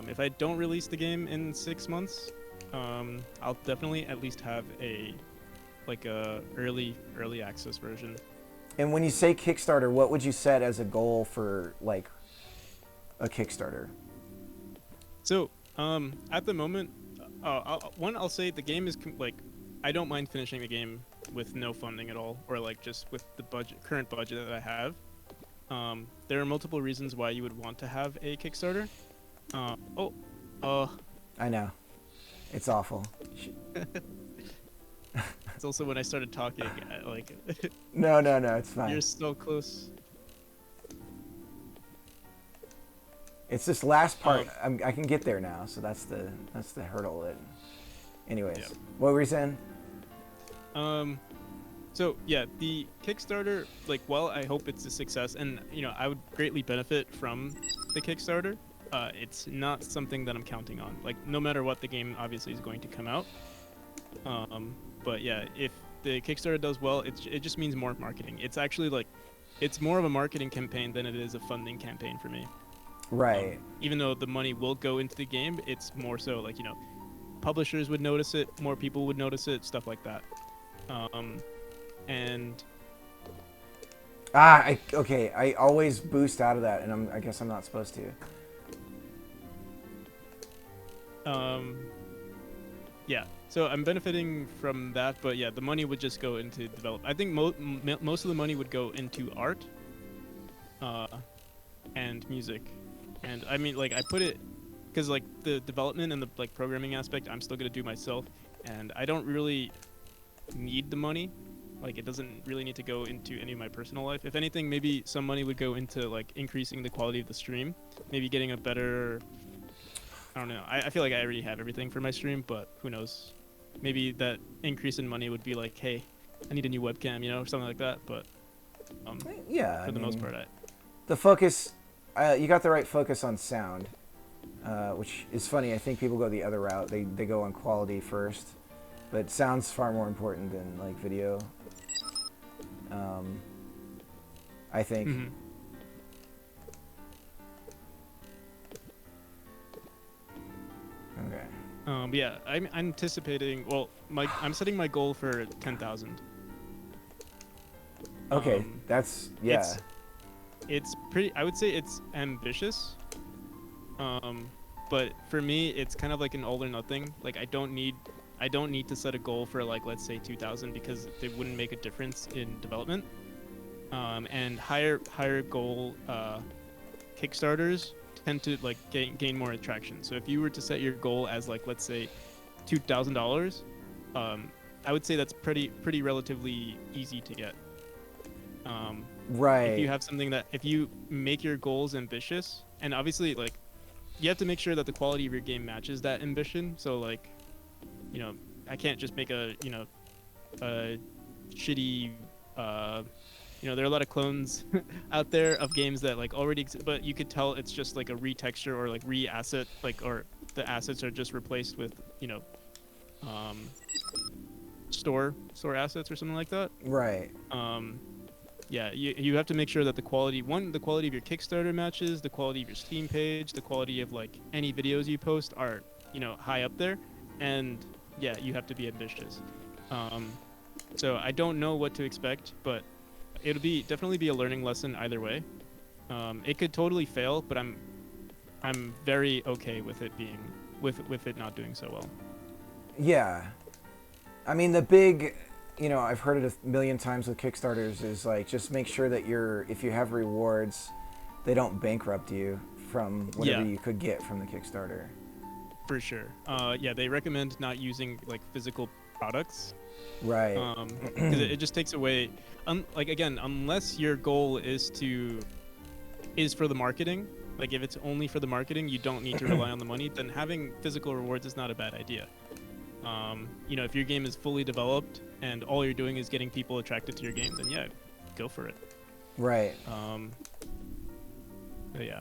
If I don't release the game in 6 months, I'll definitely at least have a early access version. And when you say Kickstarter, what would you set as a goal for like a Kickstarter? So at the moment, I'll say the game is I don't mind finishing the game with no funding at all, or like just with the current budget that I have. There are multiple reasons why you would want to have a Kickstarter. I know. It's awful. It's also when I started talking, like No, it's fine. you're so close. It's this last part. I can get there now, so that's the hurdle. Anyways, Yep. what were you saying? So yeah, the Kickstarter, like, while I hope it's a success, and I would greatly benefit from the Kickstarter, it's not something that I'm counting on. Like, no matter what, the game obviously is going to come out. But yeah, if the Kickstarter does well, it just means more marketing. It's actually it's more of a marketing campaign than it is a funding campaign for me. Right. Even though the money will go into the game, it's more so like, publishers would notice it, more people would notice it, stuff like that. And Okay. I always boost out of that, and I guess I'm not supposed to. yeah, so I'm benefiting from that, but yeah, the money would just go into develop. I think most of the money would go into art, and music, and I mean, like, I put it because like the development and the programming aspect, I'm still gonna do myself, and I don't really need the money. Like, it doesn't really need to go into any of my personal life. If anything, maybe some money would go into like increasing the quality of the stream, maybe getting a better. I don't know. I feel like I already have everything for my stream, but who knows? Maybe that increase in money would be like, hey, I need a new webcam, or something like that. But Yeah. for the most part, the focus, you got the right focus on sound, which is funny. I think people go the other route. They go on quality first, but sound's far more important than like video. I think. Mhm. Okay. But yeah, I'm anticipating. Well, I'm setting my goal for 10,000. Okay, that's yeah. It's pretty. I would say it's ambitious. But for me, it's kind of like an all or nothing. Like, I don't need to set a goal for, like, let's say 2,000, because it wouldn't make a difference in development. And higher goal Kickstarters tend to like gain more attraction. So if you were to set your goal as, like, let's say $2,000, I would say that's pretty relatively easy to get. Right. If you have something that, if you make your goals ambitious, and obviously, like, you have to make sure that the quality of your game matches that ambition. So, like, I can't just make a shitty there are a lot of clones out there of games that, like, already exist, but you could tell it's just like a retexture or like re-asset, like, or the assets are just replaced with store assets or something like that. Right. Yeah, you have to make sure that the quality of your Kickstarter matches, the quality of your Steam page, the quality of, like, any videos you post are, high up there, and yeah, you have to be ambitious. So I don't know what to expect, but it'll definitely be a learning lesson either way. It could totally fail, but I'm very okay with it being with it not doing so well. Yeah. I mean, the big, I've heard it a million times with Kickstarters, is like, just make sure that if you have rewards, they don't bankrupt you from whatever you could get from the Kickstarter. for sure. Yeah, they recommend not using like physical products, Right. because it just takes away. Like again, unless your goal is for the marketing. Like if it's only for the marketing, you don't need to rely on the money. Then having physical rewards is not a bad idea. If your game is fully developed and all you're doing is getting people attracted to your game, then yeah, go for it. Right. But yeah,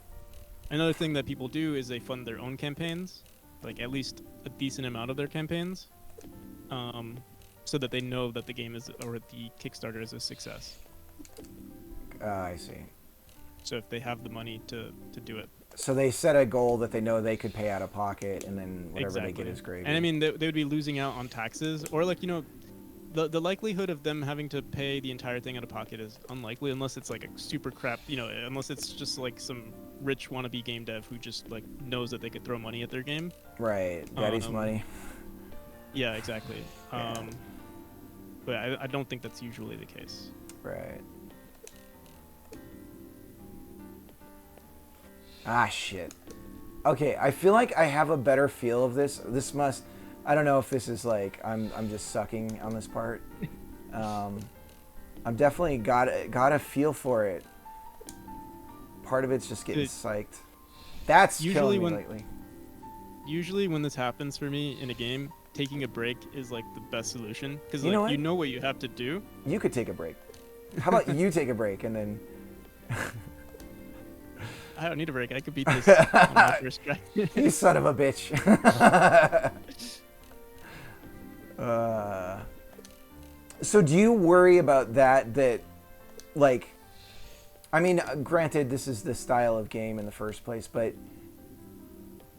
another thing that people do is they fund their own campaigns, like at least a decent amount of their campaigns, so that they know that the game is or the Kickstarter is a success. I see. So if they have the money to do it. So they set a goal that they know they could pay out of pocket, and then whatever they get Exactly. is gravy. And I mean, they would be losing out on taxes, or like the likelihood of them having to pay the entire thing out of pocket is unlikely, unless it's like a super crap, unless it's just like some rich wannabe game dev who just like knows that they could throw money at their game. Right. Daddy's money. Yeah, exactly. Yeah. But I don't think that's usually the case. Right. Ah, shit. Okay, I feel like I have a better feel of this. I don't know if this is like I'm just sucking on this part. I'm definitely got a feel for it. Part of it's just getting psyched. That's Usually killing me lately. Usually when this happens for me in a game, taking a break is like the best solution because You know what? you know what you have to do. You could take a break. How about you take a break and then... I don't need a break. I could beat this on my first try. You son of a bitch. So do you worry about that, like, I mean, granted, this is the style of game in the first place, but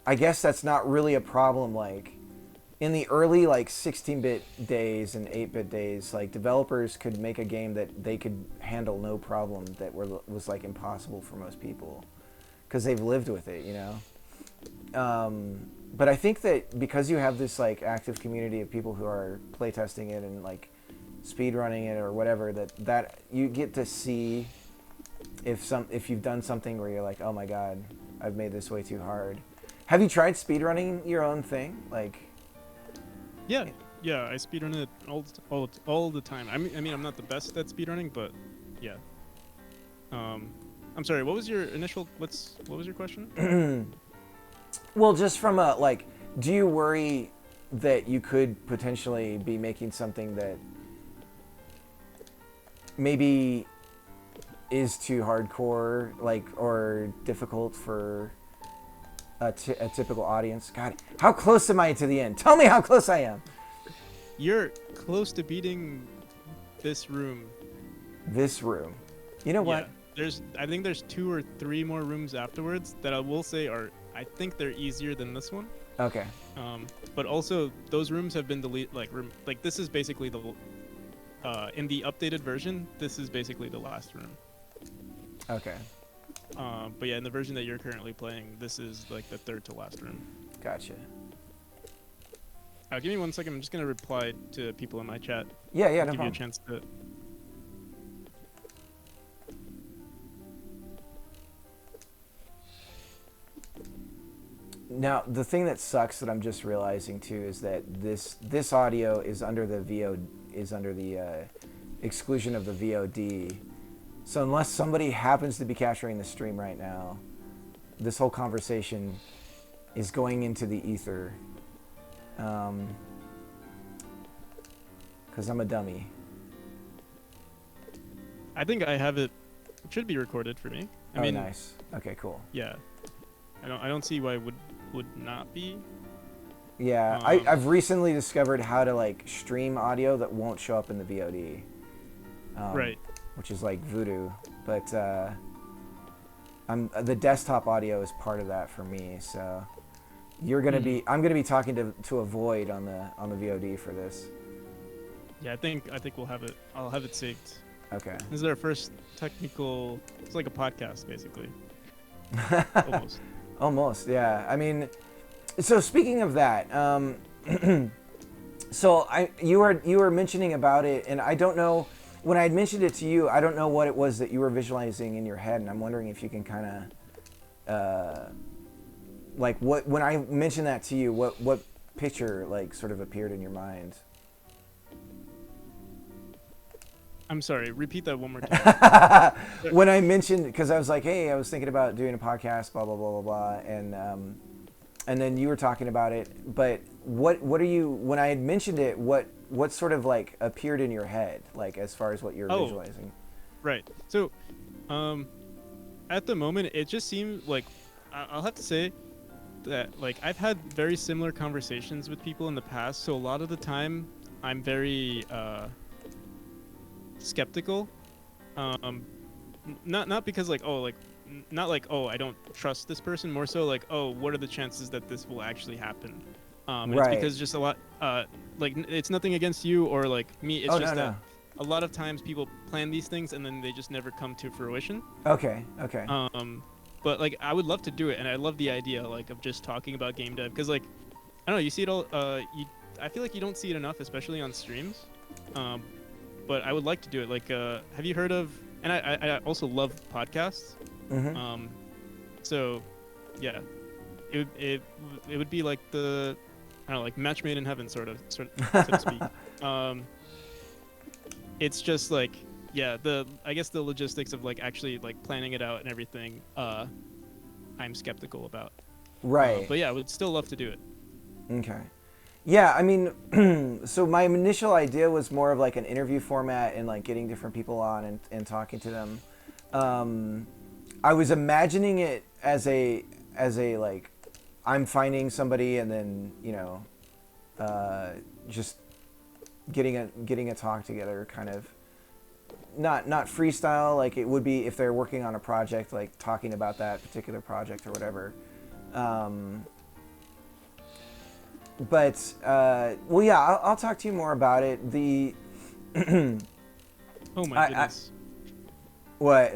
I guess that's not really a problem. Like, in the early, like, 16-bit days and 8-bit days, like, developers could make a game that they could handle no problem that was, like, impossible for most people. Because they've lived with it, but I think that because you have this like active community of people who are playtesting it and like speedrunning it or whatever, that you get to see if you've done something where you're like, oh my god, I've made this way too hard. Have you tried speedrunning your own thing? Like, Yeah, I speedrun it all the time. I mean, I'm not the best at speedrunning, but yeah. I'm sorry. What was your initial? What was your question? well, just from a like, do you worry that you could potentially be making something that maybe is too hardcore, like, or difficult for a typical audience? God, how close am I to the end? Tell me how close I am. You're close to beating this room. This room. You know what? Yeah, I think there's 2 or 3 more rooms afterwards that I will say I think they're easier than this one. Okay. But also those rooms have been deleted. Like this is basically in the updated version, this is basically the last room. Okay. But yeah, in the version that you're currently playing, this is like the 3rd to last room. Gotcha. Give me 1 second. I'm just gonna reply to people in my chat. Yeah, no give problem. you a chance to. Now, the thing that sucks that I'm just realizing too is that this audio is under the exclusion of the VOD. So unless somebody happens to be capturing the stream right now, this whole conversation is going into the ether. 'Cause I'm a dummy. I think I have it. It should be recorded for me. I mean, nice. Okay, cool. Yeah. I don't see why it would not be. Yeah, I've recently discovered how to like stream audio that won't show up in the VOD. Right. Which is like voodoo, but the desktop audio is part of that for me. So I'm gonna be talking to a void on the VOD for this. Yeah, I think we'll have it. I'll have it saved. Okay. This is our first technical. It's like a podcast, basically. Almost. Almost, yeah. I mean, so speaking of that, so you were mentioning about it, and I don't know. When I had mentioned it to you, I don't know what it was that you were visualizing in your head, and I'm wondering if you can kind of like what when I mentioned that to you, what picture like sort of appeared in your mind? I'm sorry. Repeat that one more time. When I mentioned, because I was like, hey, I was thinking about doing a podcast, blah blah blah blah blah, and then you were talking about it. But what are you? When I had mentioned it, what sort of like appeared in your head, like as far as what you're Oh. visualizing? Right. So, at the moment, it just seems like I'll have to say that like I've had very similar conversations with people in the past. So a lot of the time, I'm very skeptical. Not because like not like I don't trust this person. More so like what are the chances that this will actually happen? And Right. It's because just a lot like it's nothing against you or like me. It's Oh, just no, that a lot of times people plan these things and then they just never come to fruition. Okay. Okay. But like I would love to do it, and I love the idea like of just talking about game dev because like I don't know, you see it all. I feel like you don't see it enough, especially on streams. But I would like to do it. Like, have you heard of? And I also love podcasts. Mm-hmm. So, yeah, it would be like the I don't know, like match made in heaven, so to speak. It's just like yeah, I guess the logistics of like actually like planning it out and everything. I'm skeptical about. Right. But yeah, I would still love to do it. Okay. Yeah, I mean, so my initial idea was more of like an interview format and like getting different people on and talking to them. I was imagining it as a like I'm finding somebody and then just getting a talk together, kind of not freestyle like it would be if they're working on a project, like talking about that particular project or whatever. But well, yeah, I'll talk to you more about it. Oh my goodness. What?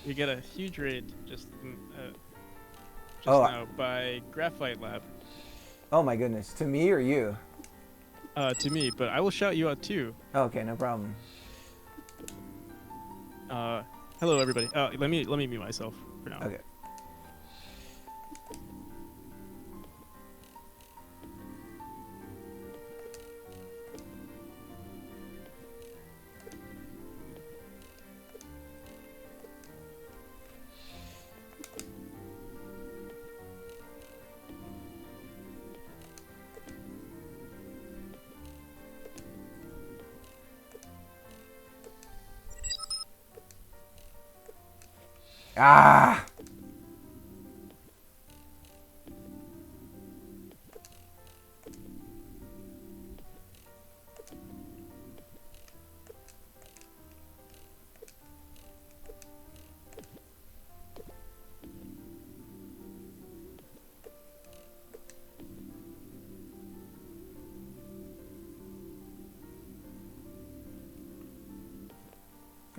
We get a huge raid just Oh. now by Graphite Lab. Oh my goodness, to me or you? To me, but I will shout you out too. Oh, okay, no problem. Hello everybody. Let me mute myself for now. Okay. Ah!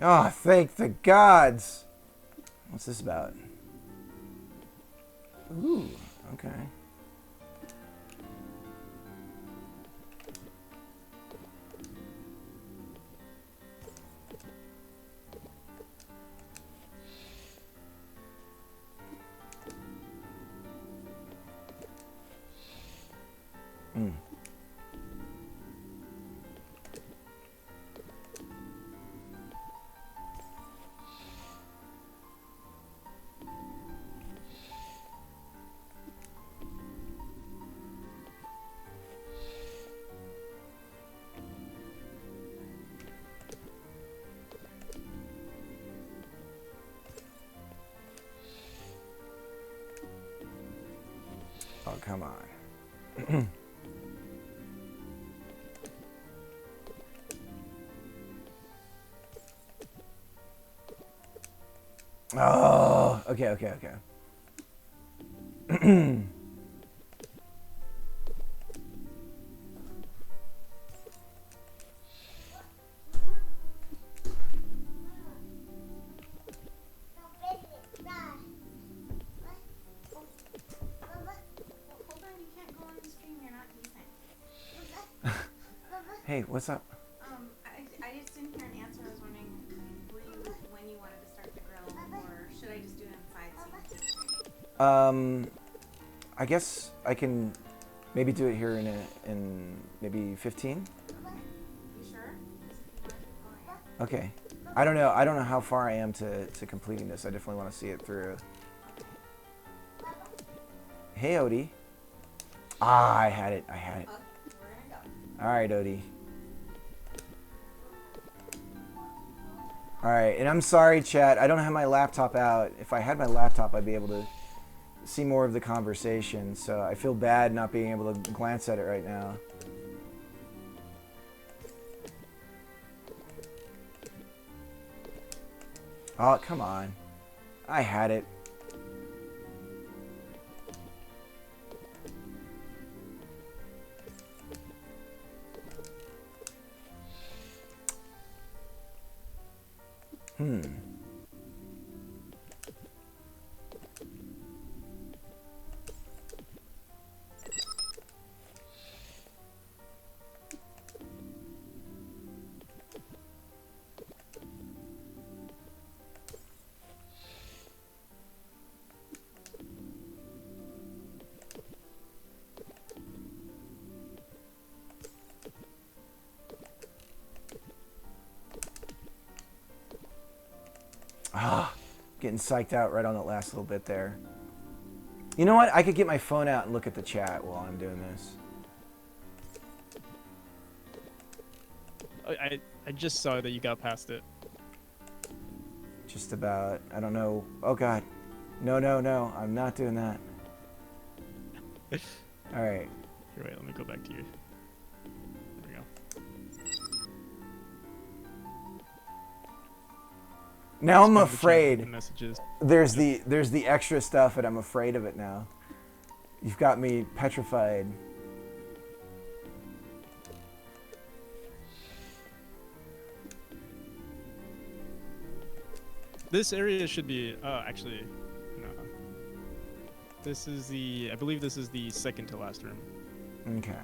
Oh, thank the gods! What's this about? Ooh, okay. Mm. Oh, come on. Oh, okay, okay, okay. Hold on, you can't go on the stream. You're not decent. Hey, what's up? I just didn't hear an answer. I was wondering when you wanted to start the grill, or should I just do it inside so you can see the screen? I guess I can maybe do it here in maybe 15. You sure? Okay. I don't know. I don't know how far I am to completing this. I definitely want to see it through. Hey, Odie. Ah, I had it. I had it. We're gonna go. All right, Odie. All right, and I'm sorry, chat. I don't have my laptop out. If I had my laptop, I'd be able to see more of the conversation. So I feel bad not being able to glance at it right now. Oh, come on. I had it. Ah, getting psyched out right on that last little bit there. You know what? I could get my phone out and look at the chat while I'm doing this. I just saw that you got past it. Just about. I don't know. Oh, God. No, no, no. I'm not doing that. All right. Here, wait, let me go back to you. There we go. Now I'm Spam the chat with afraid. the messages. There's the extra stuff, and I'm afraid of it now. You've got me petrified. This area should be actually no. This is I believe this is the second to last room. Okay.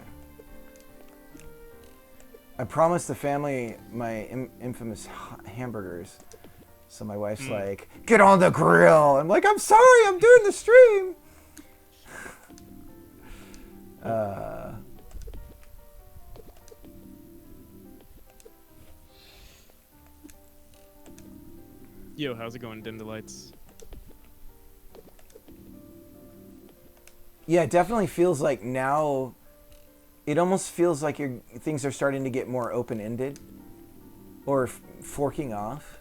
I promised the family my infamous hamburgers. So my wife's like, get on the grill. I'm like, I'm sorry, I'm doing the stream. Yo, how's it going? Dim the lights. Yeah, it definitely feels like now, it almost feels like things are starting to get more open-ended or forking off.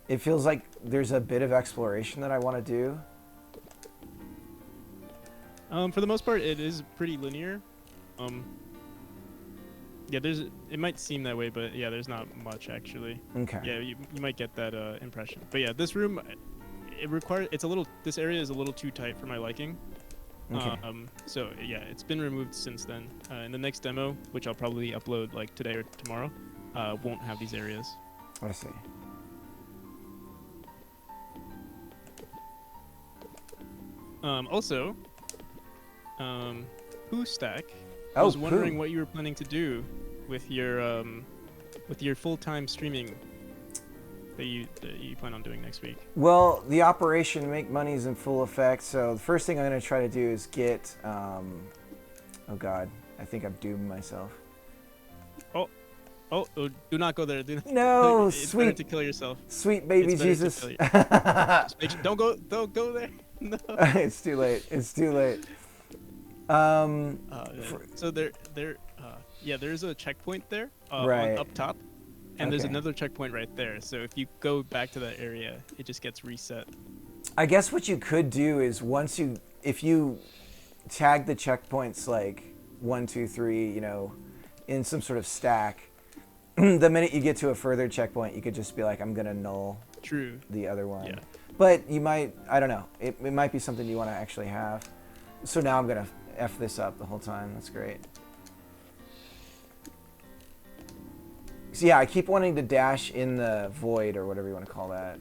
It feels like there's a bit of exploration that I want to do. For the most part, it is pretty linear. Yeah, it might seem that way, but yeah, there's not much actually. Okay. Yeah, you might get that impression. But yeah, this room, this area is a little too tight for my liking. Okay. So yeah, it's been removed since then. In the next demo, which I'll probably upload like today or tomorrow, won't have these areas. I see. Also, Pooh Stack. I Oh, was wondering Pooh. what you were planning to do with your full-time streaming that you plan on doing next week. Well, the operation Make Money is in full effect. So the first thing I'm going to try to do is get. Oh God, I think I've doomed myself. Oh, do not go there. Do not, No, it's better sweet, to kill yourself. sweet baby It's better to Jesus. kill Don't go there. No. It's too late. It's too late. Yeah. So there is a checkpoint there Right. up top, and there's Okay. another checkpoint right there. So if you go back to that area, it just gets reset. I guess what you could do is if you tag the checkpoints like 1, 2, 3, you know, in some sort of stack, the minute you get to a further checkpoint, you could just be like, I'm gonna null True. the other one. Yeah. But you might, I don't know, it might be something you want to actually have. So now I'm gonna F this up the whole time. That's great. So yeah, I keep wanting to dash in the void or whatever you want to call that.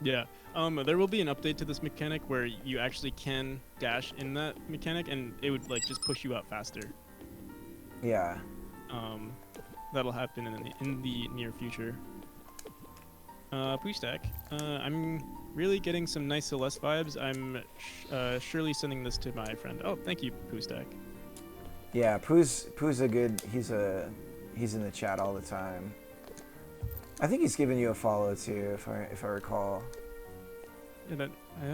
Yeah. There will be an update to this mechanic where you actually can dash in that mechanic, and it would like just push you out faster. Yeah. That'll happen in the near future. Pooh Stack. I'm really getting some nice Celeste vibes. I'm surely sending this to my friend. Oh, thank you, Poostack. Yeah, Pooh's a good. He's in the chat all the time. I think he's given you a follow too, if I recall. Yeah,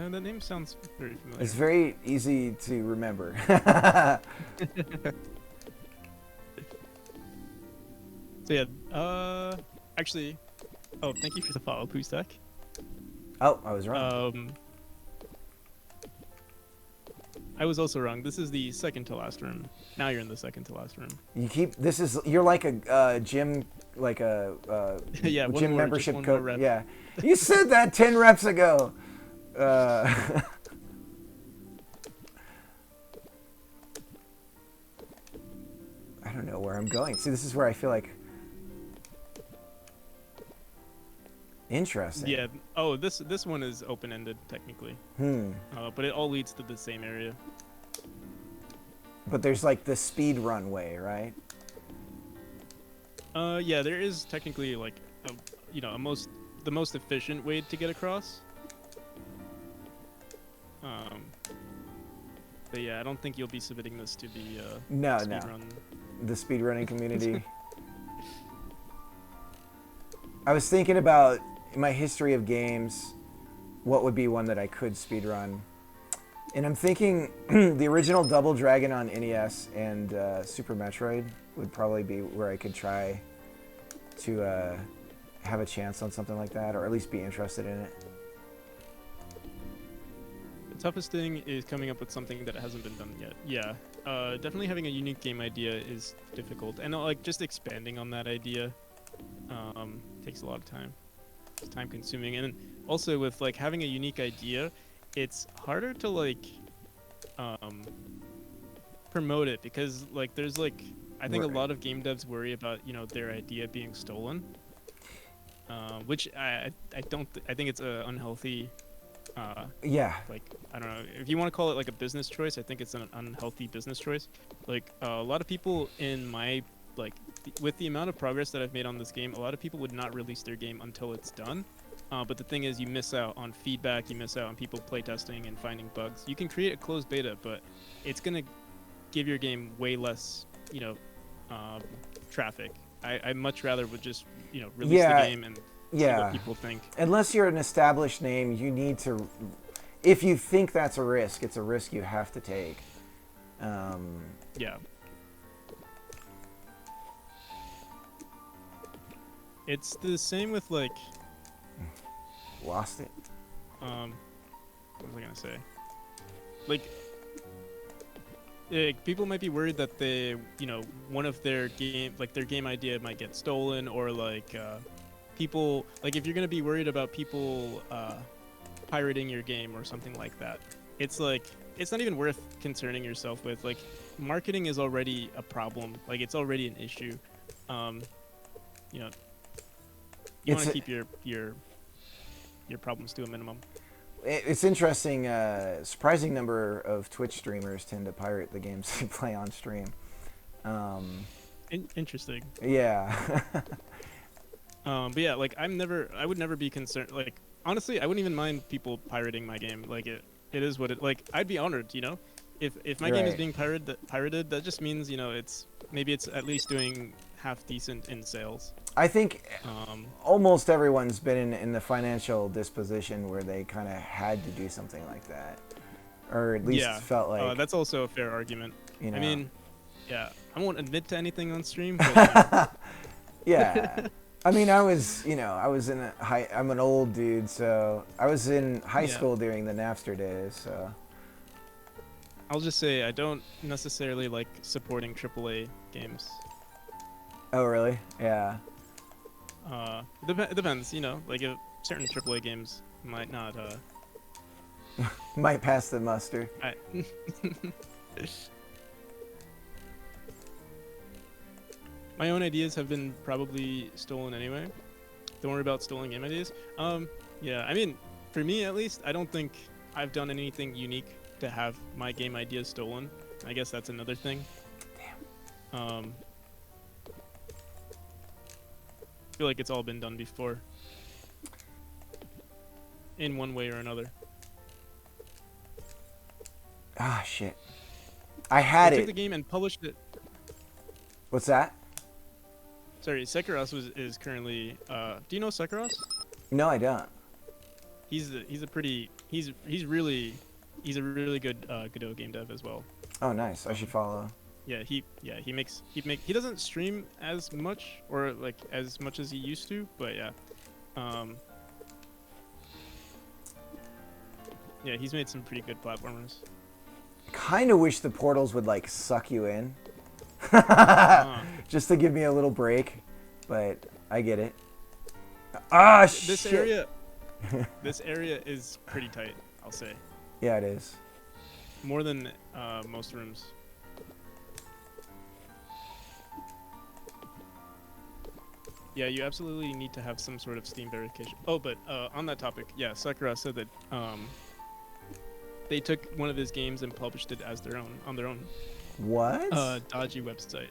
that name sounds very familiar. It's very easy to remember. So yeah, actually, oh, thank you for the follow, Poostack. Oh, I was wrong. I was also wrong. This is the second to last room. Now you're in the second to last room. You're like a gym, like a Yeah, one gym more, membership just one more code. rep. Yeah, you said that 10 reps ago. I don't know where I'm going. See, this is where I feel like interesting. Yeah. Oh, this one is open-ended technically. But it all leads to the same area. But there's like the speed run way, right? Yeah, there is technically like the most efficient way to get across. But yeah, I don't think you'll be submitting this to the No, speedrun. The speedrunning community. I was thinking about my history of games, what would be one that I could speedrun. And I'm thinking the original Double Dragon on NES and Super Metroid would probably be where I could try to have a chance on something like that, or at least be interested in it. The toughest thing is coming up with something that hasn't been done yet. Yeah, definitely having a unique game idea is difficult, and like just expanding on that idea takes a lot of time. It's time consuming, and also with like having a unique idea, it's harder to like promote it because like there's like I think Right. a lot of game devs worry about their idea being stolen, which I think it's a unhealthy. Yeah. Like I don't know if you want to call it like a business choice. I think it's an unhealthy business choice. Like a lot of people in my with the amount of progress that I've made on this game, a lot of people would not release their game until it's done. But the thing is, you miss out on feedback. You miss out on people playtesting and finding bugs. You can create a closed beta, but it's gonna give your game way less, traffic. I much rather would just release the game and see what people think. Unless you're an established name, you need to. If you think that's a risk, it's a risk you have to take. Yeah. It's the same with like. Lost it. What was I gonna say? Like, people might be worried that one of their game idea might get stolen, or like, people like if you're gonna be worried about people pirating your game or something like that, it's like it's not even worth concerning yourself with. Like, marketing is already a problem. Like, it's already an issue. You want to keep your problems to a minimum. It's interesting. Surprising number of Twitch streamers tend to pirate the games they play on stream. Interesting. Yeah. But yeah, like I would never be concerned. Like honestly, I wouldn't even mind people pirating my game. Like it is what it. Like I'd be honored, if my game is being pirated, that just means it's at least doing half decent in sales. I think almost everyone's been in the financial disposition where they kind of had to do something like that, or at least felt like. That's also a fair argument. I mean, yeah, I won't admit to anything on stream. But, yeah. I mean, I was in I'm an old dude, so I was in high school during the Napster days, so. I'll just say I don't necessarily like supporting AAA games. Oh, really? Yeah. It depends, like if certain AAA games might not, might pass the muster. My own ideas have been probably stolen anyway. Don't worry about stolen game ideas. Yeah, I mean, for me at least, I don't think I've done anything unique to have my game ideas stolen. I guess that's another thing. Damn. I feel like it's all been done before. in one way or another. Ah, shit. I had They took the it. game and published it. What's that? Sorry, Sekirос is currently. Do you know Sekiros? No, I don't. He's a really a really good Godot game dev as well. Oh, nice. I should follow. He doesn't stream as much or like as much as he used to, but yeah. Yeah, he's made some pretty good platformers. Kind of wish the portals would like suck you in. Just to give me a little break, but I get it. Ah, This shit. this area is pretty tight, I'll say. Yeah, it is. More than most rooms. Yeah, you absolutely need to have some sort of Steam verification. Oh, but on that topic, yeah, Sakura said that they took one of his games and published it as on their own What? dodgy website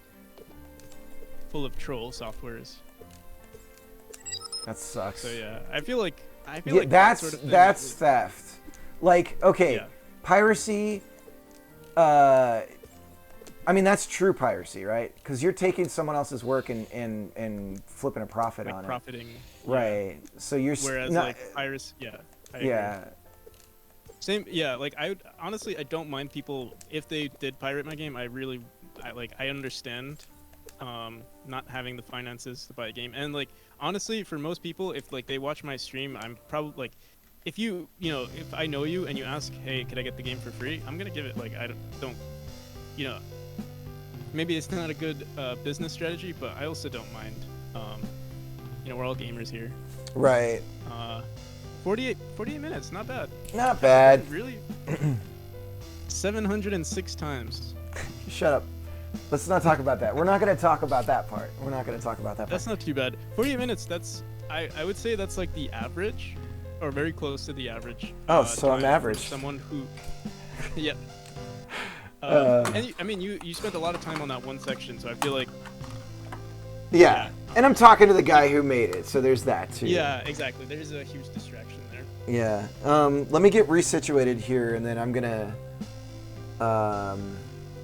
full of troll softwares. That sucks. So yeah, I feel like Yeah, that that's sort of thing that's theft. Like, okay, Yeah. piracy. I mean, that's true piracy, right? Because you're taking someone else's work and flipping a profit like on profiting. it, right? So you're Whereas not, like piracy, yeah. I agree. yeah, Same, yeah. Like I would, honestly, I don't mind people if they did pirate my game. I understand, not having the finances to buy a game. And like honestly, for most people, if like they watch my stream, I'm probably like, if if I know you and you ask, hey, could I get the game for free? I'm gonna give it. Like I don't, maybe it's not a good business strategy, but I also don't mind. We're all gamers here. right. 48 minutes, not bad. Not bad. Really? 706 times. Shut up. Let's not talk about that. We're not going to talk about that part. We're not going to talk about that part. That's not too bad. 48 minutes, I would say that's like the average, or very close to the average. Oh, so I'm time for average. Someone who, yeah. And you spent a lot of time on that one section, so I feel like. Yeah. And I'm talking to the guy who made it, so there's that too. Yeah, exactly. There's a huge distraction there. Yeah. Let me get resituated here, and then I'm gonna.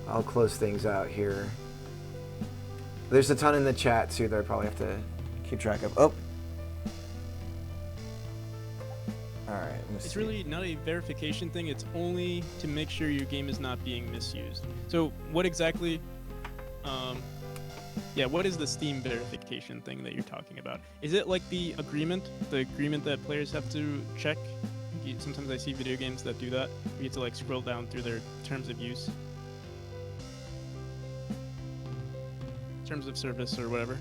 I'll close things out here. There's a ton in the chat too that I probably have to keep track of. Oh. All right. It's really not a verification thing. It's only to make sure your game is not being misused. So what exactly? What is the Steam verification thing that you're talking about? Is it like the agreement that players have to check? Sometimes I see video games that do that. You have to like scroll down through their terms of use, terms of service, or whatever.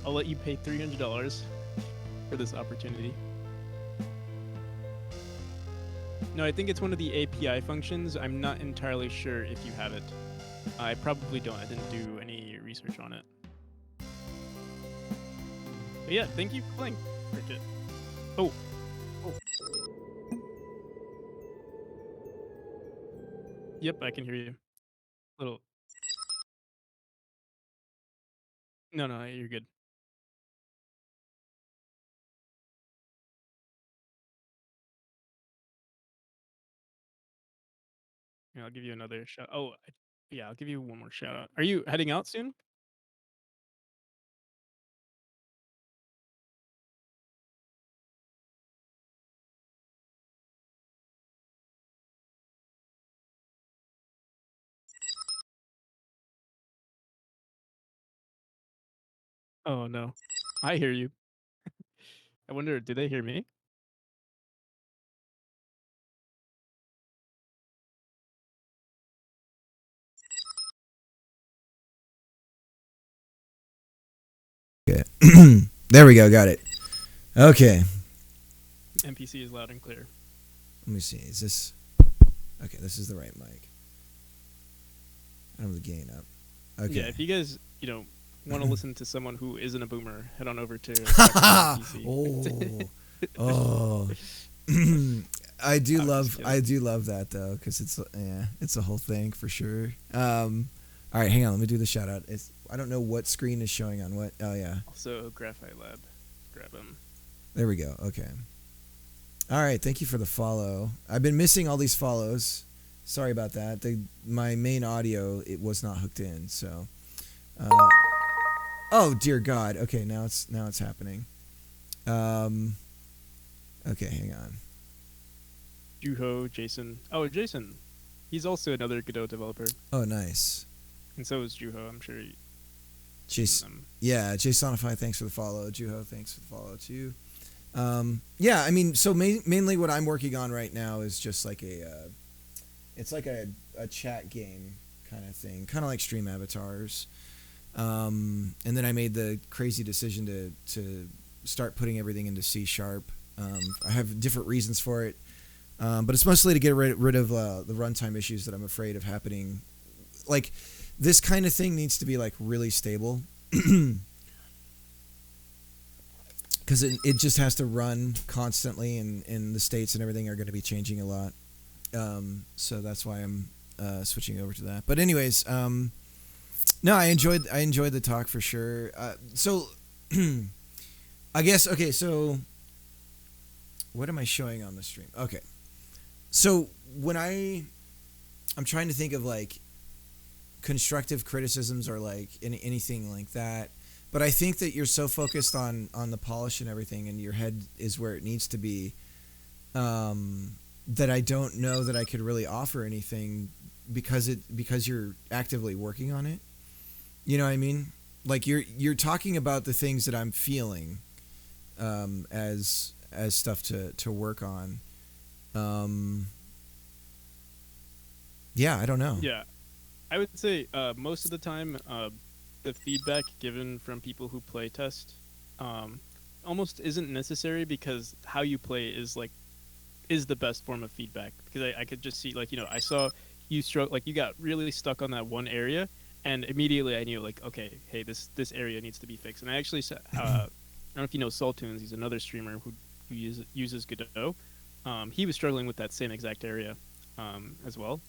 I'll let you pay $300 for this opportunity. No, I think it's one of the API functions. I'm not entirely sure if you have it. I probably don't. I didn't do any research on it. But yeah, thank you for playing, Cricket. Oh. Yep, I can hear you. Little. No, you're good. Yeah, I'll give you another shout. Oh, yeah, I'll give you one more shout out. Are you heading out soon? Oh no, I hear you. I wonder, do they hear me? Okay. There we go. Got it. Okay. NPC is loud and clear. Let me see. Is this... Okay, this is the right mic. I don't have the gain up. Okay. Yeah, if you guys, want to listen to someone who isn't a boomer, head on over to NPC. Oh. I do I'm love just kidding. that though, because it's a whole thing for sure. All right, hang on. Let me do the shout out. I don't know what screen is showing on what. Oh yeah, Also, Graphite Lab. Grab him. there we go. Okay. All right, thank you for the follow. I've been missing all these follows. Sorry about that. My main audio it was not hooked in, so. Oh dear God. Okay, now it's happening. Okay, hang on. Juho, Jason. Oh, Jason. He's also another Godot developer, Oh, nice. and so is Juho. I'm sure. Jason. Yeah, Jasonify. Thanks for the follow. Juho, thanks for the follow too. Yeah, I mean, so mainly what I'm working on right now is just like it's like a chat game kind of thing, kind of like Stream Avatars. And then I made the crazy decision to start putting everything into C#. I have different reasons for it, but it's mostly to get rid of the runtime issues that I'm afraid of happening. Like, this kind of thing needs to be like really stable. Because it just has to run constantly, and the states and everything are going to be changing a lot. So that's why I'm switching over to that. But anyways, no, I enjoyed the talk for sure. So I guess okay. So what am I showing on the stream? Okay, so when I'm trying to think of like constructive criticisms or like anything like that. But I think that you're so focused on the polish and everything, and your head is where it needs to be, that I don't know that I could really offer anything because you're actively working on it. You know what I mean? Like you're talking about the things that I'm feeling, as stuff to work on. Yeah, I don't know. Yeah, I would say most of the time, the feedback given from people who play test almost isn't necessary, because how you play is the best form of feedback. Because I could just see, like, I saw you you got really stuck on that one area, and immediately I knew, like, okay, hey, this area needs to be fixed. And I actually I don't know if you know Saltoons. He's another streamer who uses Godot. He was struggling with that same exact area as well.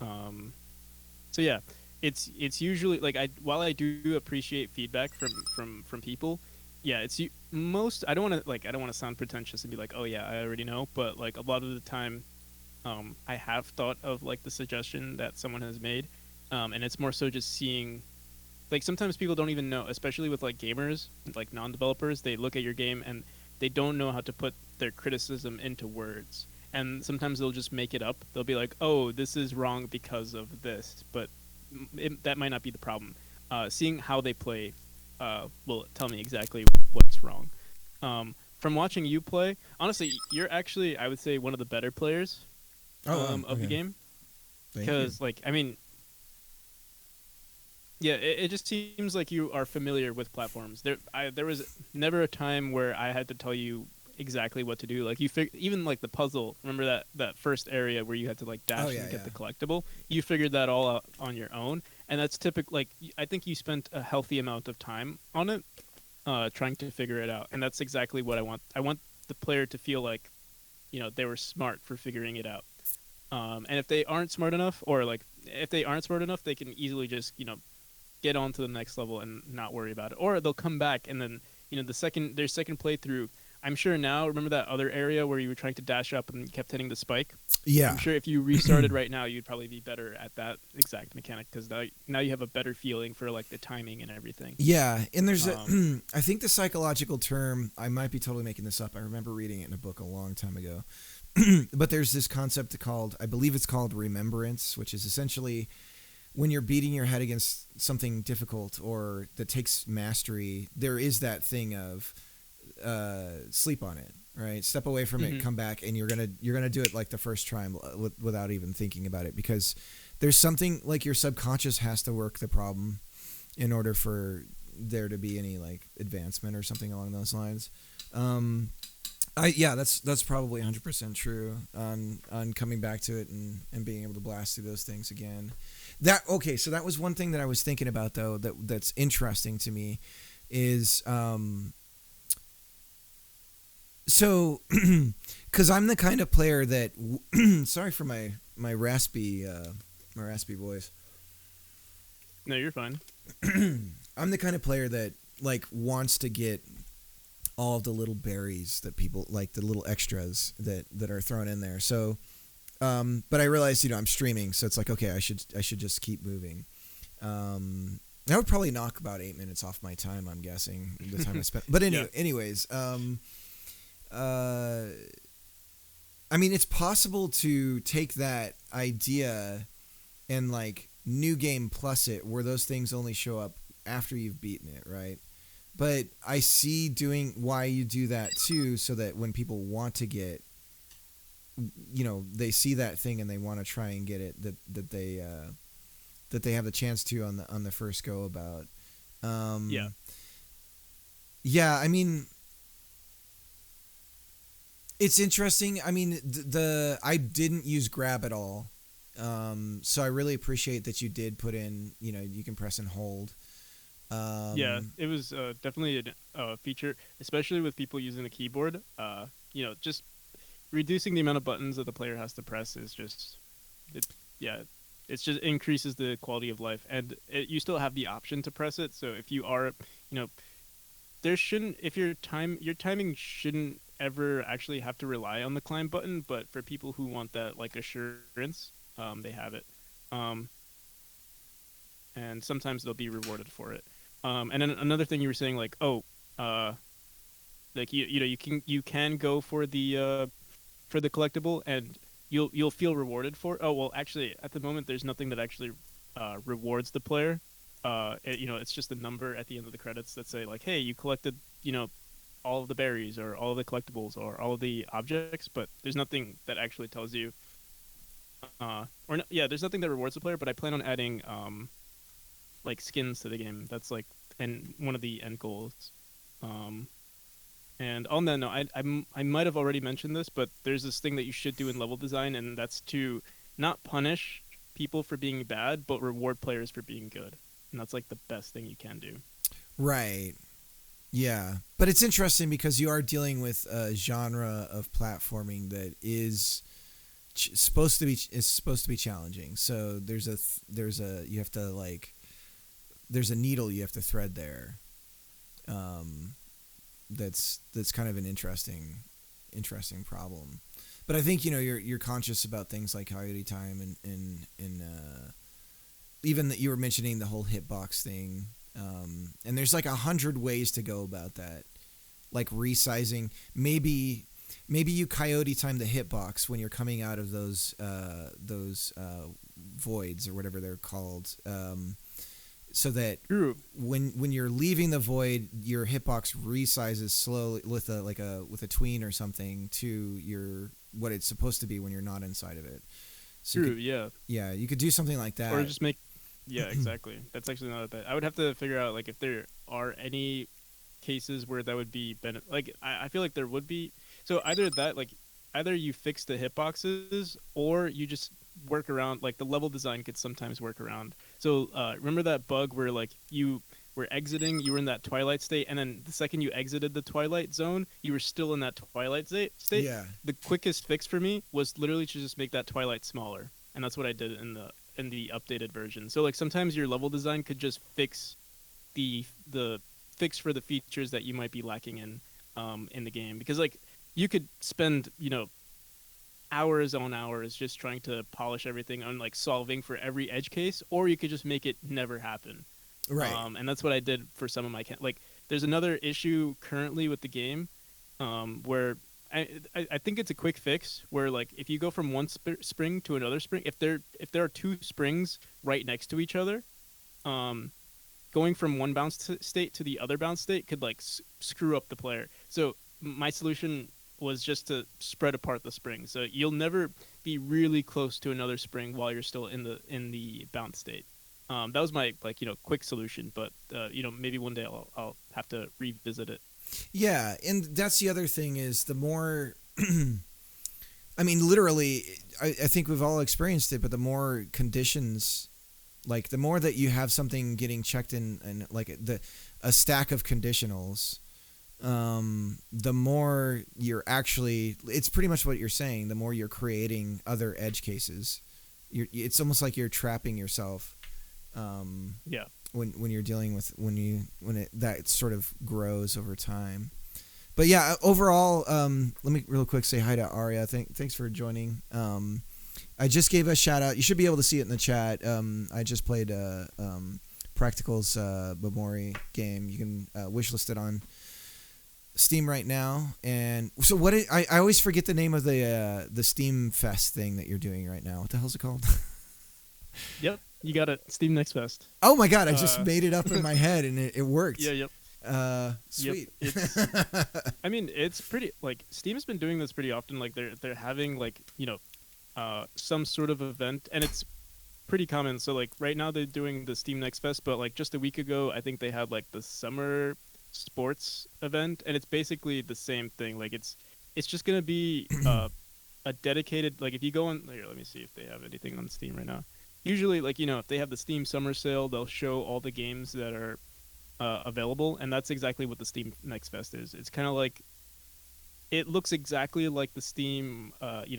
So yeah, it's usually like while I do appreciate feedback from people, yeah, I don't want to sound pretentious and be like, oh yeah, I already know, but like a lot of the time, I have thought of like the suggestion that someone has made, and it's more so just seeing, like, sometimes people don't even know, especially with like gamers, like non-developers, they look at your game and they don't know how to put their criticism into words. And sometimes they'll just make it up. They'll be like, "Oh, this is wrong because of this," but that might not be the problem. Seeing how they play will tell me exactly what's wrong. From watching you play, honestly, you're actually, I would say, one of the better players of the game. Because, like, I mean, yeah, it just seems like you are familiar with platforms. There was never a time where I had to tell you exactly what to do. Like, even like the puzzle, remember that first area where you had to like dash and get the collectible? You figured that all out on your own, and that's typical. Like, I think you spent a healthy amount of time on it, trying to figure it out, and that's exactly what I want. I want the player to feel like, they were smart for figuring it out. And if they aren't smart enough, they can easily just, get on to the next level and not worry about it. Or they'll come back and then, their second playthrough, I'm sure now, remember that other area where you were trying to dash up and kept hitting the spike? Yeah. I'm sure if you restarted right now, you'd probably be better at that exact mechanic, because now you have a better feeling for like the timing and everything. Yeah, and there's I think the psychological term, I might be totally making this up. I remember reading it in a book a long time ago. But there's this concept called, I believe it's called remembrance, which is essentially when you're beating your head against something difficult or that takes mastery, there is that thing of sleep on it, right? Step away from it, come back, and you're gonna do it like the first try without even thinking about it, because there's something like your subconscious has to work the problem in order for there to be any like advancement or something along those lines. That's probably 100% true on coming back to it and being able to blast through those things again. So that was one thing that I was thinking about, though, that's interesting to me is so because I'm the kind of player that sorry for my raspy voice. No, you're fine. I'm the kind of player that like wants to get all of the little berries that people like, the little extras that are thrown in there. So, but I realized, I'm streaming, so it's like, okay, I should just keep moving. That would probably knock about 8 minutes off my time. I'm guessing the time I spent. But Yeah. anyways, I mean, it's possible to take that idea and like new game plus it, where those things only show up after you've beaten it, right? But I see doing why you do that too, so that when people want to get, they see that thing and they want to try and get it, that they have the chance to on the first go about. Yeah. Yeah, I mean, it's interesting. I mean, I didn't use grab at all, so I really appreciate that you did put in. You can press and hold. Yeah, it was definitely a feature, especially with people using the keyboard. Just reducing the amount of buttons that the player has to press is just, it, yeah, it's just increases the quality of life, and you still have the option to press it. So if you are, there shouldn't, if your timing shouldn't ever actually have to rely on the climb button, but for people who want that like assurance, they have it. Um, and sometimes they'll be rewarded for it. And then another thing you were saying, like, like you can go for the collectible, and you'll feel rewarded for it. Oh well, actually, at the moment, there's nothing that actually rewards the player. It's just a number at the end of the credits that say like, hey, you collected, all of the berries or all of the collectibles or all of the objects, but there's nothing that actually tells you. Or no, yeah, there's nothing that rewards the player. But I plan on adding like skins to the game. That's like and one of the end goals. Um, and on that note, I might have already mentioned this, but there's this thing that you should do in level design, and that's to not punish people for being bad, but reward players for being good. And that's like the best thing you can do. Right. Yeah, but it's interesting because you are dealing with a genre of platforming that is supposed to be challenging. So you have to like, there's a needle you have to thread there. That's kind of an interesting problem. But I think you're conscious about things like Coyote Time and even that you were mentioning the whole hitbox thing. And there's like 100 ways to go about that, like resizing. Maybe you Coyote Time the hitbox when you're coming out of those voids or whatever they're called. So that when you're leaving the void, your hitbox resizes slowly with a tween or something to your what it's supposed to be when you're not inside of it. So Yeah. You could do something like that, Or just make. Yeah, exactly. That's actually not bad. I would have to figure out like if there are any cases where that would be like I feel like there would be. So either you fix the hitboxes or you just work around, like the level design could sometimes work around. So remember that bug where like you were you were in that twilight state, and then the second you exited the twilight zone, you were still in that twilight state. Yeah. The quickest fix for me was literally to just make that twilight smaller, and that's what I did in the updated version. So like sometimes your level design could just fix the fix for the features that you might be lacking in the game, because like you could spend hours on hours just trying to polish everything on like solving for every edge case, or you could just make it never happen. right? And that's what I did for some of my like. There's another issue currently with the game, where I think it's a quick fix where like if you go from one spring to another spring, if there are two springs right next to each other, going from one bounce state to the other bounce state could like screw up the player. So my solution was just to spread apart the springs, so you'll never be really close to another spring while you're still in the bounce state. That was my quick solution, but maybe one day I'll have to revisit it. Yeah, and that's the other thing is the more. I mean, literally, I think we've all experienced it, but the more conditions, like the more that you have something getting checked in, and like a stack of conditionals, the more you're actually, it's pretty much what you're saying, the more you're creating other edge cases. It's almost like you're trapping yourself Yeah. When you're dealing with when it that sort of grows over time. But yeah, overall, let me real quick say hi to Aria. Thanks for joining. I just gave a shout out. You should be able to see it in the chat. I just played Practical's Memori game. You can wishlist it on Steam right now. And so I always forget the name of the Steam Fest thing that you're doing right now. What the hell's it called? Yep. You got it. Steam Next Fest. Oh my god! I just made it up in my head and it worked. Yeah. Yep. Sweet. Yep, I mean, it's pretty like Steam's been doing this pretty often. Like they're having like some sort of event, and it's pretty common. So like right now they're doing the Steam Next Fest, but like just a week ago I think they had like the summer sports event, and it's basically the same thing. Like it's just gonna be a dedicated, like if you go on here, let me see if they have anything on Steam right now. Usually, like if they have the Steam summer sale, they'll show all the games that are available, and that's exactly what the Steam Next Fest is. It's kind of like, it looks exactly like the Steam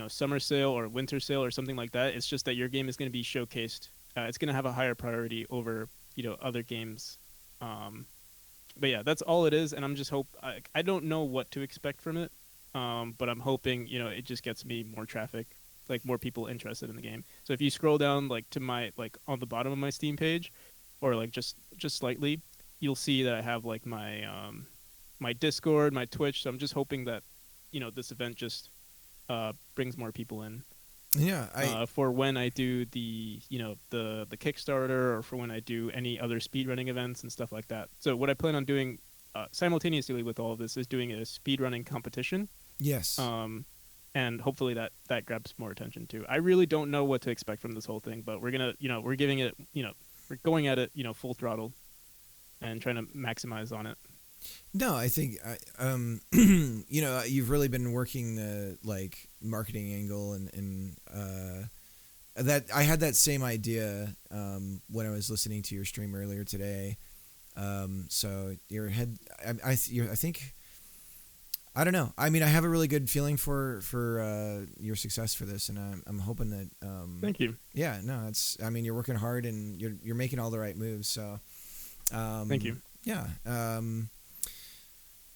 summer sale or winter sale or something like that. It's just that your game is going to be showcased. It's going to have a higher priority over other games. But yeah, that's all it is, and I'm just I don't know what to expect from it, but I'm hoping it just gets me more traffic, like more people interested in the game. So if you scroll down like to my like on the bottom of my Steam page, or like just slightly, you'll see that I have like my my Discord, my Twitch. So I'm just hoping that this event just brings more people in. Yeah, for when I do the the Kickstarter, or for when I do any other speedrunning events and stuff like that. So what I plan on doing simultaneously with all of this is doing a speedrunning competition. yes. And hopefully that grabs more attention too. I really don't know what to expect from this whole thing, but we're gonna we're giving it we're going at it full throttle and trying to maximize on it. No, I think you've really been working the like marketing angle and that I had that same idea when I was listening to your stream earlier today. So your head, I think, I don't know. I mean, I have a really good feeling for your success for this, and I'm hoping that. Thank you. Yeah, no, I mean, you're working hard and you're making all the right moves. So. Thank you. Yeah.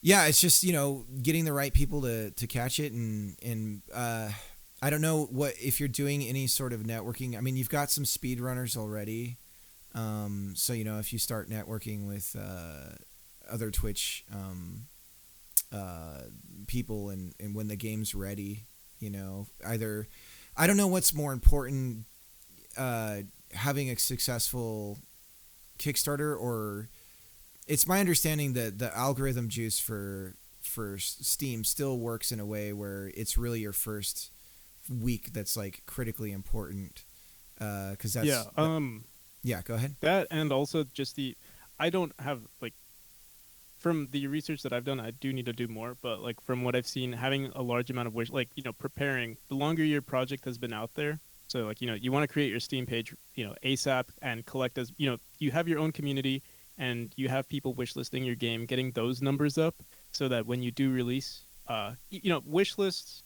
Yeah, it's just getting the right people to catch it, and I don't know what if you're doing any sort of networking. I mean, you've got some speedrunners already, so if you start networking with other Twitch people, and when the game's ready, either I don't know what's more important, having a successful Kickstarter, or it's my understanding that the algorithm juice for Steam still works in a way where it's really your first week that's like critically important, because that's yeah, go ahead. That, and also just I don't have like, from the research that I've done, I do need to do more, but like from what I've seen, having a large amount of preparing, the longer your project has been out there, so like you want to create your Steam page ASAP and collect as you have your own community, and you have people wishlisting your game, getting those numbers up so that when you do release, wishlists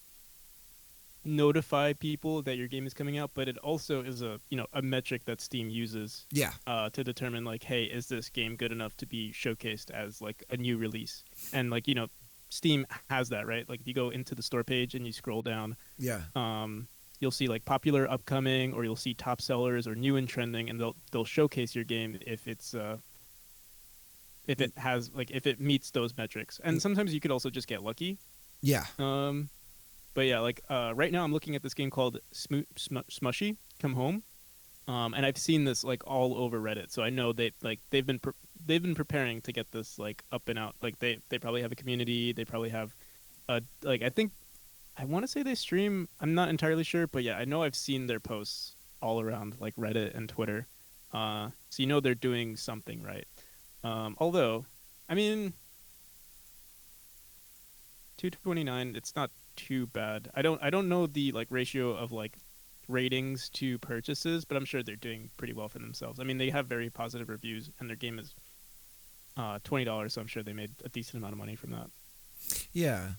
notify people that your game is coming out, but it also is a metric that Steam uses to determine like, hey, is this game good enough to be showcased as like a new release? And like Steam has that, right? Like if you go into the store page and you scroll down, you'll see like popular, upcoming, or you'll see top sellers or new and trending, and they'll showcase your game if it's if it has like, if it meets those metrics. And sometimes you could also just get lucky. Yeah. But yeah, like right now I'm looking at this game called Smushy Come Home, and I've seen this like all over Reddit, so I know they've been preparing to get this like up and out. Like they probably have a community, they probably have I want to say they stream. I'm not entirely sure, but yeah, I know I've seen their posts all around like Reddit and Twitter, so they're doing something right. Although, I mean, 229, it's not too bad. I don't know the like ratio of like ratings to purchases, but I'm sure they're doing pretty well for themselves. I mean, they have very positive reviews, and their game is $20, so I'm sure they made a decent amount of money from that. Yeah.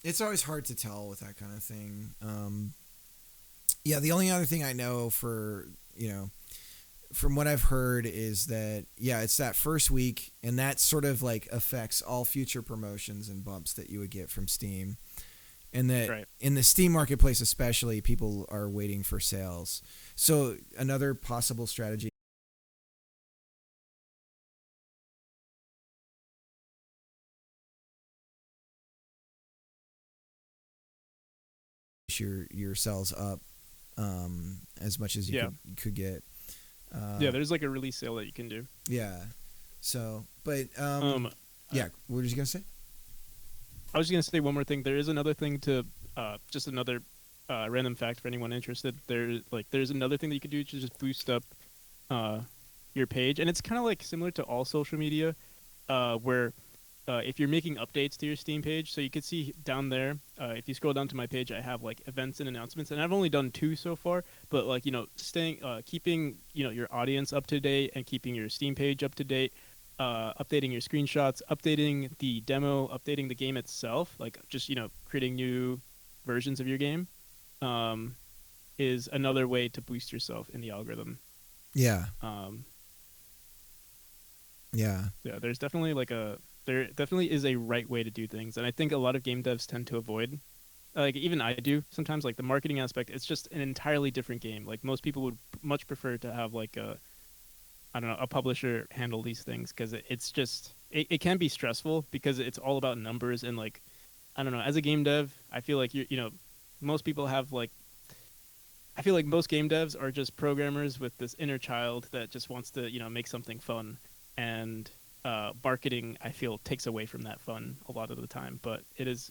It's always hard to tell with that kind of thing. Yeah, the only other thing I know for from what I've heard is that it's that first week, and that sort of like affects all future promotions and bumps that you would get from Steam, and that Right. in the Steam marketplace especially, people are waiting for sales. So another possible strategy is your sales up as much as you Yeah. could get. Yeah, there's like a release sale that you can do. Yeah. So, but Um, yeah, what was you gonna say? I was gonna say one more thing. There is another thing to, just another random fact for anyone interested. There's another thing that you could do to just boost up your page, and it's kind of like similar to all social media, where if you're making updates to your Steam page, so you can see down there, if you scroll down to my page, I have like events and announcements, and I've only done 2 so far. But like keeping your audience up to date and keeping your Steam page up to date, updating your screenshots, updating the demo, updating the game itself, like just creating new versions of your game, is another way to boost yourself in the algorithm. Yeah. Um, Yeah. yeah, there definitely is a right way to do things, and I think a lot of game devs tend to avoid. Like even I do sometimes. Like the marketing aspect, it's just an entirely different game. Like most people would much prefer to have like I don't know, a publisher handle these things, because it can be stressful because it's all about numbers, and like I don't know, as a game dev, I feel like most people have like I feel like most game devs are just programmers with this inner child that just wants to make something fun, and marketing I feel takes away from that fun a lot of the time. But it's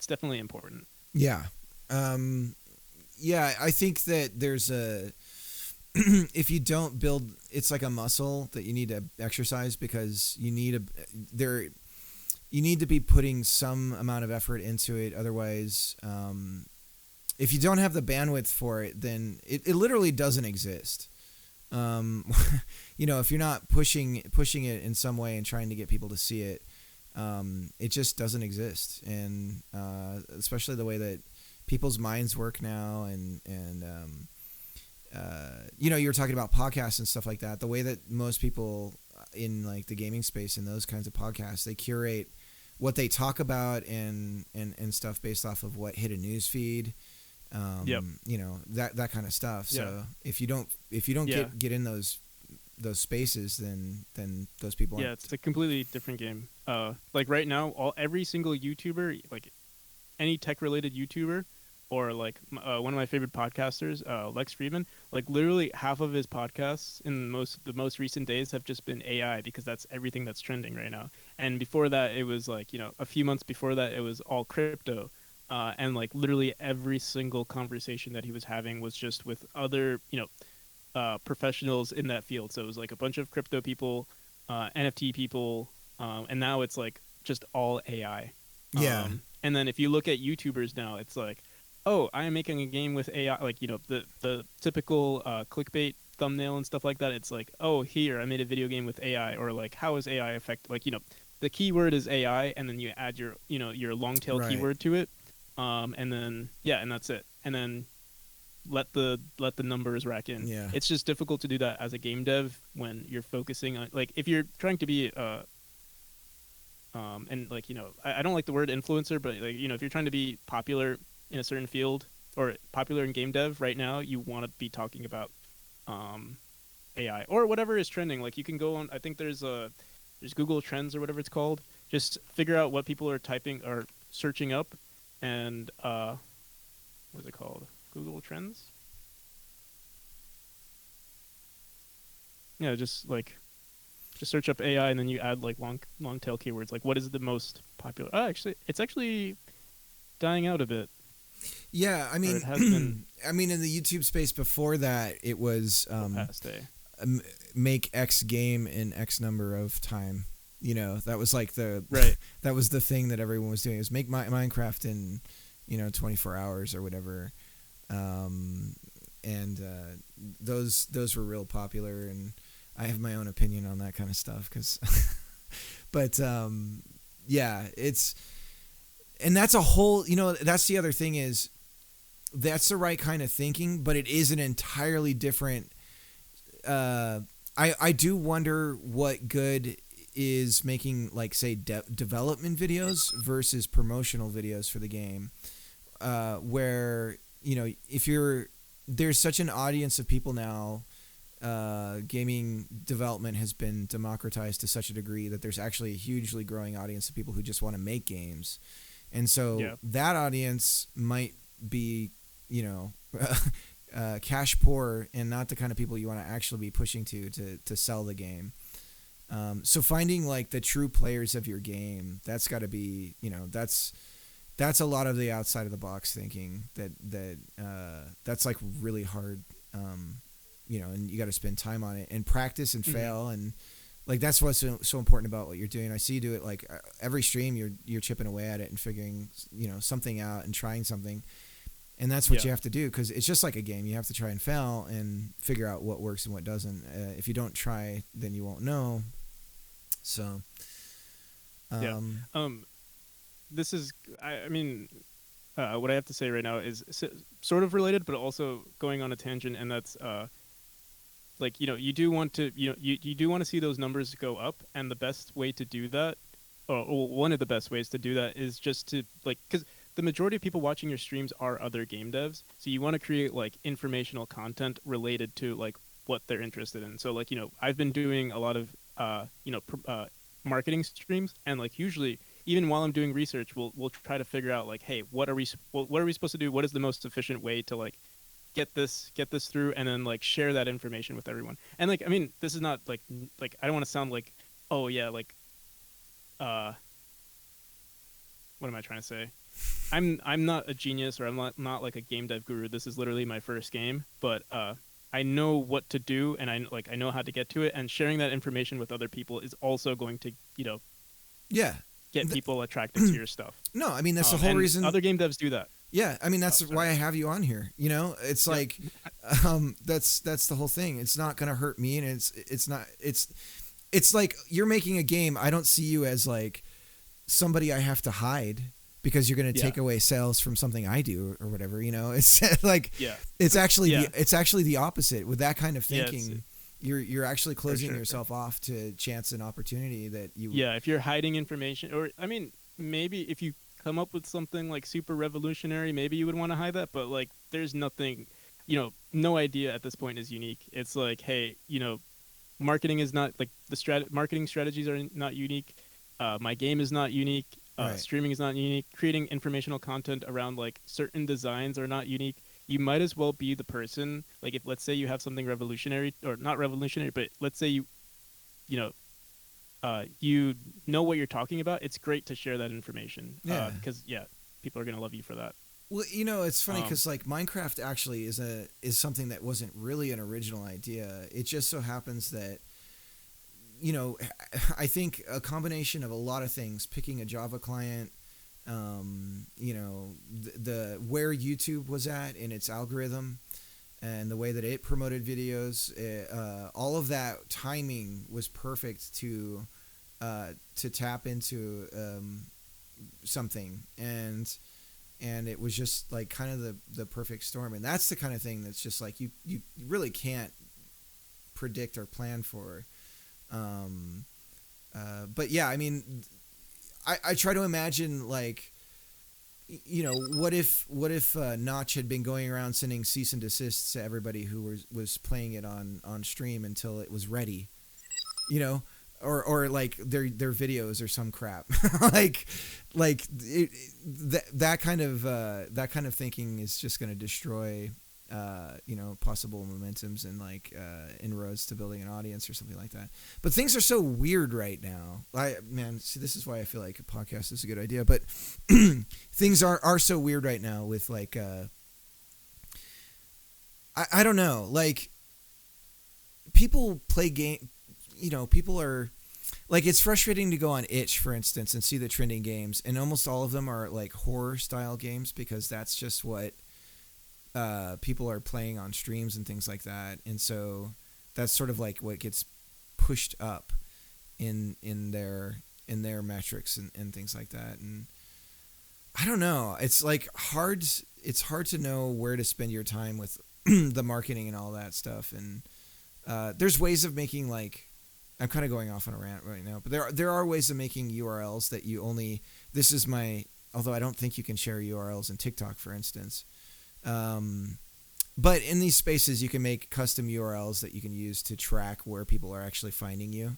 definitely important. Yeah. Yeah, I think that there's a if you don't build, it's like a muscle that you need to exercise, because you need to be putting some amount of effort into it. Otherwise, if you don't have the bandwidth for it, then it literally doesn't exist. If you're not pushing it in some way and trying to get people to see it, it just doesn't exist. And especially the way that people's minds work now, and you were talking about podcasts and stuff like that. The way that most people in like the gaming space and those kinds of podcasts, they curate what they talk about and stuff based off of what hit a news feed. Yep. That kind of stuff. Yeah. So if you don't Yeah. get in those spaces, then those people aren't. Yeah, it's a completely different game. Like right now, every single YouTuber, like any tech related YouTuber, or like one of my favorite podcasters, Lex Friedman, like literally half of his podcasts in the most recent days have just been AI, because that's everything that's trending right now. And before that, it was like a few months before that, it was all crypto. And like literally every single conversation that he was having was just with other professionals in that field. So it was like a bunch of crypto people, NFT people, and now it's like just all AI. Yeah. And then if you look at YouTubers now, it's like, oh, I am making a game with AI, like the typical clickbait thumbnail and stuff like that. It's like, oh, here I made a video game with AI, or like how is AI affect, like the keyword is AI, and then you add your your long tail Right. keyword to it, and then and that's it, and then let the numbers rack in. Yeah. It's just difficult to do that as a game dev when you're focusing on, like, if you're trying to be and like I don't like the word influencer, but like if you're trying to be popular in a certain field, or popular in game dev right now, you want to be talking about AI or whatever is trending. Like you can go on, I think there's Google Trends or whatever it's called. Just figure out what people are typing or searching up, and what is it called? Google Trends? Yeah, just search up AI, and then you add like long tail keywords. Like what is the most popular? Oh, actually, it's actually dying out a bit. Yeah, I mean, it has been I mean, in the YouTube space before that, it was past day. make X game in X number of time. That was like Right. that was the thing that everyone was doing, is make Minecraft in 24 hours or whatever. And those were real popular, and I have my own opinion on that kind of stuff, but yeah, and that's a whole, that's the other thing, is that's the right kind of thinking, but it is an entirely different I do wonder what good is making like say development videos versus promotional videos for the game, where if you're there's such an audience of people now. Gaming development has been democratized to such a degree that there's actually a hugely growing audience of people who just want to make games, and so that audience might be cash poor and not the kind of people you want to actually be pushing to sell the game. So finding like the true players of your game, that's got to be that's a lot of the outside of the box thinking that's like really hard. And you got to spend time on it and practice and fail, and like that's what's so important about what you're doing. I see you do it like every stream. You're chipping away at it and figuring something out and trying something, and that's what you have to do because it's just like a game. You have to try and fail and figure out what works and what doesn't. If you don't try, then you won't know. So, this is what I have to say right now is sort of related, but also going on a tangent, and that's you do want to you do want to see those numbers go up, and the best way to do that, or one of the best ways to do that, is just to because the majority of people watching your streams are other game devs, so you want to create like informational content related to like what they're interested in. So I've been doing a lot of marketing streams, and like usually even while I'm doing research, we'll try to figure out like, hey, what are we supposed to do? What is the most efficient way to like get this through, and then like share that information with everyone. And this is not like I don't want to sound like, oh yeah, what am I trying to say? I'm not a genius, or I'm not like a game dev guru. This is literally my first game, but I know what to do, and I know how to get to it, and sharing that information with other people is also going to get people attracted to your stuff. No, I mean that's the whole reason. Other game devs do that. Yeah, I mean that's why I have you on here. It's like that's the whole thing. It's not gonna hurt me, and it's like you're making a game. I don't see you as like somebody I have to hide because you're gonna take away sales from something I do or whatever. It's like it's actually the opposite with that kind of thinking. You're actually closing yourself off to chance and opportunity that you. Yeah, if you're hiding information, or maybe if you come up with something like super revolutionary, maybe you would want to hide that, but like there's nothing, no idea at this point is unique. It's like, hey, marketing is not like marketing strategies are not unique. My game is not unique. Streaming is not unique. Creating informational content around like certain designs are not unique. You might as well be the person, like if let's say you have something revolutionary, or not revolutionary, but let's say you know what you're talking about. It's great to share that information because people are going to love you for that. Well, it's funny because like Minecraft actually is something that wasn't really an original idea. It just so happens that I think a combination of a lot of things, picking a Java client, the where YouTube was at in its algorithm, and the way that it promoted videos, all of that timing was perfect to tap into something, and it was just like kind of the perfect storm. And that's the kind of thing that's just like you really can't predict or plan for. But yeah, I mean, I try to imagine like, what if Notch had been going around sending cease and desists to everybody who was playing it on stream until it was ready, or like their videos or some crap, that kind of thinking is just going to destroy possible momentums and like inroads to building an audience or something like that. But things are so weird right now. See, this is why I feel like a podcast is a good idea. But things are so weird right now with like I don't know, like people play game. People are like, it's frustrating to go on Itch, for instance, and see the trending games, and almost all of them are like horror style games because that's just what people are playing on streams and things like that. And so that's sort of like what gets pushed up in their metrics and things like that. And I don't know, it's like hard to know where to spend your time with the marketing and all that stuff. And there's ways of making like, I'm kind of going off on a rant right now, but there are ways of making URLs that you only, this is my, although I don't think you can share URLs in TikTok, for instance. But in these spaces, you can make custom URLs that you can use to track where people are actually finding you,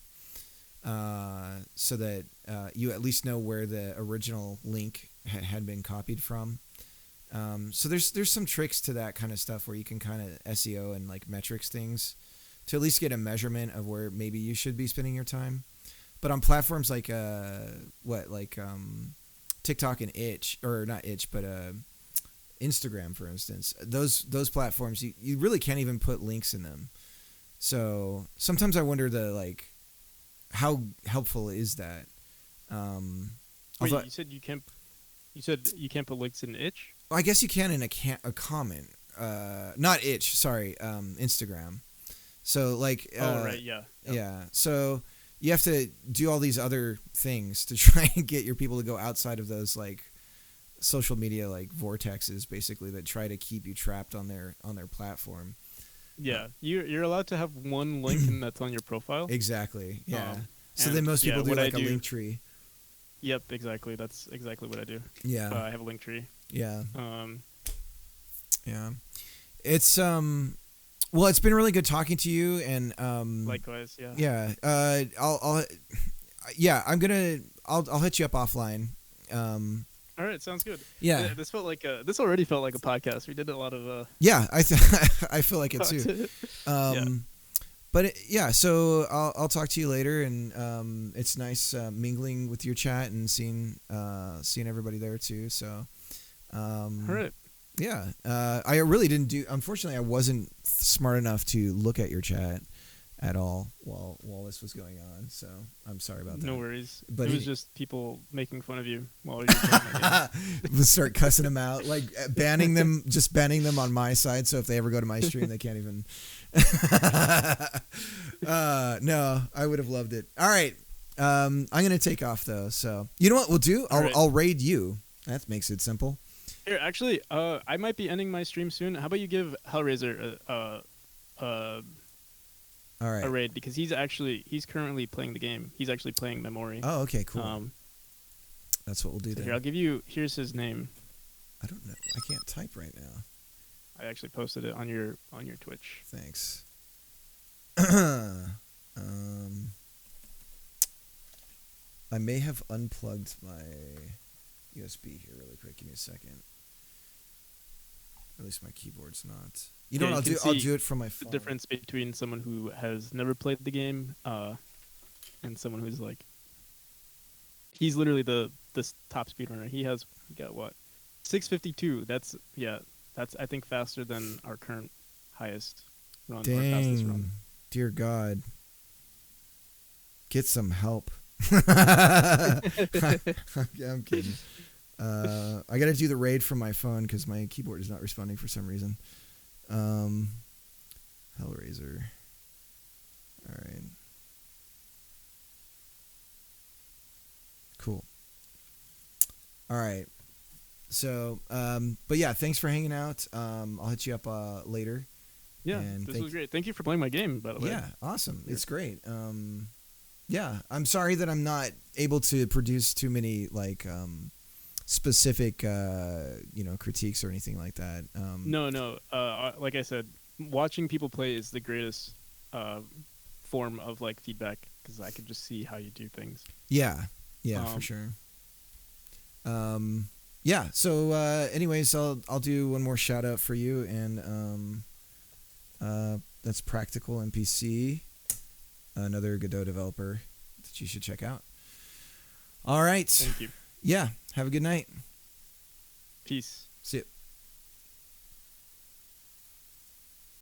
so that you at least know where the original link had been copied from. So there's some tricks to that kind of stuff where you can kind of SEO and like metrics things to at least get a measurement of where maybe you should be spending your time. But on platforms like TikTok and Itch, or not Itch, but Instagram, for instance, those platforms, you really can't even put links in them. So sometimes I wonder how helpful is that? Wait, you said you can't. You said you can't put links in Itch? Well, I guess you can in a comment. Not Itch, sorry, Instagram. So like. Right, yeah. Yep. Yeah. So you have to do all these other things to try and get your people to go outside of those like social media like vortexes, basically, that try to keep you trapped on their platform. Yeah, you're allowed to have one link and that's on your profile. Exactly. Yeah. So and then most people do like a link tree. Yep, exactly. That's exactly what I do. Yeah. I have a link tree. Yeah. Yeah. It's well, it's been really good talking to you, and Likewise, yeah. Yeah. I'll hit you up offline. All right, sounds good. Yeah. This already felt like a podcast. We did a lot of Yeah, I feel like it too. Yeah. But so I'll talk to you later, and it's nice mingling with your chat and seeing everybody there too. So, all right. Yeah, I really didn't do. Unfortunately, I wasn't smart enough to look at your chat at all while this was going on. So I'm sorry about that. No worries. But it was just people making fun of you while you were playing my game. We'll start cussing them out, like banning them on my side. So if they ever go to my stream, they can't even. No, I would have loved it. All right, I'm gonna take off though. So you know what we'll do? I'll raid you. That makes it simple. Here, actually, I might be ending my stream soon. How about you give Hellraiser all right. a raid, because he's currently playing the game. He's actually playing Memory. Oh, okay, cool. That's what we'll do so then. here, here's his name. I don't know. I can't type right now. I actually posted it on your Twitch. Thanks. I may have unplugged my USB here really quick. Give me a second. At least my keyboard's not. You know what I'll do it from my phone. The difference between someone who has never played the game and someone who's like, he's literally the top speedrunner. He got what? 652. That's I think faster than our current highest run. Our fastest run. Dear God. Get some help. I'm kidding. I gotta do the raid from my phone because my keyboard is not responding for some reason. Hellraiser. All right. Cool. All right. So, but yeah, thanks for hanging out. I'll hit you up later. Yeah, this was great. Thank you for playing my game, by the way. Yeah, awesome. It's great. Yeah, I'm sorry that I'm not able to produce too many like specific critiques or anything like that. No. Like I said, watching people play is the greatest form of like feedback, because I can just see how you do things. Yeah, for sure. Yeah. So, anyways, I'll do one more shout out for you, and that's Practical NPC, another Godot developer that you should check out. All right. Thank you. Yeah. Have a good night. Peace. See you.